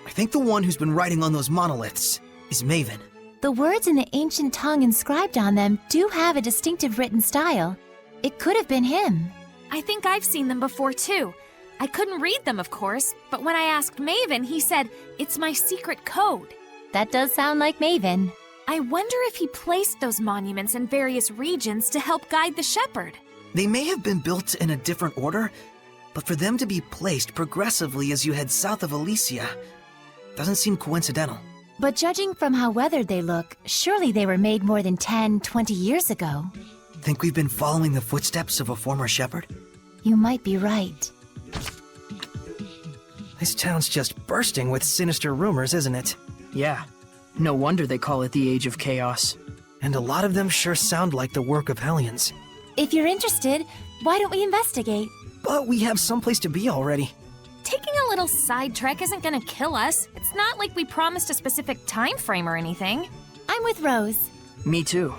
I think the one who's been writing on those monoliths is Maven. The words in the ancient tongue inscribed on them do have a distinctive written style. It could have been him. I think I've seen them before too. I couldn't read them, of course, but when I asked Maven, he said, "It's my secret code." That does sound like Maven. I wonder if he placed those monuments in various regions to help guide the shepherd. They may have been built in a different order, but for them to be placed progressively as you head south of Alicia doesn't seem coincidental. But judging from how weathered they look, surely they were made more than 10, 20 years ago. Think we've been following the footsteps of a former shepherd? You might be right. This town's just bursting with sinister rumors, isn't it? Yeah. No wonder they call it the Age of Chaos. And a lot of them sure sound like the work of Hellions. If you're interested, why don't we investigate? But we have someplace to be already. Taking a little side trek isn't gonna kill us. It's not like we promised a specific time frame or anything. I'm with Rose. Me too.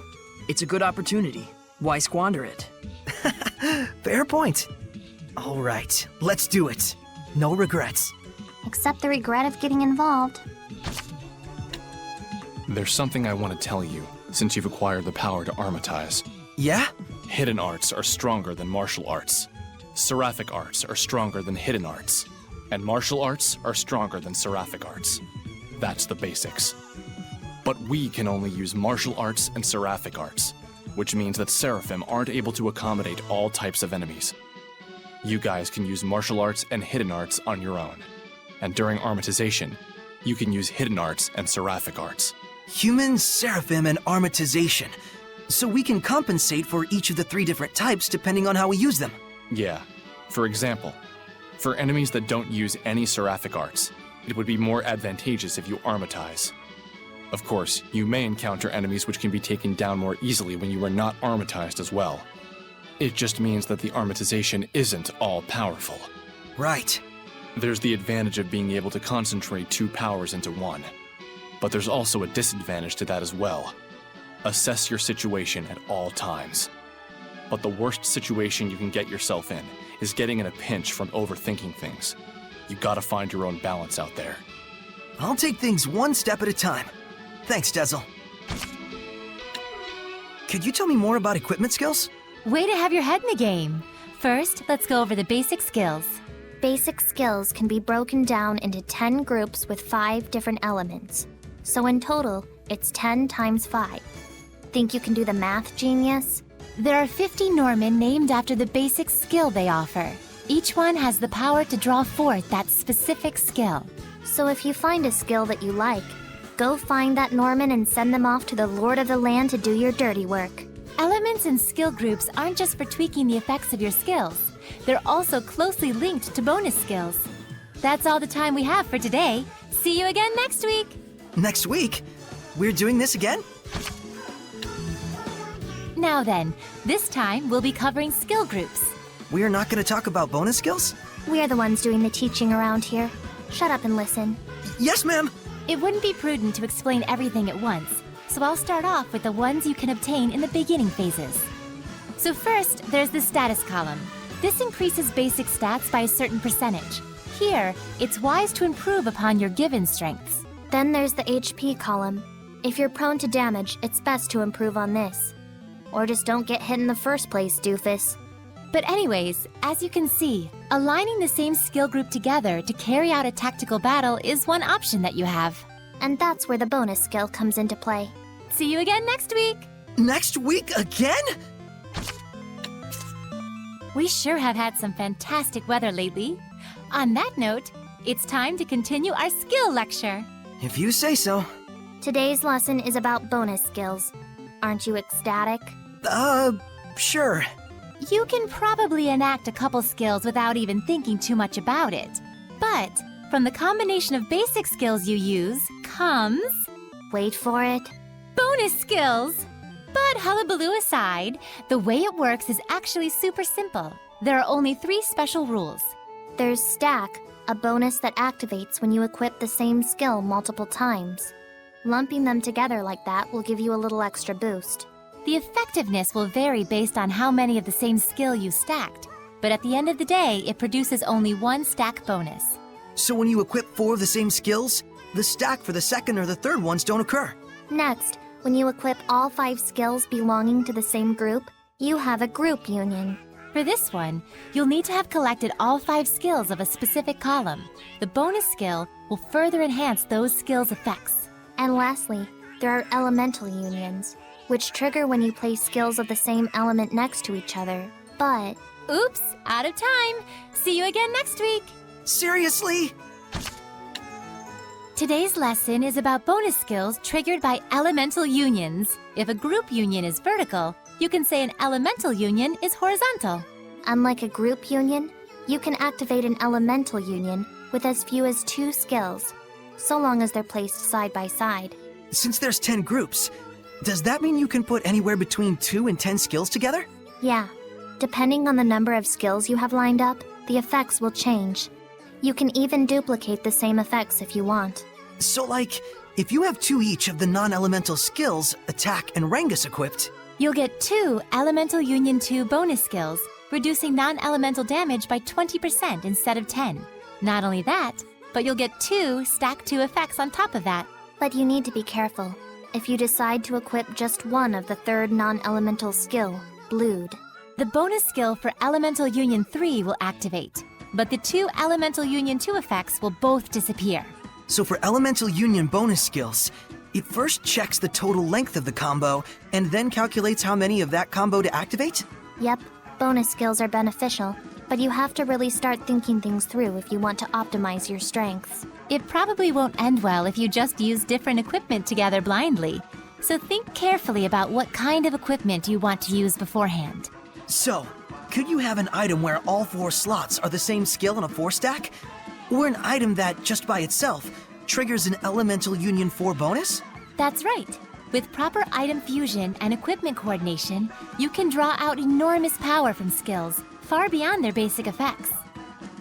It's a good opportunity. Why squander it? Fair point. All right, let's do it. No regrets. Except the regret of getting involved. There's something I want to tell you, since you've acquired the power to armatize. Yeah? Hidden arts are stronger than martial arts. Seraphic arts are stronger than hidden arts. And martial arts are stronger than seraphic arts. That's the basics. But we can only use martial arts and seraphic arts, which means that Seraphim aren't able to accommodate all types of enemies. You guys can use martial arts and hidden arts on your own. And during armatization, you can use hidden arts and seraphic arts. Human, Seraphim, and armatization. So we can compensate for each of the 3 different types depending on how we use them. Yeah. For example, for enemies that don't use any seraphic arts, it would be more advantageous if you armatize. Of course, you may encounter enemies which can be taken down more easily when you are not armatized as well. It just means that the armatization isn't all-powerful. Right. There's the advantage of being able to concentrate 2 powers into one. But there's also a disadvantage to that as well. Assess your situation at all times. But the worst situation you can get yourself in is getting in a pinch from overthinking things. You gotta find your own balance out there. I'll take things one step at a time. Thanks, Dezel. Could you tell me more about equipment skills? Way to have your head in the game. First, let's go over the basic skills. Basic skills can be broken down into 10 groups with 5 different elements. So in total, it's 10 times 5. Think you can do the math, genius? There are 50 Norman named after the basic skill they offer. Each one has the power to draw forth that specific skill. So if you find a skill that you like, go find that Norman and send them off to the Lord of the Land to do your dirty work. Elements and skill groups aren't just for tweaking the effects of your skills. They're also closely linked to bonus skills. That's all the time we have for today. See you again next week! Next week? We're doing this again? Now then, this time we'll be covering skill groups. We're not going to talk about bonus skills? We're the ones doing the teaching around here. Shut up and listen. Yes, ma'am! It wouldn't be prudent to explain everything at once, so I'll start off with the ones you can obtain in the beginning phases. So first, there's the status column. This increases basic stats by a certain percentage. Here, it's wise to improve upon your given strengths. Then there's the HP column. If you're prone to damage, it's best to improve on this. Or just don't get hit in the first place, doofus. But anyways, as you can see, aligning the same skill group together to carry out a tactical battle is one option that you have. And that's where the bonus skill comes into play. See you again next week! Next week again? We sure have had some fantastic weather lately. On that note, it's time to continue our skill lecture. If you say so. Today's lesson is about bonus skills. Aren't you ecstatic? Sure. You can probably enact a couple skills without even thinking too much about it. But from the combination of basic skills you use, comes... Wait for it. bonus skills! But hullabaloo aside, the way it works is actually super simple. There are only 3 special rules. There's Stack, a bonus that activates when you equip the same skill multiple times. Lumping them together like that will give you a little extra boost. The effectiveness will vary based on how many of the same skill you stacked, but at the end of the day, it produces only 1 stack bonus. So when you equip 4 of the same skills, the stack for the second or the third ones don't occur. Next, when you equip all 5 skills belonging to the same group, you have a group union. For this one, you'll need to have collected all 5 skills of a specific column. The bonus skill will further enhance those skills' effects. And lastly, there are elemental unions, which trigger when you place skills of the same element next to each other. But... Oops, out of time. See you again next week. Seriously? Today's lesson is about bonus skills triggered by elemental unions. If a group union is vertical, you can say an elemental union is horizontal. Unlike a group union, you can activate an elemental union with as few as 2 skills, so long as they're placed side by side. Since there's 10 groups, does that mean you can put anywhere between 2 and 10 skills together? Yeah. Depending on the number of skills you have lined up, the effects will change. You can even duplicate the same effects if you want. So like, if you have 2 each of the non-elemental skills, attack and Rangus equipped, you'll get 2 Elemental Union 2 bonus skills, reducing non-elemental damage by 20% instead of 10. Not only that, but you'll get 2 Stack 2 effects on top of that. But you need to be careful. If you decide to equip just one of the third non-elemental skill, Blood. The bonus skill for Elemental Union 3 will activate, but the 2 Elemental Union 2 effects will both disappear. So for Elemental Union bonus skills, it first checks the total length of the combo and then calculates how many of that combo to activate? Yep, bonus skills are beneficial, but you have to really start thinking things through if you want to optimize your strengths. It probably won't end well if you just use different equipment together blindly, so think carefully about what kind of equipment you want to use beforehand. So, could you have an item where all 4 slots are the same skill in a 4-stack? Or an item that, just by itself, triggers an Elemental Union 4 bonus? That's right. With proper item fusion and equipment coordination, you can draw out enormous power from skills, far beyond their basic effects.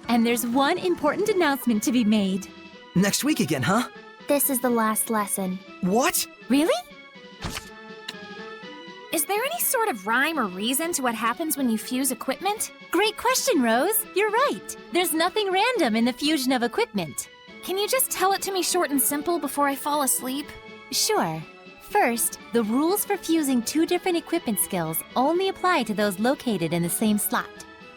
And there's one important announcement to be made. Next week again, huh? This is the last lesson. What? Really? Is there any sort of rhyme or reason to what happens when you fuse equipment? Great question, Rose. You're right. There's nothing random in the fusion of equipment. Can you just tell it to me short and simple before I fall asleep? Sure. First, the rules for fusing 2 different equipment skills only apply to those located in the same slot.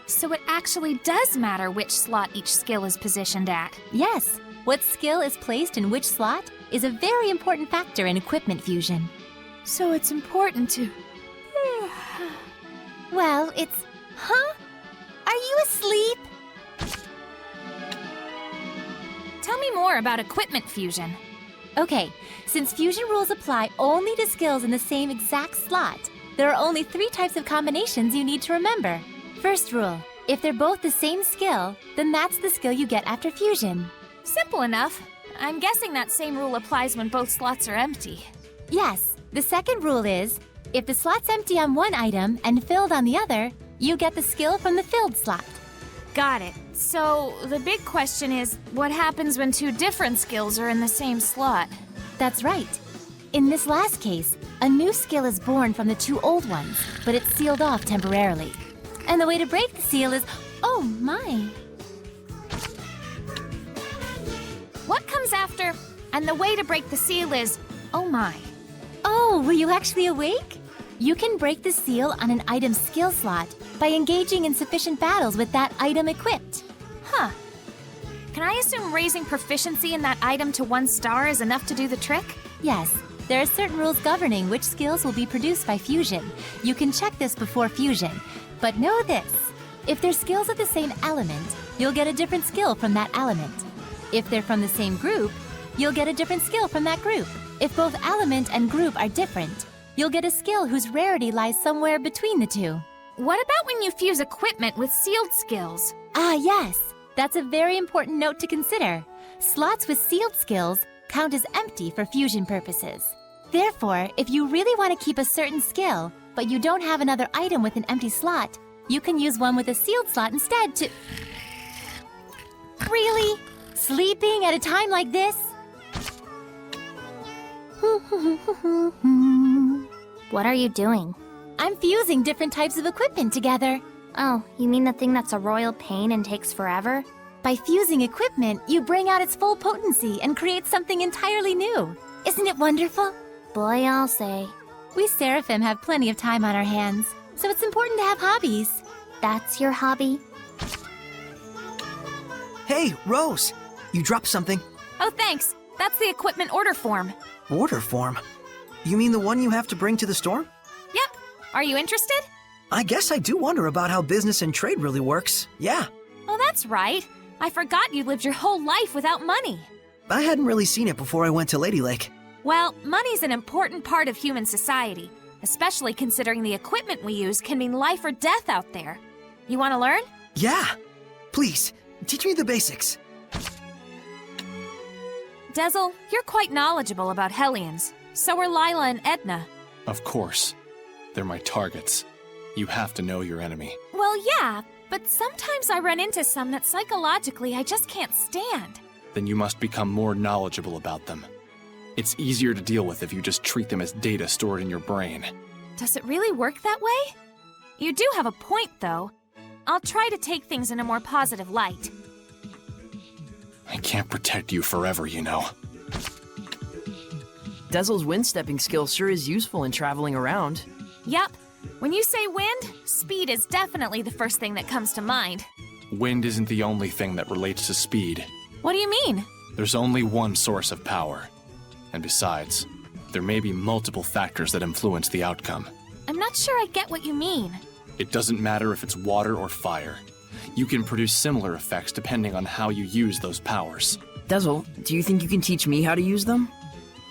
So it actually does matter which slot each skill is positioned at. Yes. What skill is placed in which slot is a very important factor in equipment fusion. So it's important to... Well, it's... Huh? Are you asleep? Tell me more about equipment fusion. Okay, since fusion rules apply only to skills in the same exact slot, there are only 3 types of combinations you need to remember. First rule, if they're both the same skill, then that's the skill you get after fusion. Simple enough. I'm guessing that same rule applies when both slots are empty. Yes. The second rule is, if the slot's empty on one item and filled on the other, you get the skill from the filled slot. Got it. So, the big question is, what happens when 2 different skills are in the same slot? That's right. In this last case, a new skill is born from the 2 old ones, but it's sealed off temporarily. And the way to break the seal is... Oh my! What comes after... And the way to break the seal is... Oh my. Oh, were you actually awake? You can break the seal on an item's skill slot by engaging in sufficient battles with that item equipped. Huh. Can I assume raising proficiency in that item to 1 star is enough to do the trick? Yes. There are certain rules governing which skills will be produced by fusion. You can check this before fusion. But know this. If they're skills of the same element, you'll get a different skill from that element. If they're from the same group, you'll get a different skill from that group. If both element and group are different, you'll get a skill whose rarity lies somewhere between the 2. What about when you fuse equipment with sealed skills? Ah, yes. That's a very important note to consider. Slots with sealed skills count as empty for fusion purposes. Therefore, if you really want to keep a certain skill, but you don't have another item with an empty slot, you can use one with a sealed slot instead to... Really? Sleeping at a time like this? What are you doing? I'm fusing different types of equipment together. Oh, you mean the thing that's a royal pain and takes forever? By fusing equipment, you bring out its full potency and create something entirely new. Isn't it wonderful? Boy, I'll say. We Seraphim have plenty of time on our hands, so it's important to have hobbies. That's your hobby? Hey, Rose! You dropped something. Oh, thanks. That's the equipment order form. Order form? You mean the one you have to bring to the storm? Yep. Are you interested? I guess I do wonder about how business and trade really works. Yeah. Oh, that's right. I forgot you lived your whole life without money. I hadn't really seen it before I went to Lady Lake. Well, money's an important part of human society, especially considering the equipment we use can mean life or death out there. You want to learn? Yeah. Please, teach me the basics. Dezel, you're quite knowledgeable about Hellions. So are Lyla and Edna. Of course. They're my targets. You have to know your enemy. Well, yeah, but sometimes I run into some that psychologically I just can't stand. Then you must become more knowledgeable about them. It's easier to deal with if you just treat them as data stored in your brain. Does it really work that way? You do have a point, though. I'll try to take things in a more positive light. I can't protect you forever, you know. Dezel's wind-stepping skill sure is useful in traveling around. Yup. When you say wind, speed is definitely the first thing that comes to mind. Wind isn't the only thing that relates to speed. What do you mean? There's only one source of power. And besides, there may be multiple factors that influence the outcome. I'm not sure I get what you mean. It doesn't matter if it's water or fire. You can produce similar effects depending on how you use those powers. Dezel, do you think you can teach me how to use them?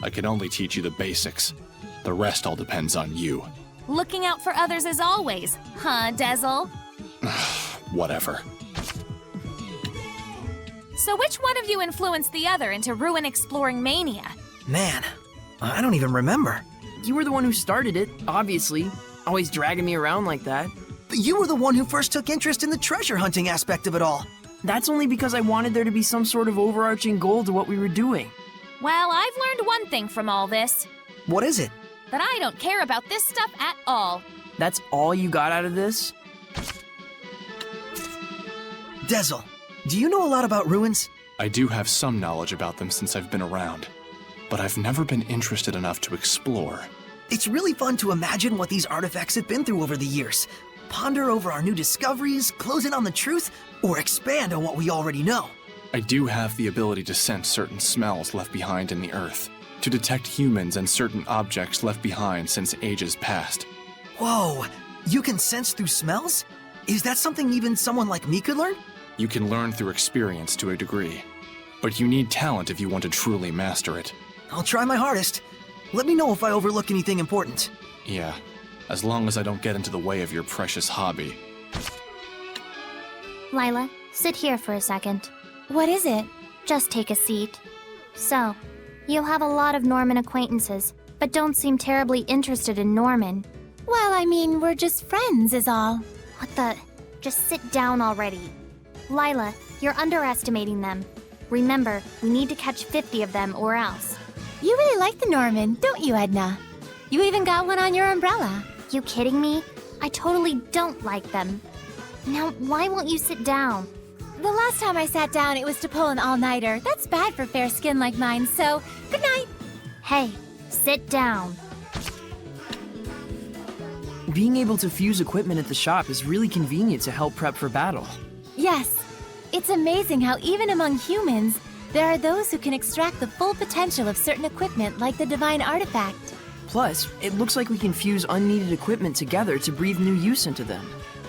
I can only teach you the basics. The rest all depends on you. Looking out for others as always, huh, Dezel? Whatever. So which one of you influenced the other into ruin exploring mania? Man, I don't even remember. You were the one who started it, obviously. Always dragging me around like that. But you were the one who first took interest in the treasure hunting aspect of it all. That's only because I wanted there to be some sort of overarching goal to what we were doing. Well, I've learned one thing from all this. What is it? That I don't care about this stuff at all. That's all you got out of this? Dezel, do you know a lot about ruins? I do have some knowledge about them since I've been around, but I've never been interested enough to explore. It's really fun to imagine what these artifacts have been through over the years. Ponder over our new discoveries, close in on the truth, or expand on what we already know. I do have the ability to sense certain smells left behind in the earth, to detect humans and certain objects left behind since ages past. Whoa, you can sense through smells? Is that something even someone like me could learn? You can learn through experience to a degree, but you need talent if you want to truly master it. I'll try my hardest. Let me know if I overlook anything important. Yeah, as long as I don't get into the way of your precious hobby. Lyla, sit here for a second. What is it? Just take a seat. So, you have a lot of Norman acquaintances, but don't seem terribly interested in Norman. Well, I mean, we're just friends is all. What the? Just sit down already. Lyla, you're underestimating them. Remember, we need to catch 50 of them or else. You really like the Norman, don't you, Edna? You even got one on your umbrella. You kidding me? I totally don't like them. Now, why won't you sit down? The last time I sat down, it was to pull an all-nighter. That's bad for fair skin like mine, so good night. Hey, sit down. Being able to fuse equipment at the shop is really convenient to help prep for battle. Yes. It's amazing how even among humans, there are those who can extract the full potential of certain equipment like the divine artifact. Plus, it looks like we can fuse unneeded equipment together to breathe new use into them.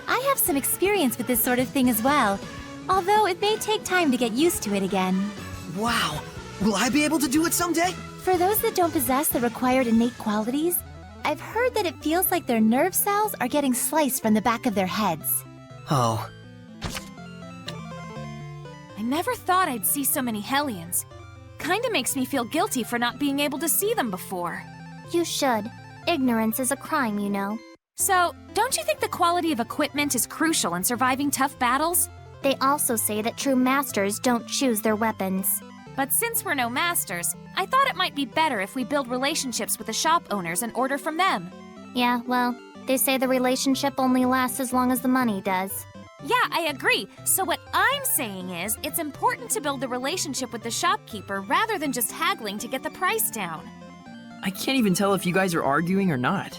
I have some experience with this sort of thing as well, although it may take time to get used to it again. Wow! Will I be able to do it someday? For those that don't possess the required innate qualities, I've heard that it feels like their nerve cells are getting sliced from the back of their heads. Oh. I never thought I'd see so many Hellions. kinda makes me feel guilty for not being able to see them before. You should. Ignorance is a crime, you know. So, don't you think the quality of equipment is crucial in surviving tough battles? They also say that true masters don't choose their weapons. But since we're no masters, I thought it might be better if we build relationships with the shop owners and order from them. Yeah, well, they say the relationship only lasts as long as the money does. Yeah, I agree. So what I'm saying is, it's important to build a relationship with the shopkeeper rather than just haggling to get the price down. I can't even tell if you guys are arguing or not.